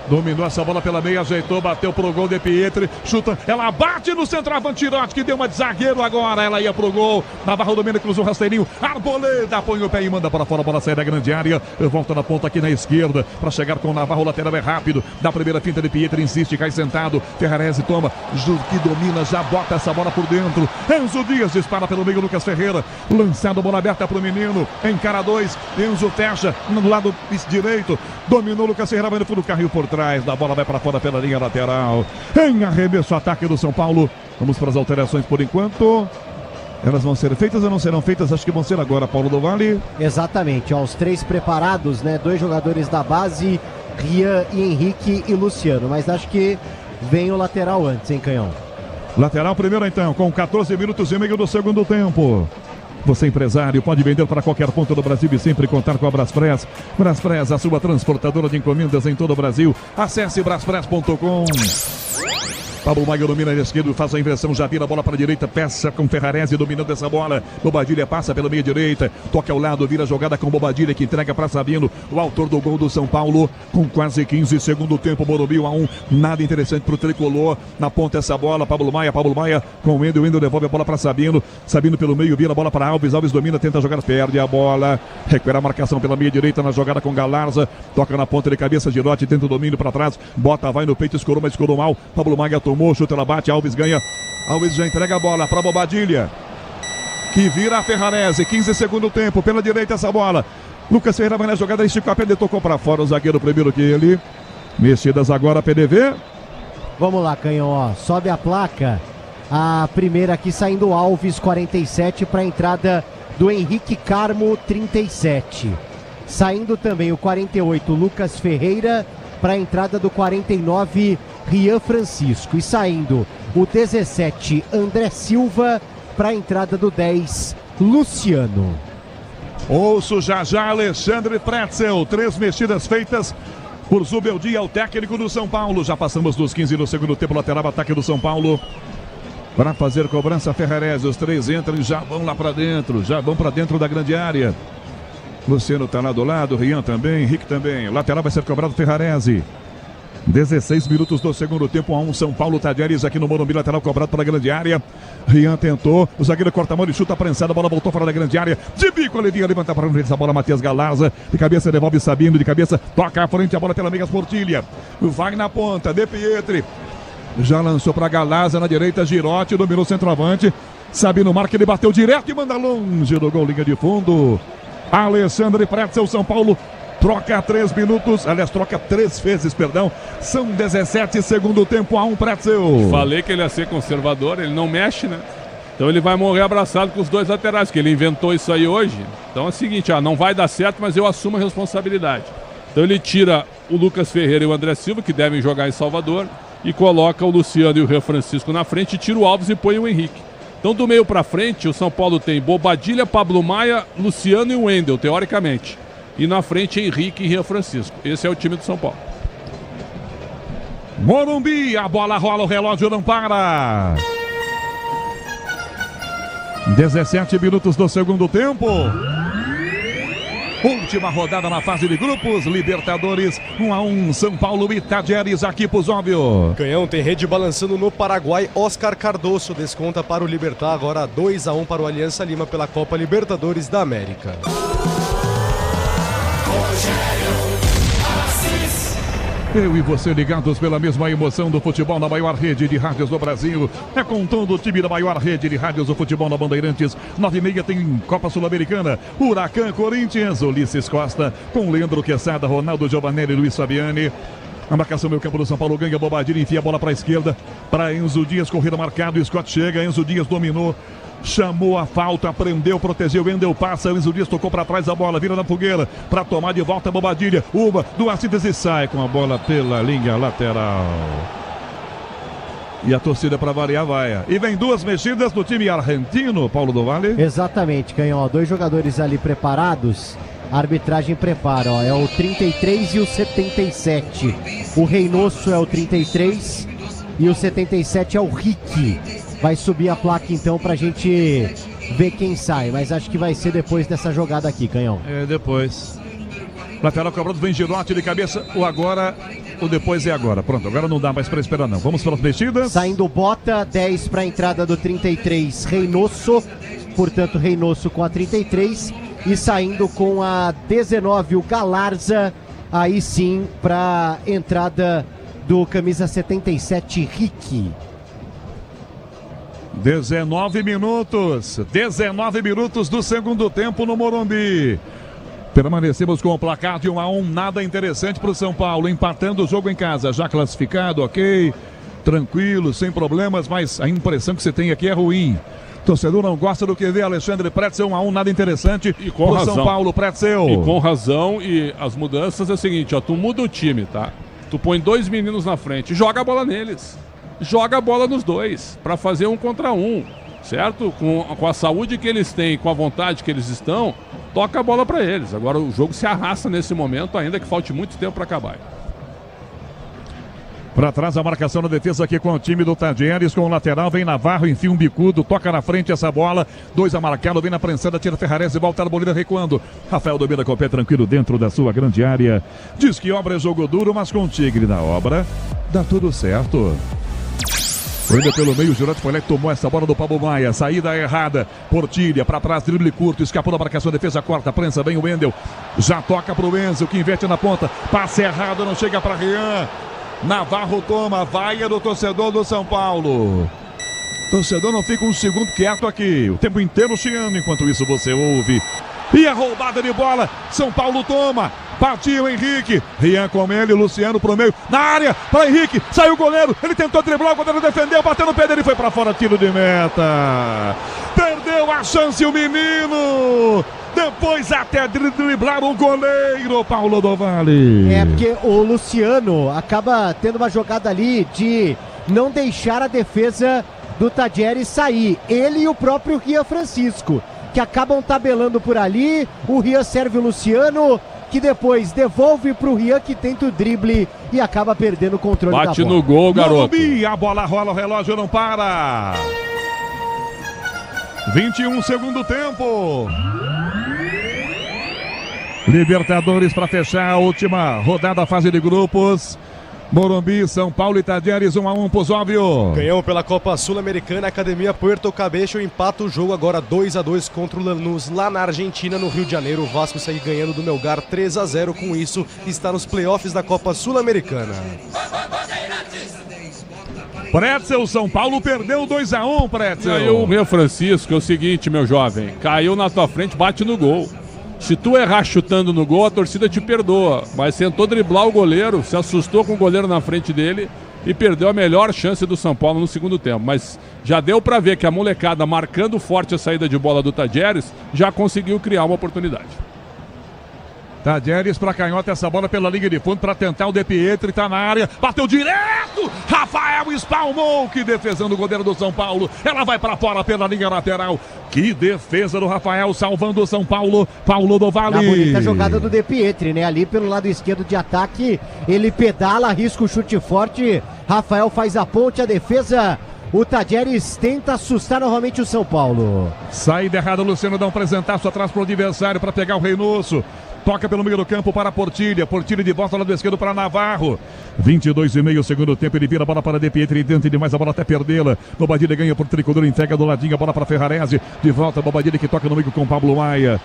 Speaker 1: Dominou essa bola pela meia, ajeitou, bateu pro gol de Pietri, chuta, ela bate no centroavante Girotti, que deu uma de zagueiro agora, ela ia pro gol, Navarro domina, cruzou o rasteirinho, Arboleda põe o pé e manda para fora, a bola sai da grande área, volta na ponta aqui na esquerda, para chegar com o Navarro, o lateral é rápido, da primeira finta de Pietri, insiste, cai sentado, Ferrarese toma, que domina, já bota essa bola por dentro, Enzo Dias dispara pelo meio, Lucas Ferreira, lançado, bola aberta pro menino, encara dois, Enzo fecha, no lado direito, dominou, Lucas Ferreira, vai no fundo, carrinho por trás, da bola vai para fora pela linha lateral. Em arremesso, ataque do São Paulo. Vamos para as alterações por enquanto. Elas vão ser feitas ou não serão feitas? Acho que vão ser agora, Paulo do Vale.
Speaker 3: Exatamente, ó, os 3 preparados, né? 2 jogadores da base, Rian e Henrique e Luciano. Mas acho que vem o lateral antes, hein, Canhão?
Speaker 1: Lateral primeiro então, com 14 minutos e meio do segundo tempo. Você, empresário, pode vender para qualquer ponto do Brasil e sempre contar com a Braspress. Braspress, a sua transportadora de encomendas em todo o Brasil. Acesse braspress.com. Pablo Maia domina na esquerda, faz a inversão, já vira a bola para a direita, peça com Ferrarese dominando essa bola. Bobadilha passa pela meia direita, toca ao lado, vira a jogada com Bobadilha que entrega para Sabino, o autor do gol do São Paulo, com quase 15 segundo tempo, Morumbi 1-1, nada interessante para o tricolor, na ponta essa bola, Pablo Maia com o Wendel devolve a bola para Sabino pelo meio, vira a bola para Alves domina, tenta jogar, perde a bola, recupera a marcação pela meia direita na jogada com Galarza, toca na ponta de cabeça, Girotti tenta o domínio para trás, bota, vai no peito, escorou, mas escorou mal, Pablo Maia tomou, chuta, ela bate, Alves ganha, Alves já entrega a bola para Bobadilha, que vira a Ferrarese, 15 segundo tempo, pela direita essa bola, Lucas Ferreira vai na jogada, esticou a perna, tocou para fora, o zagueiro primeiro que ele, mexidas agora, PDV.
Speaker 3: Vamos lá, Canhão, ó, sobe a placa, a primeira aqui saindo Alves, 47, para a entrada do Henrique Carmo, 37, saindo também o 48, Lucas Ferreira, para a entrada do 49, Rian Francisco. E saindo o 17, André Silva, para a entrada do 10, Luciano.
Speaker 1: Ouço já Alexandre Pretzel. 3 mexidas feitas por Zubeldia, o técnico do São Paulo. Já passamos dos 15 no segundo tempo, lateral ataque do São Paulo. Para fazer cobrança, Ferrarese. Os 3 entram e já vão lá para dentro. Já vão para dentro da grande área. Luciano está lá do lado, Rian também, Henrique também. Lateral vai ser cobrado, Ferrarese. 16 minutos do segundo tempo, 1-1, São Paulo, Tadieres aqui no Morumbi, lateral cobrado para a grande área. Rian tentou, o zagueiro corta a mão e chuta prensado, a bola voltou fora da grande área. De bico, ele vinha levantar para essa bola, Matias Galarza. De cabeça, devolve Sabino, de cabeça, toca à frente, a bola pela meia Portilha. Vai na ponta, De Pietri. Já lançou para Galarza na direita, Girotti, dominou o centroavante. Sabino marca, ele bateu direto e manda longe do gol, linha de fundo. Alexandre Pretzel, São Paulo troca 3 minutos, aliás, troca 3 vezes, perdão. São 17 segundo tempo, 1 Pretzel.
Speaker 2: Falei que ele ia ser conservador, ele não mexe, né? Então ele vai morrer abraçado com os 2 laterais, que ele inventou isso aí hoje. Então é o seguinte, não vai dar certo, mas eu assumo a responsabilidade. Então ele tira o Lucas Ferreira e o André Silva, que devem jogar em Salvador, e coloca o Luciano e o Rian Francisco na frente, tira o Alves e põe o Henrique. Então, do meio para frente, o São Paulo tem Bobadilha, Pablo Maia, Luciano e Wendel, teoricamente. E na frente, Henrique e Rian Francisco. Esse é o time do São Paulo.
Speaker 1: Morumbi, a bola rola, o relógio não para. 17 minutos do segundo tempo. Última rodada na fase de grupos, Libertadores, 1-1, São Paulo e Tadieres aqui pro Zóbio.
Speaker 4: Canhão tem rede balançando no Paraguai, Oscar Cardoso desconta para o Libertad, agora 2-1 para o Aliança Lima pela Copa Libertadores da América.
Speaker 1: Eu e você ligados pela mesma emoção do futebol na maior rede de rádios do Brasil. É com todo o time da maior rede de rádios do futebol na Bandeirantes. 9h30 tem Copa Sul-Americana. Huracan Corinthians, Ulisses Costa com Leandro Quesada, Ronaldo Giovanelli e Luiz Fabiani. A marcação meio campo do São Paulo ganha, Bobadilha enfia a bola para a esquerda. Para Enzo Dias, corrida marcado, Scott chega, Enzo Dias dominou. Chamou a falta, prendeu, protegeu, Wendel passa, Enzo Dias tocou para trás a bola, vira na fogueira, para tomar de volta Bobadilha, 2 síntese e sai com a bola pela linha lateral. E a torcida para variar vai. E vem 2 mexidas do time argentino, Paulo do Vale.
Speaker 3: Exatamente, Canhão, 2 jogadores ali preparados, a arbitragem prepara, é o 33 e o 77. O Reynoso é o 33 e o 77 é o Ricky. Vai subir a placa então pra gente ver quem sai, mas acho que vai ser depois dessa jogada aqui, Canhão.
Speaker 1: É, depois. Lateral cobrado, vem Girotti de cabeça, o agora, o depois é agora. Pronto, agora não dá mais pra esperar não. Vamos para as mexidas.
Speaker 3: Saindo Bota, 10 pra entrada do 33, Reynoso, portanto Reynoso com a 33. E saindo com a 19, o Galarza, aí sim pra entrada do camisa 77, Ricky.
Speaker 1: 19 minutos do segundo tempo no Morumbi. Permanecemos com o placar de 1-1, nada interessante para o São Paulo, empatando o jogo em casa, já classificado, ok, tranquilo, sem problemas, mas a impressão que você tem aqui é ruim. Torcedor não gosta do que vê. Alexandre Pretzel 1-1, nada interessante.
Speaker 2: E com razão.
Speaker 1: São Paulo, Pretzel.
Speaker 2: E com razão. E as mudanças é o seguinte, ó, tu muda o time, tá? Tu põe 2 meninos na frente, joga a bola neles. Joga a bola nos dois, para fazer 1 contra 1, certo? Com a saúde que eles têm, com a vontade que eles estão, toca a bola para eles. Agora o jogo se arrasta nesse momento, ainda que falte muito tempo para acabar.
Speaker 1: Para trás a marcação na defesa aqui com o time do Tadieres, com o lateral, vem Navarro, enfia um bicudo, toca na frente essa bola, 2 a marcado, vem na prensada, tira Ferrarese e volta a Arboleda recuando. Rafael domina com o pé tranquilo dentro da sua grande área. Diz que obra é jogo duro, mas com o Tigre na obra, dá tudo certo. Ainda pelo meio, o Girotti foi lá e tomou essa bola do Pablo Maia. Saída errada. Portilha para trás, drible curto. Escapou da marcação, defesa corta. Prensa, vem o Wendel. Já toca pro Enzo, que inverte na ponta. Passe errado, não chega para Rian. Navarro toma, vaia do torcedor do São Paulo. Torcedor não fica um segundo quieto aqui. O tempo inteiro chiando, enquanto isso você ouve. E a roubada de bola. São Paulo toma. Partiu Henrique. Rian com ele, Luciano pro meio. Na área, para Henrique. Saiu o goleiro. Ele tentou driblar, o goleiro defendeu, bateu no pé dele, foi para fora, tiro de meta. Perdeu a chance o menino. Depois até driblar o goleiro, Paulo do Vale.
Speaker 3: É porque o Luciano acaba tendo uma jogada ali de não deixar a defesa do Tadieres sair. Ele e o próprio Rian Francisco, que acabam tabelando por ali. O Rian serve o Luciano, que depois devolve pro Rian, que tenta o drible e acaba perdendo o controle da bola.
Speaker 2: Bate no gol, garoto.
Speaker 1: A bola rola, o relógio não para. 21 segundo tempo. Libertadores para fechar a última rodada, fase de grupos. Morumbi, São Paulo e Tadieres 1-1, Pozóvio.
Speaker 4: Ganhamos pela Copa Sul-Americana, Academia Puerto Cabello empata o jogo agora 2-2 contra o Lanús lá na Argentina, no Rio de Janeiro. O Vasco segue ganhando do Melgar 3-0, com isso está nos playoffs da Copa Sul-Americana.
Speaker 1: Pretzel, São Paulo perdeu 2-1, Pretzel.
Speaker 2: Caiu o Rian Francisco, é o seguinte, meu jovem, caiu na tua frente, bate no gol. Se tu errar chutando no gol, a torcida te perdoa. Mas tentou driblar o goleiro, se assustou com o goleiro na frente dele e perdeu a melhor chance do São Paulo no segundo tempo. Mas já deu para ver que a molecada, marcando forte a saída de bola do Tadieres, já conseguiu criar uma oportunidade.
Speaker 1: Tadieres para canhota, essa bola pela linha de fundo para tentar o De Pietri, tá na área, bateu direto, Rafael espalmou, que defesando o goleiro do São Paulo, ela vai para fora pela linha lateral, que defesa do Rafael, salvando o São Paulo, Paulo do Vale.
Speaker 3: A bonita jogada do De Pietri, né, ali pelo lado esquerdo de ataque, ele pedala, arrisca o chute forte, Rafael faz a ponte, a defesa, o Tadieres tenta assustar novamente o São Paulo.
Speaker 1: Saída errada, Luciano dá um presentaço atrás para o adversário para pegar o Reynoso. Toca pelo meio do campo para Portilha. Portilha de volta ao lado esquerdo para Navarro. 22,5 segundo tempo. Ele vira a bola para De Pietri. Dentro demais a bola até perdê-la. Bobadilha ganha por Tricolor. Entrega do ladinho a bola para Ferrarese. De volta Bobadilha que toca no meio com Pablo Maia.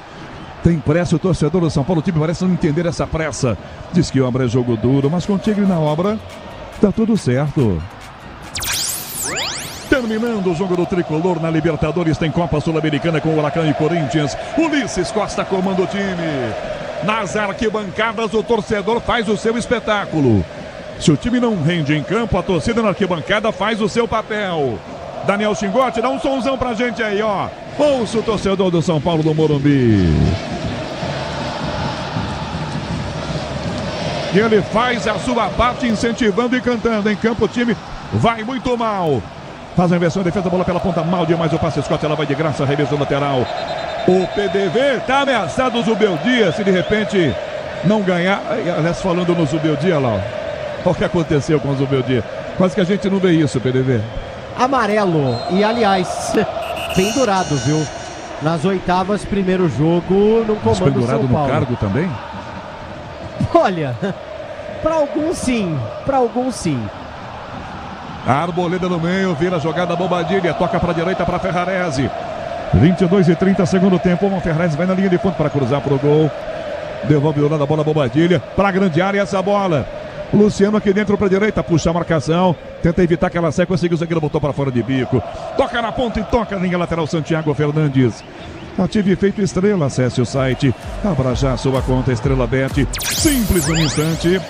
Speaker 1: Tem pressa o torcedor do São Paulo. O time parece não entender essa pressa. Diz que obra é jogo duro, mas com o Tigre na obra tá tudo certo. Terminando o jogo do Tricolor na Libertadores, tem Copa Sul-Americana com Huracan e Corinthians. Ulisses Costa comanda o time. Nas arquibancadas, o torcedor faz o seu espetáculo. Se o time não rende em campo, a torcida na arquibancada faz o seu papel. Daniel Chingotti, dá um sonzão pra gente aí, ó. Ouça o torcedor do São Paulo do Morumbi. E ele faz a sua parte incentivando e cantando. Em campo o time vai muito mal. Faz a inversão, defesa, bola pela ponta, mal demais o passe, Scott, ela vai de graça, reversão lateral. O PDV tá ameaçado o Zubeldia, se de repente não ganhar. Aliás, falando no Zubeldia lá, ó. O que aconteceu com o Zubeldia? Quase que a gente não vê isso, PDV.
Speaker 3: Amarelo, e aliás, pendurado, viu? Nas oitavas, primeiro jogo no comando do São Paulo.
Speaker 1: Pendurado no cargo também?
Speaker 3: Olha, para alguns sim, para alguns sim.
Speaker 1: A Arboleda no meio, vira a jogada Bobadilha, toca para a direita para Ferrarese. 22:30 segundo tempo, o Ferrarese vai na linha de fundo para cruzar para o gol. Devolve o lado da bola Bobadilha para a grande área essa bola. Luciano aqui dentro para a direita, puxa a marcação, tenta evitar que ela saia, conseguiu, o zagueiro botou para fora de bico. Toca na ponta e toca na linha lateral Santiago Fernandes. Ative feito Estrela, acesse o site, abra já a sua conta Estrela Bet, simples no instante.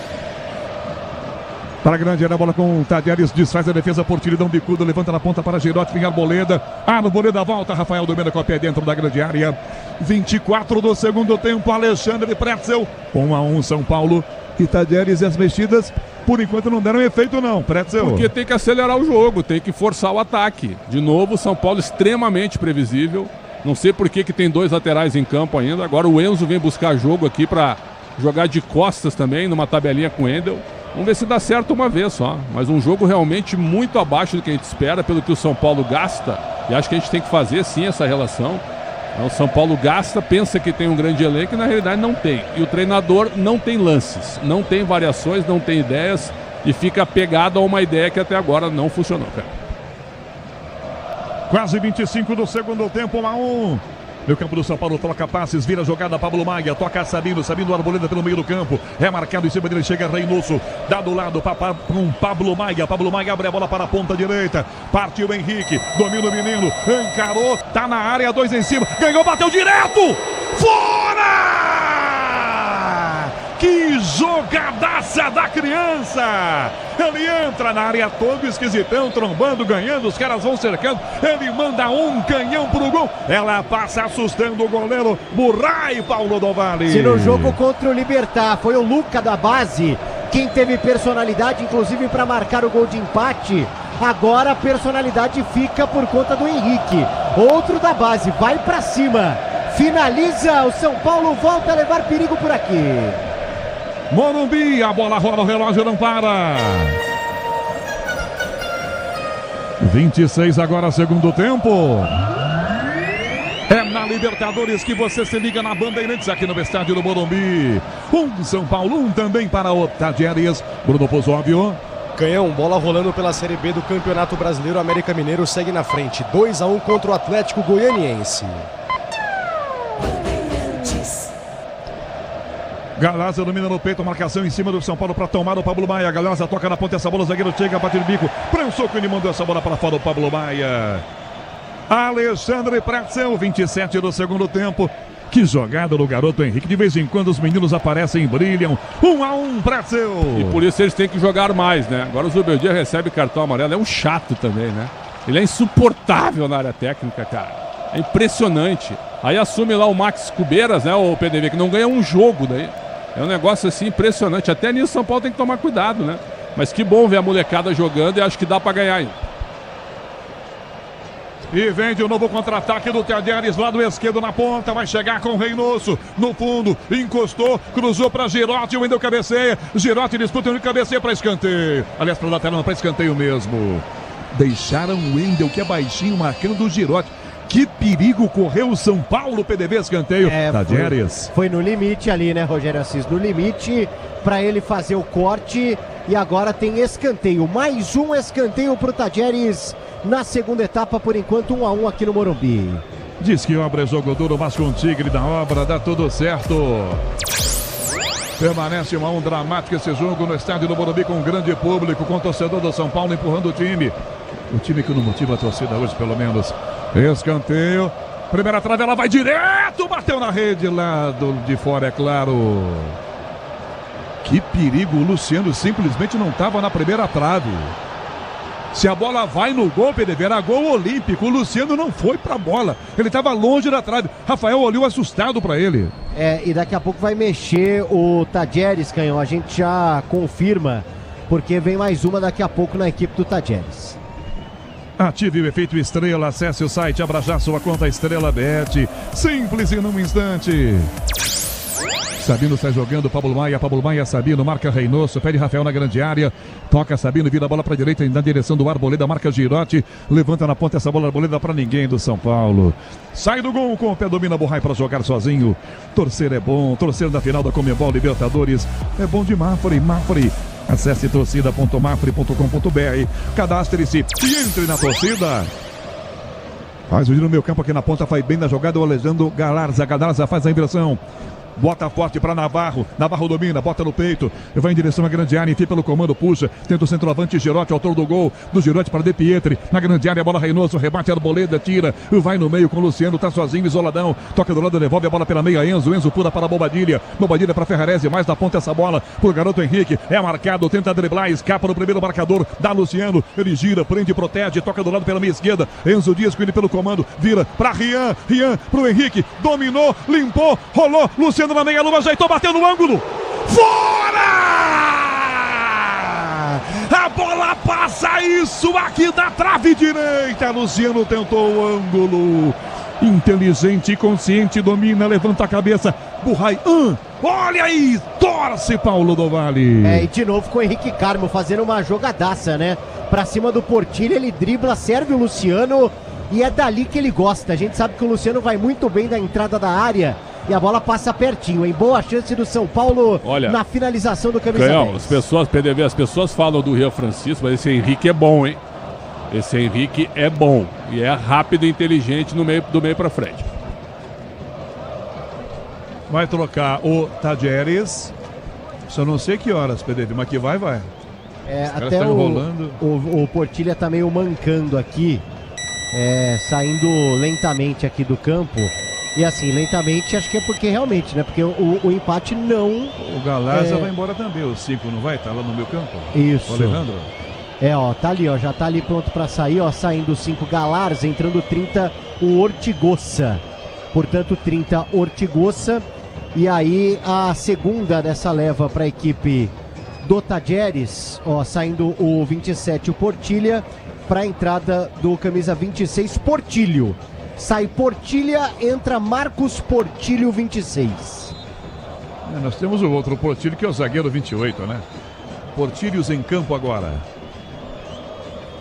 Speaker 1: Para a grande área, a bola com o Tadieres, desfaz a defesa, Portilho dá um bicudo, levanta na ponta para Girotti, vem Arboleda. Arboleda volta, Rafael domina com o pé dentro da grande área. 24 do segundo tempo, Alexandre Pretzel. 1-1 São Paulo e Tadieres, e as mexidas por enquanto não deram efeito não, Pretzel.
Speaker 2: Porque tem que acelerar o jogo, tem que forçar o ataque. De novo, São Paulo extremamente previsível. Não sei por que tem 2 laterais em campo ainda. Agora o Enzo vem buscar jogo aqui para jogar de costas também, numa tabelinha com o Wendel. Vamos ver se dá certo uma vez só. Mas um jogo realmente muito abaixo do que a gente espera, pelo que o São Paulo gasta. E acho que a gente tem que fazer sim essa relação. O São Paulo gasta, pensa que tem um grande elenco e na realidade não tem. E o treinador não tem lances, não tem variações, não tem ideias e fica apegado a uma ideia que até agora não funcionou, cara.
Speaker 1: Quase 25 do segundo tempo, 1-1. No campo do São Paulo, troca passes, vira jogada, Pablo Maia, toca Sabino, Arboleda pelo meio do campo, é marcado em cima dele, chega Reynoso, dá do lado com Pablo Maia abre a bola para a ponta direita, partiu Henrique, domina o menino, encarou, tá na área, 2 em cima, ganhou, bateu direto, fora! Que jogadaça da criança! Ele entra na área todo esquisitão, trombando, ganhando, os caras vão cercando, ele manda um canhão pro gol, ela passa assustando o goleiro Murray, Paulo do Vale.
Speaker 3: Se no jogo contra o Libertad foi o Luca da base quem teve personalidade, inclusive para marcar o gol de empate, agora a personalidade fica por conta do Henrique, outro da base, vai pra cima, finaliza, o São Paulo volta a levar perigo por aqui.
Speaker 1: Morumbi, a bola rola, o relógio não para. 26 agora, segundo tempo. É na Libertadores que você se liga na Bandeirantes, aqui no estádio do Morumbi. São Paulo, também para o Tadieres. Bruno Pozóvio.
Speaker 4: Canhão, bola rolando pela Série B do Campeonato Brasileiro. América Mineiro segue na frente. 2-1 contra o Atlético Goianiense.
Speaker 1: Galazza domina no peito, marcação em cima do São Paulo para tomar o Pablo Maia. Galazza toca na ponta, essa bola, o zagueiro chega, bate no bico, prensou que ele mandou essa bola para fora do Pablo Maia. Alexandre Pretzel, 27 do segundo tempo. Que jogada do garoto Henrique. De vez em quando os meninos aparecem e brilham. 1-1, Pretzel.
Speaker 2: E por isso eles têm que jogar mais, né? Agora o Zubeldia recebe cartão amarelo. É um chato também, né? Ele é insuportável na área técnica, cara. É impressionante. Aí assume lá o Max Cubeiras, né? O PDV, que não ganha um jogo daí. É um negócio assim impressionante. Até nisso São Paulo tem que tomar cuidado, né? Mas que bom ver a molecada jogando e acho que dá pra ganhar ainda.
Speaker 1: E vem de novo contra-ataque do Tadieres, lado esquerdo na ponta, vai chegar com o Reynoso, no fundo, encostou, cruzou para Girotti, o Wendel cabeceia, Girotti disputa de cabeceia para escanteio, aliás para lateral, não, para escanteio mesmo. Deixaram o Wendel, que é baixinho, marcando o Girotti. Que perigo correu o São Paulo, PDV, escanteio, Tadieres.
Speaker 3: Foi no limite ali, né, Rogério Assis? No limite para ele fazer o corte e agora tem escanteio. Mais um escanteio para o Tadieres na segunda etapa, por enquanto 1-1 aqui no Morumbi.
Speaker 1: Diz que obra é jogo duro, mas com o Tigre da obra dá tudo certo. Permanece 1-1 dramático esse jogo no estádio do Morumbi, com um grande público, com o torcedor do São Paulo empurrando o time. O time que não motiva a torcida hoje, pelo menos. Escanteio. Primeira trave, ela vai direto, bateu na rede lá de fora, é claro. Que perigo, o Luciano simplesmente não estava na primeira trave. Se a bola vai no gol, PDV, era gol olímpico. O Luciano não foi pra bola. Ele estava longe da trave. Rafael olhou assustado para ele.
Speaker 3: E daqui a pouco vai mexer o Tadieres, Canhão. A gente já confirma, porque vem mais uma daqui a pouco na equipe do Tadieres.
Speaker 1: Ative o efeito Estrela, acesse o site, abra já sua conta Estrela Bet. Simples e num instante. Sabino sai jogando, Pablo Maia, Sabino, marca Reynoso, pede Rafael na grande área, toca Sabino, vira a bola para a direita, na direção do Arboleda, marca Girotti, levanta na ponta essa bola, Arboleda para ninguém do São Paulo. Sai do gol com o pé, domina Borrai para jogar sozinho. Torcer é bom, torcer na final da Comebol Libertadores é bom de Mafre. Acesse torcida.mafre.com.br, cadastre-se e entre na torcida. Faz o giro no meio campo aqui na ponta, faz bem na jogada o Alexandre Galazza faz a inversão. bota forte para Navarro. Navarro domina, bota no peito, vai em direção à grande área, enfia pelo comando, puxa, tenta o centroavante Girotti, autor do gol, do Girotti para De Pietri, na grande área, bola Reynoso, rebate Arboleda, tira, vai no meio com o Luciano, tá sozinho, isoladão, toca do lado, devolve a bola pela meia, Enzo pula para Bobadilha para Ferrarese, mais da ponta essa bola pro garoto Henrique, é marcado, tenta driblar, escapa no primeiro marcador, dá Luciano, ele gira, prende, protege, toca do lado pela meia esquerda, Enzo Dias com ele pelo comando, vira para Rian pro Henrique, dominou, limpou, rolou, Luciano na meia lua, ajeitou, bateu no ângulo, fora! A bola passa, isso aqui da trave direita, Luciano tentou o ângulo, inteligente e consciente, domina, levanta a cabeça, Burray, olha aí, torce Paulo do Vale.
Speaker 3: E de novo com o Henrique Carmo fazendo uma jogadaça, né? Pra cima do Portilho, ele dribla, serve o Luciano e é dali que ele gosta. A gente sabe que o Luciano vai muito bem da entrada da área e a bola passa pertinho, em boa chance do São Paulo. Olha, na finalização do camisa 10.
Speaker 2: As pessoas, PDV, as pessoas falam do Rio Francisco, mas esse Henrique é bom, hein? Esse Henrique é bom e é rápido e inteligente do meio pra frente.
Speaker 1: Vai trocar o Tadieres. Só não sei que horas, PDV, mas que vai.
Speaker 3: Até o Portilha tá meio mancando aqui, saindo lentamente aqui do campo. E assim, lentamente, acho que é porque realmente, né? Porque o empate não...
Speaker 1: O Galarza vai embora também, o 5 não vai? Tá lá no meu campo?
Speaker 3: Isso.
Speaker 1: O Alejandro?
Speaker 3: Tá ali, já tá ali pronto pra sair, saindo o 5 Galarza, entrando 30 o Ortigosa. Portanto, 30 Ortigosa. E aí a segunda dessa leva para a equipe do Tadieres, saindo o 27 o Portilha, para a entrada do camisa 26 Portilho. Sai Portilha, entra Marcos Portilho 26.
Speaker 1: Nós temos o outro Portilho que é o zagueiro 28, né? Portilhos em campo agora.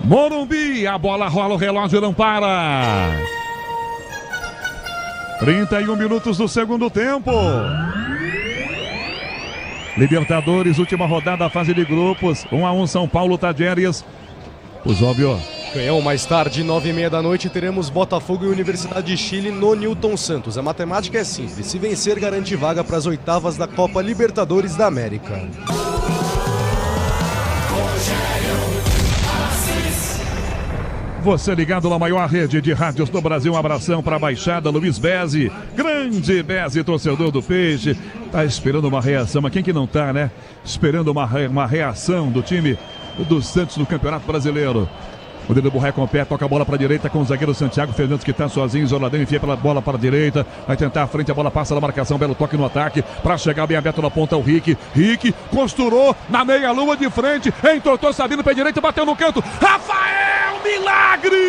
Speaker 1: Morumbi, a bola rola, o relógio não para. 31 minutos do segundo tempo. Libertadores, última rodada, fase de grupos. 1-1 São Paulo, Tadieres. Os óbvio.
Speaker 4: Canhão, mais tarde, 9h30 da noite, teremos Botafogo e Universidade de Chile no Newton Santos. A matemática é simples. Se vencer, garante vaga para as oitavas da Copa Libertadores da América.
Speaker 1: Você ligado na maior rede de rádios do Brasil, um abração para a Baixada, Luiz Bezzi, grande Bezzi, torcedor do Peixe, tá esperando uma reação, mas quem que não tá, né? Esperando uma reação do time do Santos no Campeonato Brasileiro. O Dedo Burré com o pé, toca a bola para a direita com o zagueiro Santiago Fernandes, que está sozinho, isoladão, enfia pela bola para a direita, vai tentar a frente, a bola passa na marcação, belo toque no ataque, para chegar bem aberto na ponta o Rick, costurou na meia lua de frente, entortou Sabino pé direito, bateu no canto, Rafael, milagre!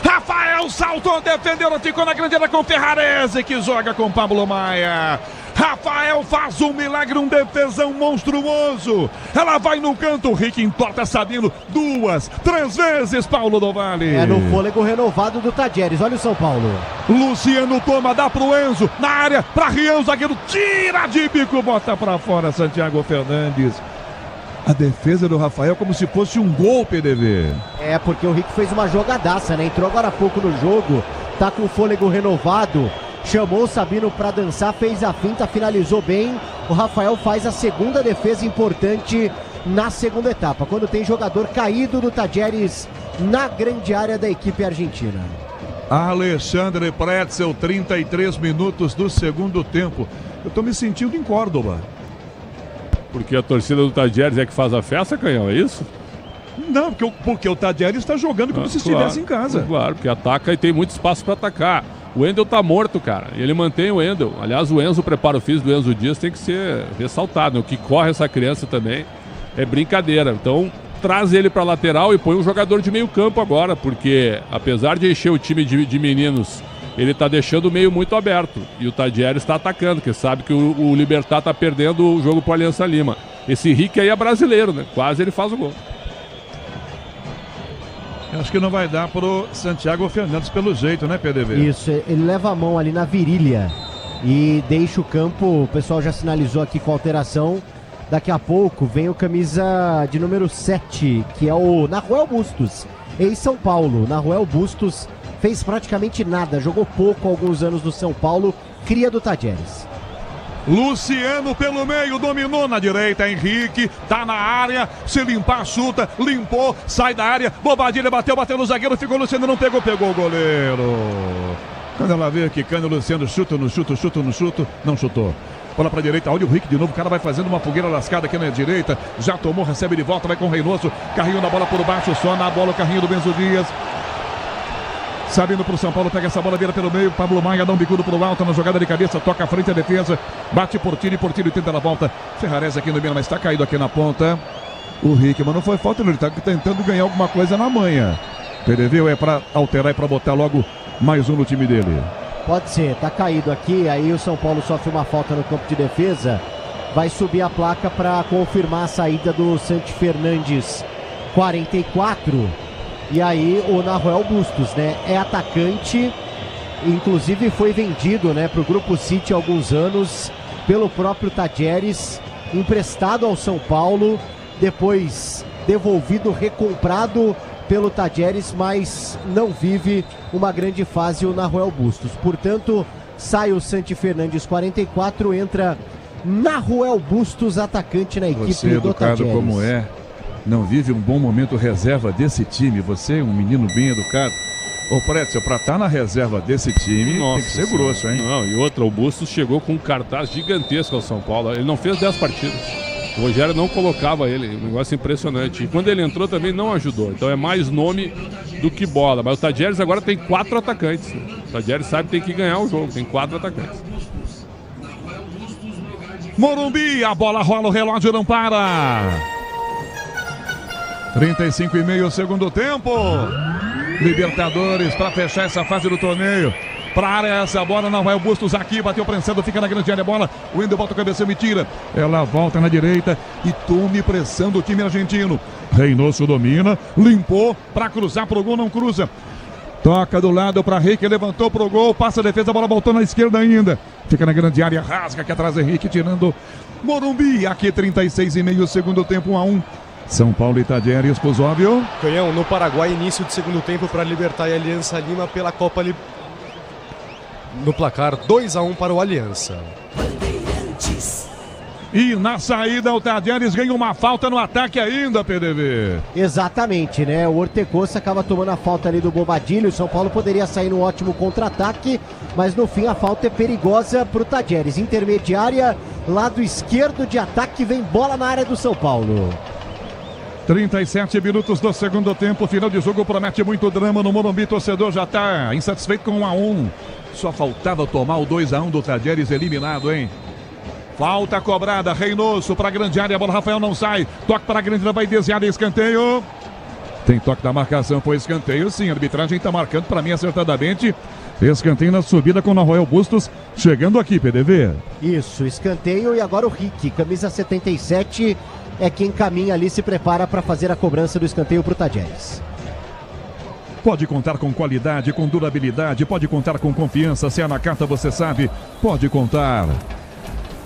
Speaker 1: Rafael saltou, defendeu, ficou na grande área com Ferrarese, que joga com Pablo Maia. Rafael faz um milagre, um defesão monstruoso. Ela vai no canto, o Rick entorta Sabino 2, 3 vezes, Paulo do Vale.
Speaker 3: No fôlego renovado do Tadieres, olha o São Paulo.
Speaker 1: Luciano toma, dá pro Enzo, na área, pra Rian, zagueiro, tira de bico, bota pra fora, Santiago Fernandes. A defesa do Rafael como se fosse um gol, PDV.
Speaker 3: Porque o Rick fez uma jogadaça, né? Entrou agora há pouco no jogo, tá com o fôlego renovado. Chamou o Sabino para dançar, fez a finta, finalizou bem. O Rafael faz a segunda defesa importante na segunda etapa, quando tem jogador caído do Tadieres na grande área da equipe argentina.
Speaker 1: Alexandre Pretzel, 33 minutos do segundo tempo. Eu tô me sentindo em Córdoba.
Speaker 2: Porque a torcida do Tadieres é que faz a festa, Canhão, é isso?
Speaker 1: Não, porque o Tadieres está jogando como se estivesse em casa.
Speaker 2: Claro, porque ataca e tem muito espaço para atacar. O Wendel tá morto, cara. E ele mantém o Wendel. Aliás, o Enzo, o preparo físico do Enzo Dias tem que ser ressaltado. O que corre essa criança também é brincadeira. Então, traz ele para lateral e põe um jogador de meio campo agora, porque apesar de encher o time de meninos, ele tá deixando o meio muito aberto. E o Tadieres está atacando, porque sabe que o Libertad tá perdendo o jogo pro Aliança Lima. Esse Rick aí é brasileiro, né? Quase ele faz o gol.
Speaker 1: Acho que não vai dar pro Santiago Fernandes pelo jeito, né, PDV?
Speaker 3: Isso, ele leva a mão ali na virilha e deixa o campo. O pessoal já sinalizou aqui com a alteração. Daqui a pouco vem o camisa de número 7, que é o Nahuel Bustos, ex-São Paulo. Nahuel Bustos fez praticamente nada, jogou pouco há alguns anos no São Paulo, cria do Tadieres.
Speaker 1: Luciano pelo meio, dominou na direita, Henrique, tá na área, se limpar, chuta, limpou, sai da área, Bobadilha bateu no zagueiro, ficou Luciano, não pegou o goleiro. Quando ela veio quicando, o Luciano chuta, não chutou. Bola pra direita, olha o Rick de novo, o cara vai fazendo uma fogueira lascada aqui na direita, já tomou, recebe de volta, vai com o Reynoso, carrinho na bola por baixo, só na bola o carrinho do Benzo Dias. Sabindo pro São Paulo, pega essa bola, vira pelo meio, Pablo Maia dá um bicudo pro alto na jogada de cabeça, toca à frente a defesa, bate Portilho tenta na volta, Ferrarese aqui no meio, mas tá caído aqui na ponta. O Rick, mas não foi falta, ele tá tentando ganhar alguma coisa na manha. PDV é pra alterar e pra botar logo mais um no time dele.
Speaker 3: Pode ser, tá caído aqui, aí o São Paulo sofre uma falta no campo de defesa, vai subir a placa para confirmar a saída do Santi Fernandes, 44, e aí o Nahuel Bustos, né, é atacante, inclusive foi vendido, né, pro Grupo City há alguns anos, pelo próprio Tadieres, emprestado ao São Paulo, depois devolvido, recomprado pelo Tadieres, mas não vive uma grande fase o Nahuel Bustos. Portanto, sai o Santi Fernandes, 44, entra Nahuel Bustos, atacante na equipe
Speaker 1: Você,
Speaker 3: do
Speaker 1: educado
Speaker 3: Tadieres.
Speaker 1: como é, não vive um bom momento reserva desse time. Você é um menino bem educado. Ô, Pretzel, pra estar na reserva desse time, tem que ser grosso, hein?
Speaker 2: Não, e outra, o Bustos chegou com um cartaz gigantesco ao São Paulo. Ele não fez 10 partidas. O Rogério não colocava ele, um negócio impressionante. E quando ele entrou também não ajudou. Então é mais nome do que bola. Mas o Tadieres agora tem 4 atacantes. O Tadieres sabe que tem que ganhar o jogo, tem 4 atacantes.
Speaker 1: Morumbi, a bola rola, o relógio não para. 35,5 segundo tempo. Libertadores para fechar essa fase do torneio. Para área essa bola, não vai o Bustos aqui, bateu prensado, fica na grande área a bola, o Wendel bota o cabeção e tira, ela volta na direita e tome pressão do time argentino. Reynoso domina, limpou, para cruzar pro gol, não cruza. Toca do lado para Henrique, levantou pro gol, passa a defesa, a bola voltou na esquerda ainda. Fica na grande área, rasga aqui atrás Henrique, tirando Morumbi, aqui 36,5 segundo tempo, 1-1. São Paulo e Tadieres, Cusóvio.
Speaker 4: Canhão, no Paraguai, início de segundo tempo para Libertad e Aliança Lima pela Copa no placar 2-1 para o Aliança.
Speaker 1: E na saída o Tadieres ganha uma falta no ataque ainda, PDV.
Speaker 3: Exatamente, né? O Ortegoça acaba tomando a falta ali do Bobadilha. O São Paulo poderia sair num ótimo contra-ataque, mas no fim a falta é perigosa pro Tadieres. Intermediária, lado esquerdo de ataque, vem bola na área do São Paulo.
Speaker 1: 37 minutos do segundo tempo, final de jogo promete muito drama no Morumbi, torcedor já está insatisfeito com 1-1. Só faltava tomar o 2-1 do Tadieres eliminado, hein? Falta cobrada, Reynoso para a grande área, a bola Rafael não sai, toque para a grande área, vai desviar, escanteio. Tem toque da marcação, foi escanteio sim, a arbitragem está marcando para mim acertadamente. Escanteio na subida com o Nahuel Bustos, chegando aqui, PDV.
Speaker 3: Isso, escanteio e agora o Rick, camisa 77, é quem caminha ali, se prepara para fazer a cobrança do escanteio para o Tadieres.
Speaker 1: Pode contar com qualidade, com durabilidade, pode contar com confiança, se é na carta você sabe, pode contar.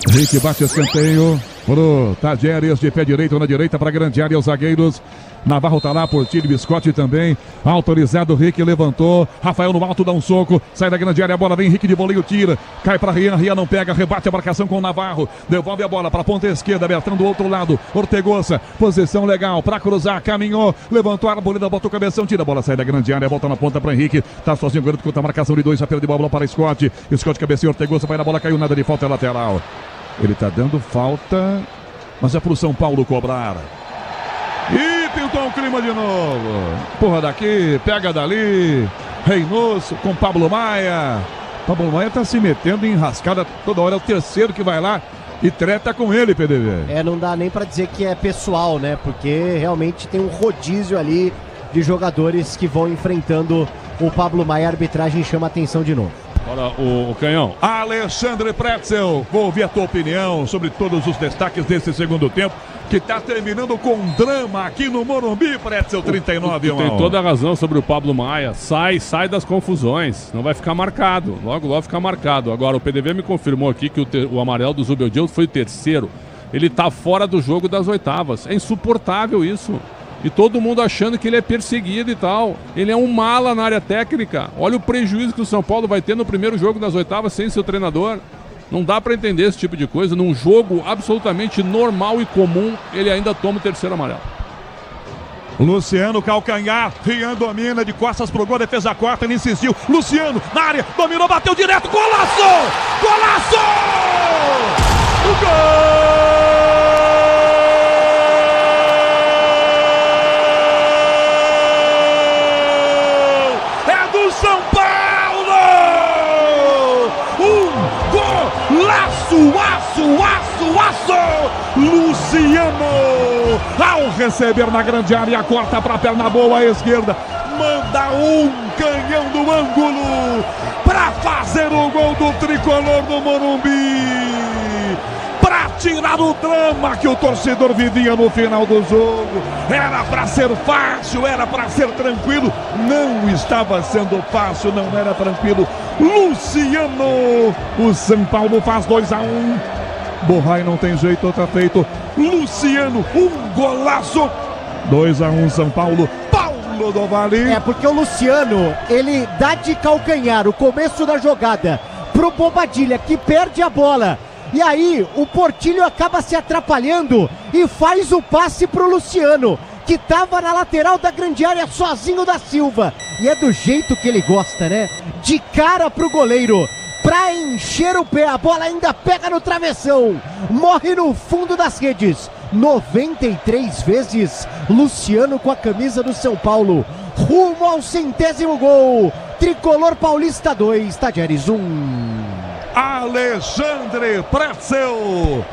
Speaker 1: Rick bate escanteio pro Tadieres, de pé direito na direita para a grande área, os zagueiros. Navarro tá lá, Portilho, Biscotti também. Autorizado, Rick levantou. Rafael no alto dá um soco. Sai da grande área, a bola vem, Rick de voleio, tira. Cai para Rian, Rian não pega, rebate a marcação com o Navarro. Devolve a bola para a ponta esquerda, Bertrand do outro lado. Ortegoça, posição legal para cruzar, caminhou. Levantou a arboleda, bota o cabeção, tira a bola, sai da grande área, volta na ponta para Henrique. Tá sozinho, garoto, contra a marcação de 2, já perdeu a bola para Scott. Scott cabeceou, Ortegoça vai na bola, caiu, nada de falta, é lateral. Ele tá dando falta, mas é pro São Paulo cobrar. E pintou um clima de novo. Porra daqui, pega dali. Reynoso com Pablo Maia. Pablo Maia tá se metendo em rascada toda hora. É o terceiro que vai lá e treta com ele, PDV.
Speaker 3: Não dá nem pra dizer que é pessoal, né? Porque realmente tem um rodízio ali de jogadores que vão enfrentando o Pablo Maia. A arbitragem chama a atenção de novo.
Speaker 2: Olha o Canhão.
Speaker 1: Alexandre Pretzel, vou ouvir a tua opinião sobre todos os destaques desse segundo tempo, que está terminando com drama aqui no Morumbi, Pretzel, 39.
Speaker 2: Tem toda a razão sobre o Pablo Maia. Sai das confusões. Não vai ficar marcado. Logo fica marcado. Agora, o PDV me confirmou aqui que o amarelo do Zubeldia foi o terceiro. Ele está fora do jogo das oitavas. É insuportável isso. E todo mundo achando que ele é perseguido e tal. Ele é um mala na área técnica. Olha o prejuízo que o São Paulo vai ter no primeiro jogo das oitavas sem seu treinador. Não dá para entender esse tipo de coisa. Num jogo absolutamente normal e comum, ele ainda toma o terceiro amarelo.
Speaker 1: Luciano, calcanhar, Rian domina de costas pro gol, defesa corta, ele insistiu. Luciano, na área, dominou, bateu direto, golaço! Golaço! Gol! São Paulo! Golaço! Luciano! Ao receber na grande área, corta pra perna boa à esquerda. Manda um canhão do ângulo pra fazer o gol do tricolor do Morumbi. Pra tirar o drama que o torcedor vivia no final do jogo. Era pra ser fácil, era pra ser tranquilo. Não estava sendo fácil, não era tranquilo. Luciano! O São Paulo faz 2-1. Borrai não tem jeito, outra feito. Luciano, um golaço. 2-1 São Paulo. Paulo do Vale.
Speaker 3: É porque o Luciano, ele dá de calcanhar o começo da jogada pro Bobadilha, que perde a bola. E aí o Portilho acaba se atrapalhando e faz o passe pro Luciano, que tava na lateral da grande área sozinho da Silva. E é do jeito que ele gosta, né? De cara pro goleiro, pra encher o pé. A bola ainda pega no travessão, morre no fundo das redes. 93 vezes Luciano com a camisa do São Paulo, rumo ao 100º gol. Tricolor Paulista 2, Tadieres 1.
Speaker 1: Alexandre Pretzel.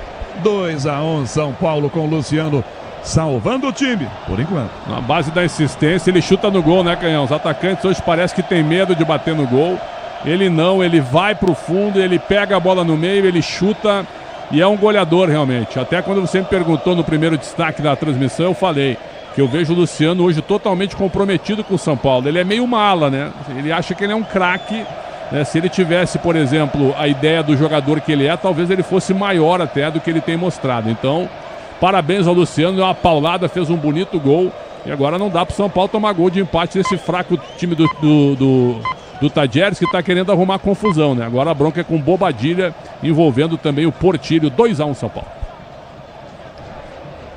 Speaker 1: 2-1 São Paulo com Luciano salvando o time, por enquanto.
Speaker 2: Na base da insistência, ele chuta no gol, né, Canhão? Os atacantes hoje parece que tem medo de bater no gol. Ele não, ele vai pro fundo, ele pega a bola no meio, ele chuta e é um goleador realmente. Até quando você me perguntou no primeiro destaque da transmissão, eu falei que eu vejo o Luciano hoje totalmente comprometido com o São Paulo. Ele é meio mala, né? Ele acha que ele é um craque. Se ele tivesse, por exemplo, a ideia do jogador que ele é, talvez ele fosse maior até do que ele tem mostrado. Então, parabéns ao Luciano, deu uma paulada, fez um bonito gol. E agora não dá para o São Paulo tomar gol de empate nesse fraco time do Tadieres, que está querendo arrumar confusão, né? Agora a bronca é com Bobadilha, envolvendo também o Portilho. 2-1 São Paulo.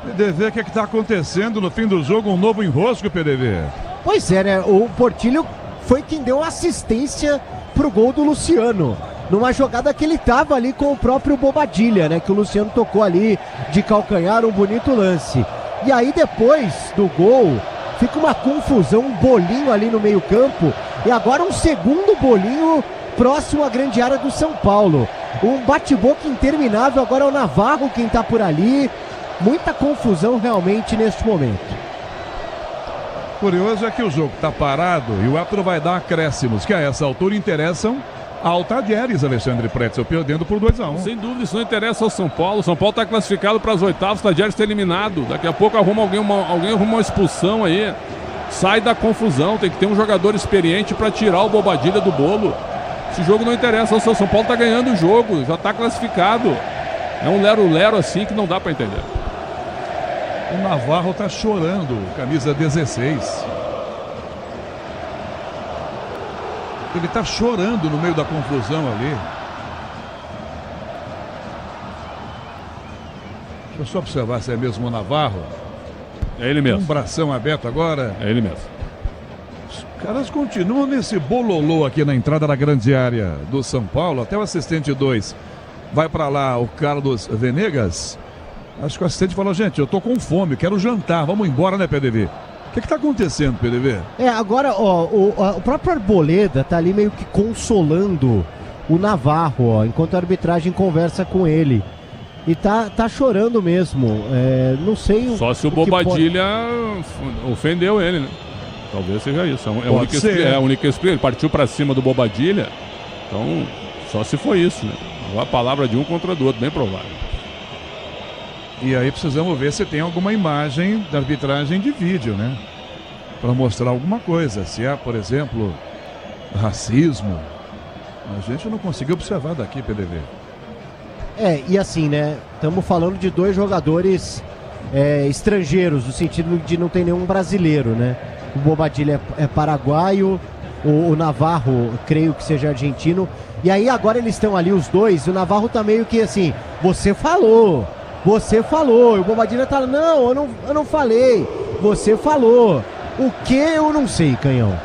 Speaker 1: PDV, o que está acontecendo no fim do jogo? Um novo enrosco, PDV.
Speaker 3: Pois é, né? O Portilho foi quem deu assistência pro gol do Luciano, numa jogada que ele tava ali com o próprio Bobadilha, né? Que o Luciano tocou ali de calcanhar, um bonito lance. E aí depois do gol, fica uma confusão, um bolinho ali no meio campo, e agora um segundo bolinho próximo à grande área do São Paulo. Um bate-boca interminável, agora é o Navarro quem tá por ali. Muita confusão realmente neste momento.
Speaker 1: Curioso é que o jogo está parado e o árbitro vai dar acréscimos, que a essa altura interessam ao Tadieres, Alexandre Pretzel, perdendo por 2-1.
Speaker 2: Sem dúvida, isso não interessa ao São Paulo. O São Paulo está classificado para as oitavas, o Tadieres está eliminado. Daqui a pouco alguém arruma uma expulsão aí. Sai da confusão, tem que ter um jogador experiente para tirar o Bobadilha do bolo. Esse jogo não interessa, o São Paulo está ganhando o jogo, já está classificado. É um lero-lero assim que não dá para entender.
Speaker 1: O Navarro tá chorando, camisa 16. Ele tá chorando no meio da confusão ali. Deixa eu só observar se é mesmo o Navarro.
Speaker 2: É ele mesmo.
Speaker 1: Um bração aberto agora.
Speaker 2: É ele mesmo.
Speaker 1: Os caras continuam nesse bololô aqui na entrada da grande área do São Paulo. Até o assistente 2 vai para lá, o Carlos Venegas. Acho que o assistente falou, gente, eu tô com fome, quero jantar, vamos embora, né, PDV? O que está acontecendo, PDV?
Speaker 3: Agora, ó, o próprio Arboleda tá ali meio que consolando o Navarro, ó, enquanto a arbitragem conversa com ele. E tá chorando mesmo. Não sei
Speaker 2: Só se o Bobadilha ofendeu ele, né? Talvez seja isso. É a única explicação. Ele partiu para cima do Bobadilha. Então, só se foi isso, né? A palavra de um contra do outro, bem provável.
Speaker 1: E aí precisamos ver se tem alguma imagem da arbitragem de vídeo, né? Para mostrar alguma coisa. Se há, por exemplo, racismo. A gente não conseguiu observar daqui, PDV.
Speaker 3: E assim, né? Estamos falando de dois jogadores estrangeiros, no sentido de não ter nenhum brasileiro, né? O Bobadilla é paraguaio, o Navarro, creio que seja argentino. E aí agora eles estão ali os dois, o Navarro tá meio que assim, você falou. E o Bobadilla tá, não, eu não falei, você falou. O que eu não sei, Canhão.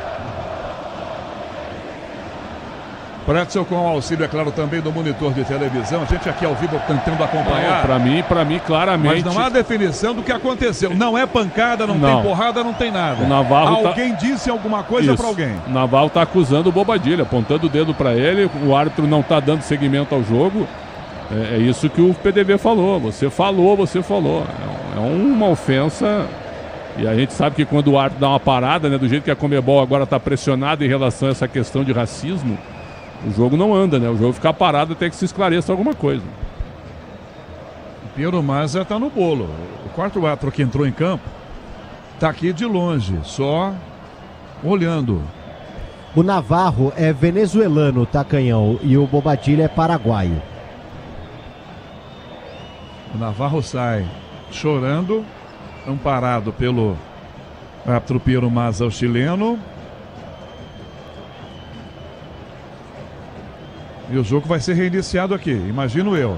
Speaker 1: Pretzel com o auxílio, é claro, também do monitor de televisão. A gente aqui ao vivo tentando acompanhar.
Speaker 2: Para mim, claramente.
Speaker 1: Mas não há definição do que aconteceu. Não é pancada, não tem porrada, não tem nada.
Speaker 2: O Navarro
Speaker 1: alguém disse alguma coisa para alguém.
Speaker 2: O Navarro tá acusando o Bobadilla, apontando o dedo para ele. O árbitro não tá dando seguimento ao jogo. É isso que o PDV falou. Você falou. É uma ofensa. E a gente sabe que quando o árbitro dá uma parada, né, do jeito que a Conmebol agora está pressionada em relação a essa questão de racismo, o jogo não anda, né? O jogo fica parado até que se esclareça alguma coisa.
Speaker 1: O Piero Mazza está no bolo. O quarto árbitro que entrou em campo está aqui de longe, só olhando.
Speaker 3: O Navarro é venezuelano, tá, Canhão? E o Bobadilla é paraguaio.
Speaker 1: O Navarro sai chorando, amparado pelo árbitro Piero Mazza, o chileno. E o jogo vai ser reiniciado aqui, imagino eu.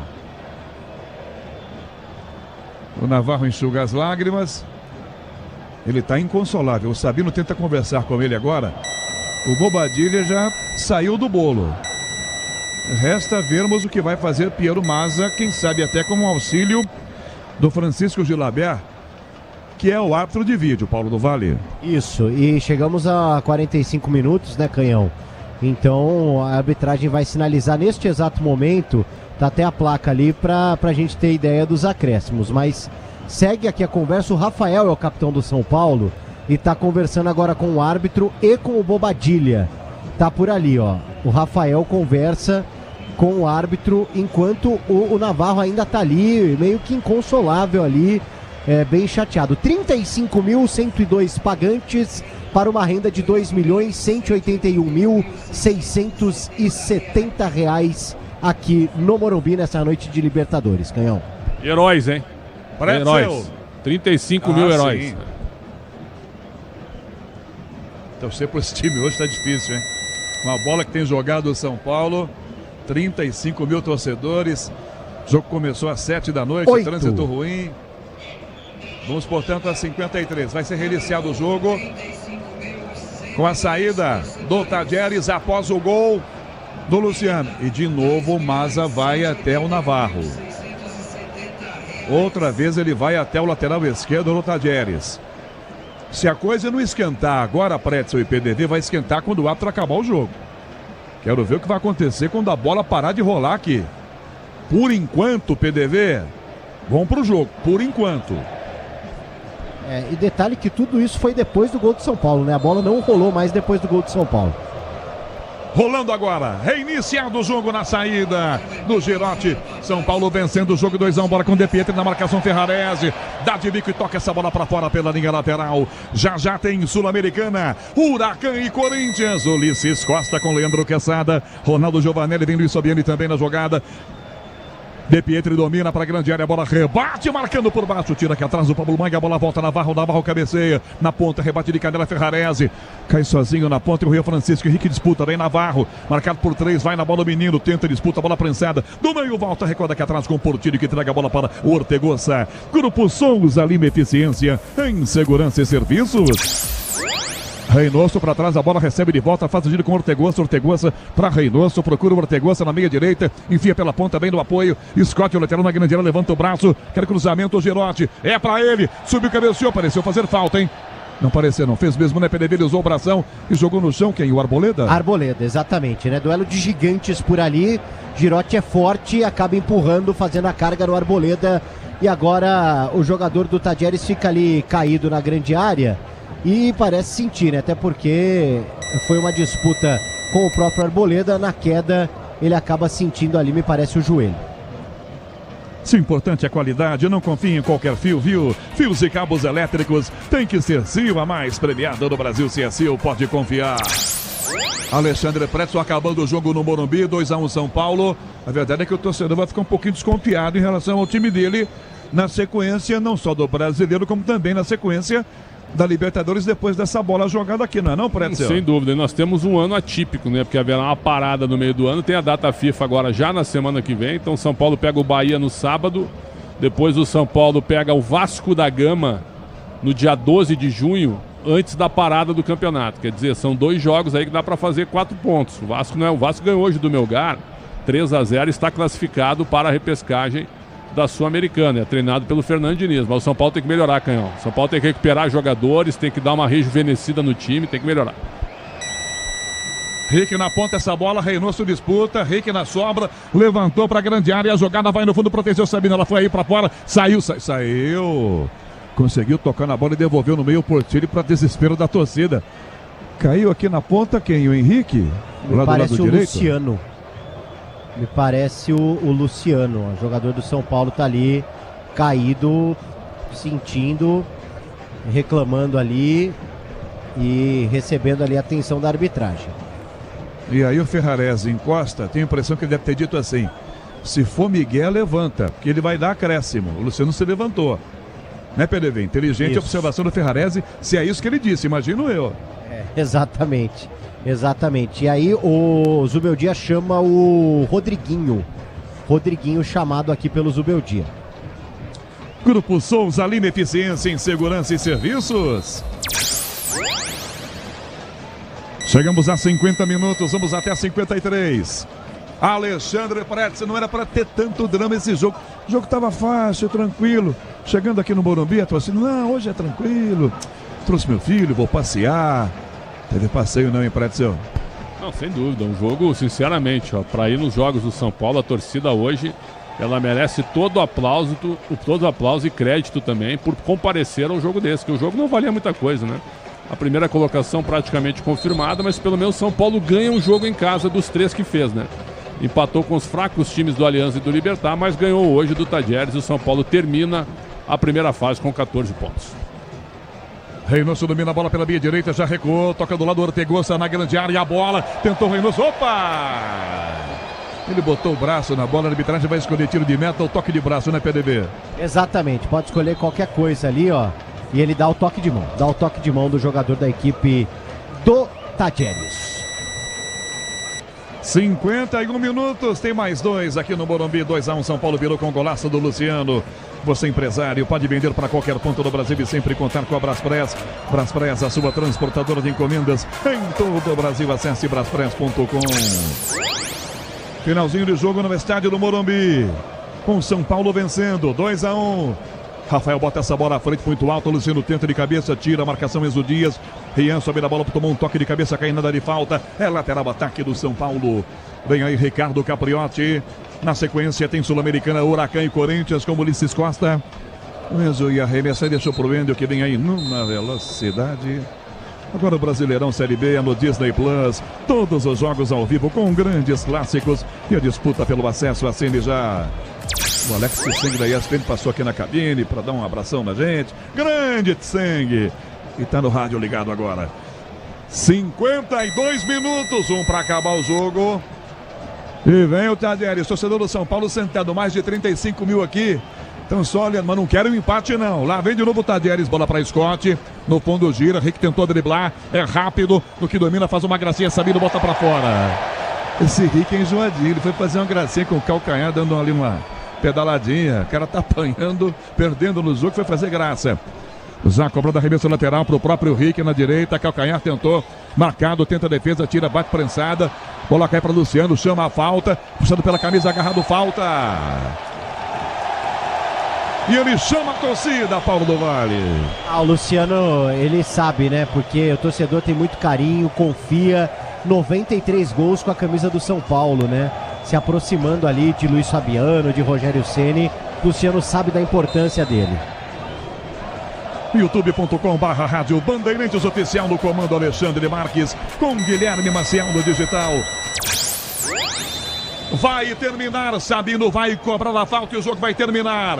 Speaker 1: O Navarro enxuga as lágrimas. Ele está inconsolável. O Sabino tenta conversar com ele agora. O Bobadilla já saiu do bolo. Resta vermos o que vai fazer Piero Mazza, quem sabe até com o auxílio do Francisco Gilabert, que é o árbitro de vídeo, Paulo do Vale.
Speaker 3: Isso, e chegamos a 45 minutos, né, Canhão? Então a arbitragem vai sinalizar neste exato momento, tá até a placa ali pra gente ter ideia dos acréscimos, mas segue aqui a conversa. O Rafael é o capitão do São Paulo e tá conversando agora com o árbitro e com o Bobadilla. Tá por ali, ó. O Rafael conversa com o árbitro enquanto o Navarro ainda tá ali, meio que inconsolável ali, bem chateado. 35.102 pagantes para uma renda de R$ 2.181.670 aqui no Morumbi nessa noite de Libertadores, Canhão.
Speaker 2: Heróis, hein? Heróis. 35 mil heróis.
Speaker 1: Sim. Torcer para esse time hoje tá difícil, hein? Uma bola que tem jogado o São Paulo, 35 mil torcedores. O jogo começou às 7 da noite,
Speaker 3: 8.
Speaker 1: Trânsito ruim. Vamos, portanto, a 53. Vai ser reiniciado o jogo com a saída do Tadieres após o gol do Luciano. E de novo o Mazza vai até o Navarro. Outra vez ele vai até o lateral esquerdo do Tadieres. Se a coisa não esquentar agora, Pretzel e PDV, vai esquentar quando o árbitro acabar o jogo. Quero ver o que vai acontecer quando a bola parar de rolar aqui. Por enquanto, PDV, vamos pro jogo. Por enquanto.
Speaker 3: E detalhe que tudo isso foi depois do gol do São Paulo, né? A bola não rolou mais depois do gol do São Paulo.
Speaker 1: Rolando agora, reiniciado o jogo na saída do Girotti. São Paulo vencendo o jogo 2-1, bola com De Pietri na marcação, Ferrarese dá de bico e toca essa bola para fora pela linha lateral. Já tem Sul-Americana, Huracan e Corinthians. Ulisses Costa com Leandro Quesada, Ronaldo Giovanelli, vem Luiz Fabiani também na jogada. De Pietri domina para a grande área, a bola rebate, marcando por baixo, tira aqui atrás do Pablo Manga, a bola volta Navarro cabeceia, na ponta, rebate de Canela, Ferrarese, cai sozinho na ponta e o Rio Francisco, Henrique disputa, vem Navarro, marcado por 3, vai na bola o menino, tenta, disputa, a bola prensada, do meio volta, recorda aqui atrás com o Portilho que entrega a bola para o Ortegoça. Grupo Souza Lima Eficiência em Segurança e Serviços. Reynoso para trás, a bola recebe de volta, faz o giro com Ortegoça para Reynoso, procura o Ortegoça na meia direita, enfia pela ponta, bem no apoio, Scott, o lateral na grande área, levanta o braço, quer cruzamento, o Girotti, é para ele, subiu, cabeceou, pareceu fazer falta, hein? Não pareceu, não fez mesmo, né? PDV, ele usou o bração e jogou no chão, quem? O Arboleda?
Speaker 3: Arboleda, exatamente, né? Duelo de gigantes por ali, Girotti é forte, acaba empurrando, fazendo a carga no Arboleda, e agora o jogador do Tadieres fica ali caído na grande área, e parece sentir, né? Até porque foi uma disputa com o próprio Arboleda. Na queda, ele acaba sentindo ali, me parece, o joelho.
Speaker 1: Se o importante é a qualidade, não confie em qualquer fio, viu? Fios e cabos elétricos tem que ser Sil, a mais premiada do Brasil. Se é Sil, pode confiar. Alexandre Pretzel acabando o jogo no Morumbi, 2-1 São Paulo. A verdade é que o torcedor vai ficar um pouquinho desconfiado em relação ao time dele na sequência não só do Brasileiro, como também na sequência da Libertadores depois dessa bola jogada aqui, não é não, Pretzel?
Speaker 2: Sem dúvida, e nós temos um ano atípico, né? Porque haverá uma parada no meio do ano, tem a data FIFA agora já na semana que vem, então São Paulo pega o Bahia no sábado, depois o São Paulo pega o Vasco da Gama no dia 12 de junho, antes da parada do campeonato. Quer dizer, são 2 jogos aí que dá para fazer 4 pontos. O Vasco ganhou hoje do Melgar, 3-0, está classificado para a repescagem da Sul-Americana, é treinado pelo Fernando Diniz, mas o São Paulo tem que melhorar, Canhão. O São Paulo tem que recuperar jogadores, tem que dar uma rejuvenescida no time, tem que melhorar.
Speaker 1: Rick na ponta, essa bola, Reynoso disputa, Rick na sobra, levantou para a grande área, a jogada vai no fundo, protegeu Sabino, ela foi aí para fora, saiu, conseguiu tocar na bola e devolveu no meio por tiro para desespero da torcida. Caiu aqui na ponta quem? O Henrique?
Speaker 3: Me parece o Luciano. Me parece o Luciano, o jogador do São Paulo, tá ali caído, sentindo, reclamando ali e recebendo ali a atenção da arbitragem.
Speaker 1: E aí o Ferrarese encosta, tenho a impressão que ele deve ter dito assim: se for Miguel, levanta, porque ele vai dar acréscimo. O Luciano se levantou. Né, PDV? Inteligente a observação do Ferrarese, se é isso que ele disse, imagino eu.
Speaker 3: Exatamente. Exatamente. E aí o Zubeldia chama o Rodriguinho. Rodriguinho chamado aqui pelo Zubeldia.
Speaker 1: Grupo Souza Lima, eficiência em segurança e serviços. Chegamos a 50 minutos, vamos até 53. Alexandre Pretzel, não era para ter tanto drama esse jogo. O jogo estava fácil, tranquilo. Chegando aqui no Morumbi, a torcida, não, hoje é tranquilo. Trouxe meu filho, vou passear. Teve passeio não, hein, Pretzel?
Speaker 2: Não, sem dúvida. Um jogo, sinceramente, para ir nos jogos do São Paulo, a torcida hoje, ela merece todo aplauso e crédito também por comparecer ao jogo desse, que o jogo não valia muita coisa, né? A primeira colocação praticamente confirmada, mas pelo menos São Paulo ganha um jogo em casa dos 3 que fez, né? Empatou com os fracos times do Aliança e do Libertad, mas ganhou hoje do Tadieres. O São Paulo termina a primeira fase com 14 pontos.
Speaker 1: Reynoso domina a bola pela meia direita, já recuou, toca do lado, Ortegoza na grande área, a bola, tentou o Reynoso, opa! Ele botou o braço na bola, a arbitragem vai escolher tiro de meta ou toque de braço, né, PDV?
Speaker 3: Exatamente, pode escolher qualquer coisa ali, ó, e ele dá o toque de mão, do jogador da equipe do Tadieres.
Speaker 1: 51 minutos, tem mais 2 aqui no Morumbi, 2-1, São Paulo virou com golaço do Luciano. Você empresário, pode vender para qualquer ponto do Brasil e sempre contar com a Braspress. Braspress, a sua transportadora de encomendas em todo o Brasil. Acesse braspress.com. Finalzinho de jogo no estádio do Morumbi, com São Paulo vencendo, 2-1. Rafael bota essa bola à frente muito alto, Luciano tenta de cabeça, tira a marcação Enzo Dias. Rian sobe na bola, tomou um toque de cabeça, caindo nada de falta. É lateral ataque do São Paulo. Vem aí Ricardo Capriotti. Na sequência tem Sul-Americana, Huracan e Corinthians com Ulisses Costa. O Enzo ia arremessar e deixou pro Wendel, que vem aí numa velocidade. Agora o Brasileirão Série B é no Disney Plus. Todos os jogos ao vivo com grandes clássicos. E a disputa pelo acesso acende já. O Alex Tseng da ESPN passou aqui na cabine para dar um abração na gente. Grande Tseng. E tá no rádio ligado agora. 52 minutos, para acabar o jogo. E vem o Tadieres, torcedor do São Paulo sentado, mais de 35 mil aqui. Então só olha, mas não quero um empate não. Lá vem de novo o Tadieres, bola para Scott. No fundo gira, Rick tentou driblar. É rápido, no que domina faz uma gracinha, Sabino bota para fora. Esse Rick é enjoadinho, ele foi fazer uma gracinha com o calcanhar, dando ali uma pedaladinha. O cara tá apanhando, perdendo no jogo, foi fazer graça. Já cobrando a arremesso lateral para o próprio Rick na direita. Calcanhar tentou, marcado, tenta a defesa, tira, bate prensada. Bola cai para Luciano, chama a falta. Puxando pela camisa, agarrado, falta. E ele chama a torcida, Paulo do Vale.
Speaker 3: O Luciano, ele sabe, né? Porque o torcedor tem muito carinho, confia. 93 gols com a camisa do São Paulo, né? Se aproximando ali de Luiz Fabiano, de Rogério Ceni. Luciano sabe da importância dele.
Speaker 1: youtube.com/rádio Bandeirantes Oficial, no comando Alexandre Marques, com Guilherme Maciel no digital. Vai terminar, Sabino vai cobrar a falta e o jogo vai terminar.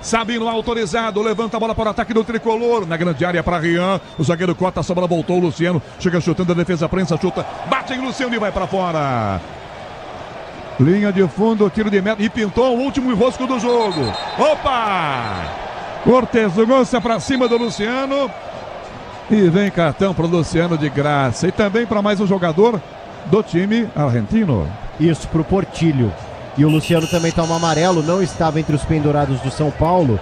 Speaker 1: Sabino autorizado, levanta a bola para o ataque do tricolor, na grande área para Rian, o zagueiro corta, a bola voltou, o Luciano chega chutando, a defesa prensa, chuta, bate em Luciano e vai para fora. Linha de fundo, tiro de meta e pintou o último enrosco do jogo. Opa! Cortez lança pra cima do Luciano. E vem cartão pro Luciano de graça. E também para mais um jogador do time argentino.
Speaker 3: Isso, pro Portilho. E o Luciano também toma amarelo, não estava entre os pendurados do São Paulo.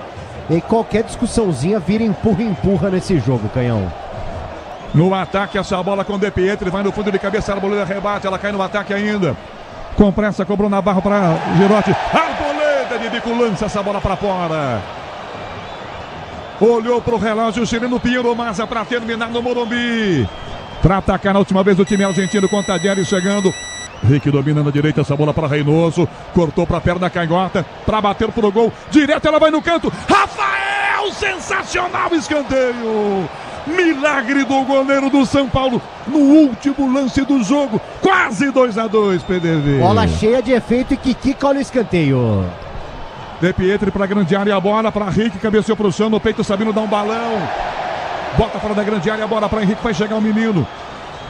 Speaker 3: E qualquer discussãozinha vira empurra nesse jogo, Canhão.
Speaker 1: No ataque, essa bola com o De Pietri, vai no fundo de cabeça, a Arboleda rebate, ela cai no ataque ainda. Com pressa, cobrou Navarro para Girotti. Arboleda de bico lança essa bola para fora. Olhou para o relógio, o chileno Piero Maza para terminar no Morumbi. Para atacar na última vez o time argentino com Tagliari chegando. Rick domina na direita, essa bola para Reynoso. Cortou para a perna canhota, para bater pro gol. Direto, ela vai no canto. Rafael, sensacional escanteio. Milagre do goleiro do São Paulo no último lance do jogo. Quase 2-2, PDV.
Speaker 3: Bola cheia de efeito e Kiki olha o escanteio.
Speaker 1: De Pietri para a grande área, a bola para Henrique, cabeceou para o chão, no peito, Sabino dá um balão. Bota fora da grande área, a bola para Henrique, vai chegar o menino.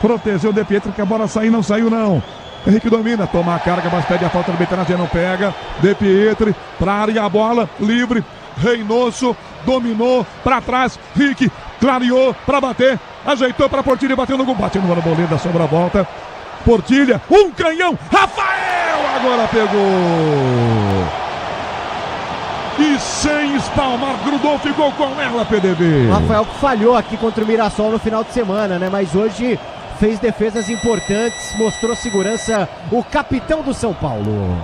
Speaker 1: Protegeu o De Pietri, que a bola saiu, não saiu não. Henrique domina, toma a carga, mas pede a falta de arbitragem, não pega. De Pietri para a área, a bola livre. Reynoso dominou para trás, Rick clareou para bater, ajeitou para Portilha e bateu no gol, bateu no Arboleda, sobra a volta. Portilha, um canhão, Rafael agora pegou. E sem espalmar, grudou, ficou com ela, PDV.
Speaker 3: O Rafael falhou aqui contra o Mirassol no final de semana, né? Mas hoje fez defesas importantes, mostrou segurança, o capitão do São Paulo.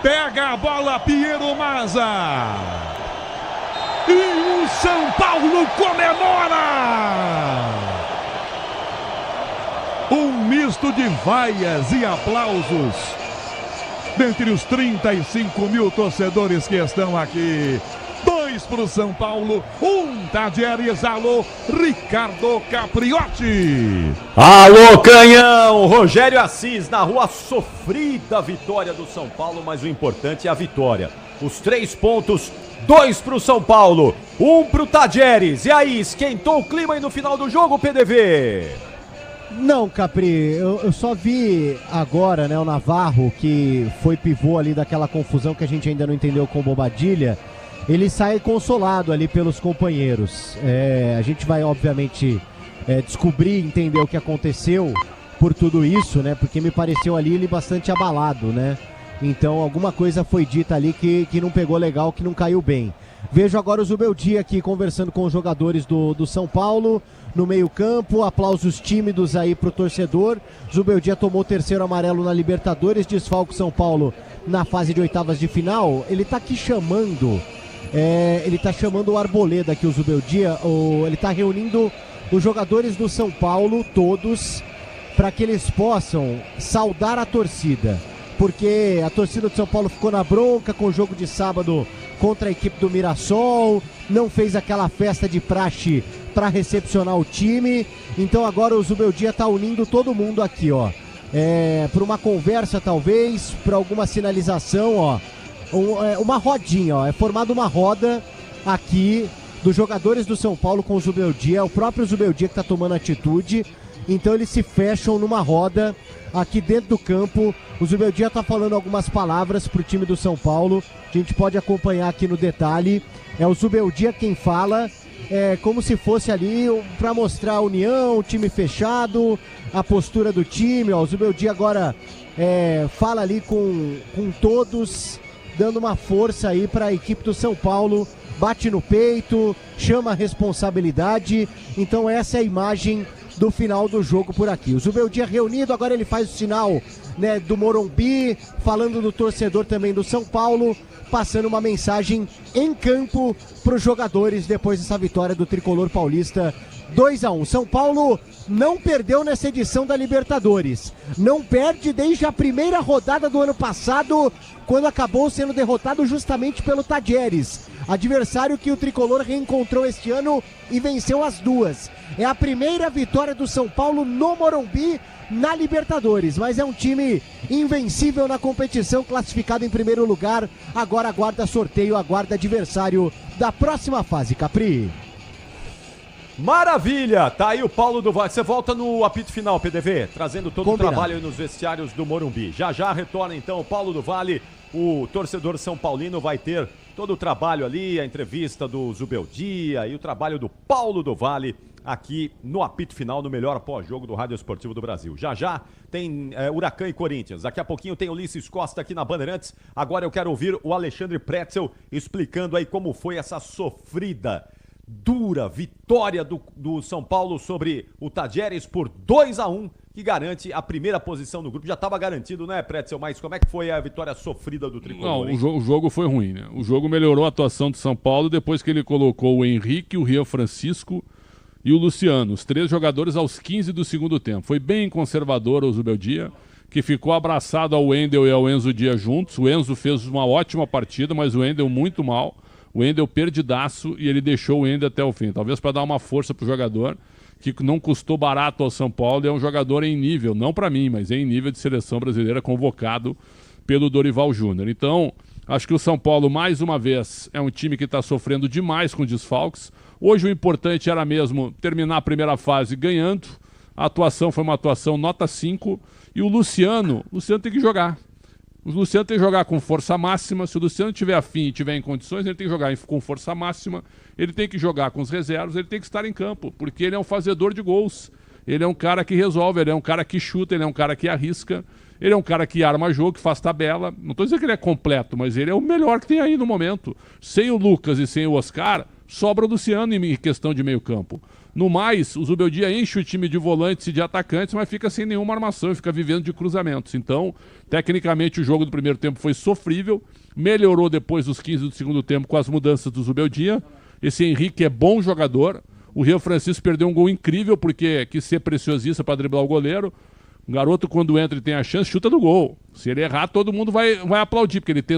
Speaker 1: Pega a bola, Piero Maza. E o São Paulo comemora. Um misto de vaias e aplausos dentre os 35 mil torcedores que estão aqui. 2 para o São Paulo, 1 Tagliari, alô, Ricardo Capriotti.
Speaker 5: Alô, Canhão! Rogério Assis na rua sofrida vitória do São Paulo, mas o importante é a vitória. Os 3 pontos, 2 para o São Paulo, 1 para o Tagliari. E aí, esquentou o clima aí no final do jogo, PDV?
Speaker 3: Não, Capri, eu só vi agora, né, o Navarro, que foi pivô ali daquela confusão que a gente ainda não entendeu com o Bobadilha. Ele sai consolado ali pelos companheiros. A gente vai, obviamente, descobrir, entender o que aconteceu por tudo isso, né? Porque me pareceu ali ele bastante abalado, né? Então, alguma coisa foi dita ali que não pegou legal, que não caiu bem. Vejo agora o Zubeldia aqui conversando com os jogadores do São Paulo no meio-campo. Aplausos tímidos aí pro torcedor. Zubeldia tomou o 3º amarelo na Libertadores, desfalca o São Paulo na fase de oitavas de final. Ele tá aqui chamando... ele tá chamando o Arboleda aqui, o Zubeldia. Ele tá reunindo os jogadores do São Paulo, todos, para que eles possam saudar a torcida. Porque a torcida do São Paulo ficou na bronca com o jogo de sábado contra a equipe do Mirassol, não fez aquela festa de praxe para recepcionar o time. Então agora o Zubeldia tá unindo todo mundo aqui, ó. Por uma conversa talvez, por alguma sinalização, ó. Uma rodinha, ó. É formada uma roda aqui dos jogadores do São Paulo com o Zubeldia. É o próprio Zubeldia que tá tomando atitude. Então eles se fecham numa roda aqui dentro do campo. O Zubeldia tá falando algumas palavras pro time do São Paulo. A gente pode acompanhar aqui no detalhe. É o Zubeldia quem fala. Como se fosse ali para mostrar a união, o time fechado, a postura do time, ó. O Zubeldia agora fala ali com todos, dando uma força aí para a equipe do São Paulo, bate no peito, chama a responsabilidade. Então essa é a imagem do final do jogo por aqui. O Zubeldia reunido, agora ele faz o sinal, né, do Morumbi, falando do torcedor também do São Paulo, passando uma mensagem em campo para os jogadores depois dessa vitória do Tricolor Paulista 2-1. São Paulo não perdeu nessa edição da Libertadores. Não perde desde a primeira rodada do ano passado, quando acabou sendo derrotado justamente pelo Tajeres, adversário que o Tricolor reencontrou este ano e venceu as duas. É a primeira vitória do São Paulo no Morumbi na Libertadores, mas é um time invencível na competição, classificado em primeiro lugar. Agora aguarda sorteio, aguarda adversário da próxima fase, Capri.
Speaker 5: Maravilha! Tá aí o Paulo do Vale. Você volta no apito final, PDV, trazendo todo
Speaker 3: Combinado.
Speaker 5: o trabalho aí nos vestiários do Morumbi. Já retorna então o Paulo do Vale. O torcedor São Paulino vai ter todo o trabalho ali, a entrevista do Zubeldia e o trabalho do Paulo do Vale aqui no apito final, no melhor pós-jogo do Rádio Esportivo do Brasil. Já tem Huracan e Corinthians. Daqui a pouquinho tem Ulisses Costa aqui na Bandeirantes. Agora eu quero ouvir o Alexandre Pretzel explicando aí como foi essa sofrida, dura vitória do São Paulo sobre o Tajeres por 2-1, que garante a primeira posição no grupo. Já estava garantido, né, Pretzel? Mas como é que foi a vitória sofrida do Tricolor?
Speaker 2: Não, o jogo foi ruim, né? O jogo melhorou a atuação do São Paulo depois que ele colocou o Henrique, o Rian Francisco e o Luciano, os 3 jogadores aos 15 do segundo tempo. Foi bem conservador o Zubeldia, que ficou abraçado ao Wendel e ao Enzo Dias juntos. O Enzo fez uma ótima partida, mas o Wendel muito mal. O Wendel perdidaço e ele deixou o Wendel até o fim. Talvez para dar uma força pro jogador, que não custou barato ao São Paulo. É um jogador em nível, não para mim, mas em nível de seleção brasileira, convocado pelo Dorival Júnior. Então, acho que o São Paulo, mais uma vez, é um time que está sofrendo demais com desfalques. Hoje o importante era mesmo terminar a primeira fase ganhando. A atuação foi uma atuação nota 5. E o Luciano tem que jogar. O Luciano tem que jogar com força máxima. Se o Luciano tiver afim e tiver em condições, ele tem que jogar com força máxima. Ele tem que jogar com os reservas, ele tem que estar em campo, porque ele é um fazedor de gols. Ele é um cara que resolve, ele é um cara que chuta, ele é um cara que arrisca. Ele é um cara que arma jogo, que faz tabela. Não estou dizendo que ele é completo, mas ele é o melhor que tem aí no momento. Sem o Lucas e sem o Oscar, sobra o Luciano em questão de meio campo. No mais, o Zubeldia enche o time de volantes e de atacantes, mas fica sem nenhuma armação, fica vivendo de cruzamentos. Então, tecnicamente, o jogo do primeiro tempo foi sofrível. Melhorou depois dos 15 do segundo tempo com as mudanças do Zubeldia. Esse Henrique é bom jogador. O Rian Francisco perdeu um gol incrível porque quis ser preciosista para driblar o goleiro. O garoto, quando entra e tem a chance, chuta no gol. Se ele errar, todo mundo vai aplaudir, porque ele tem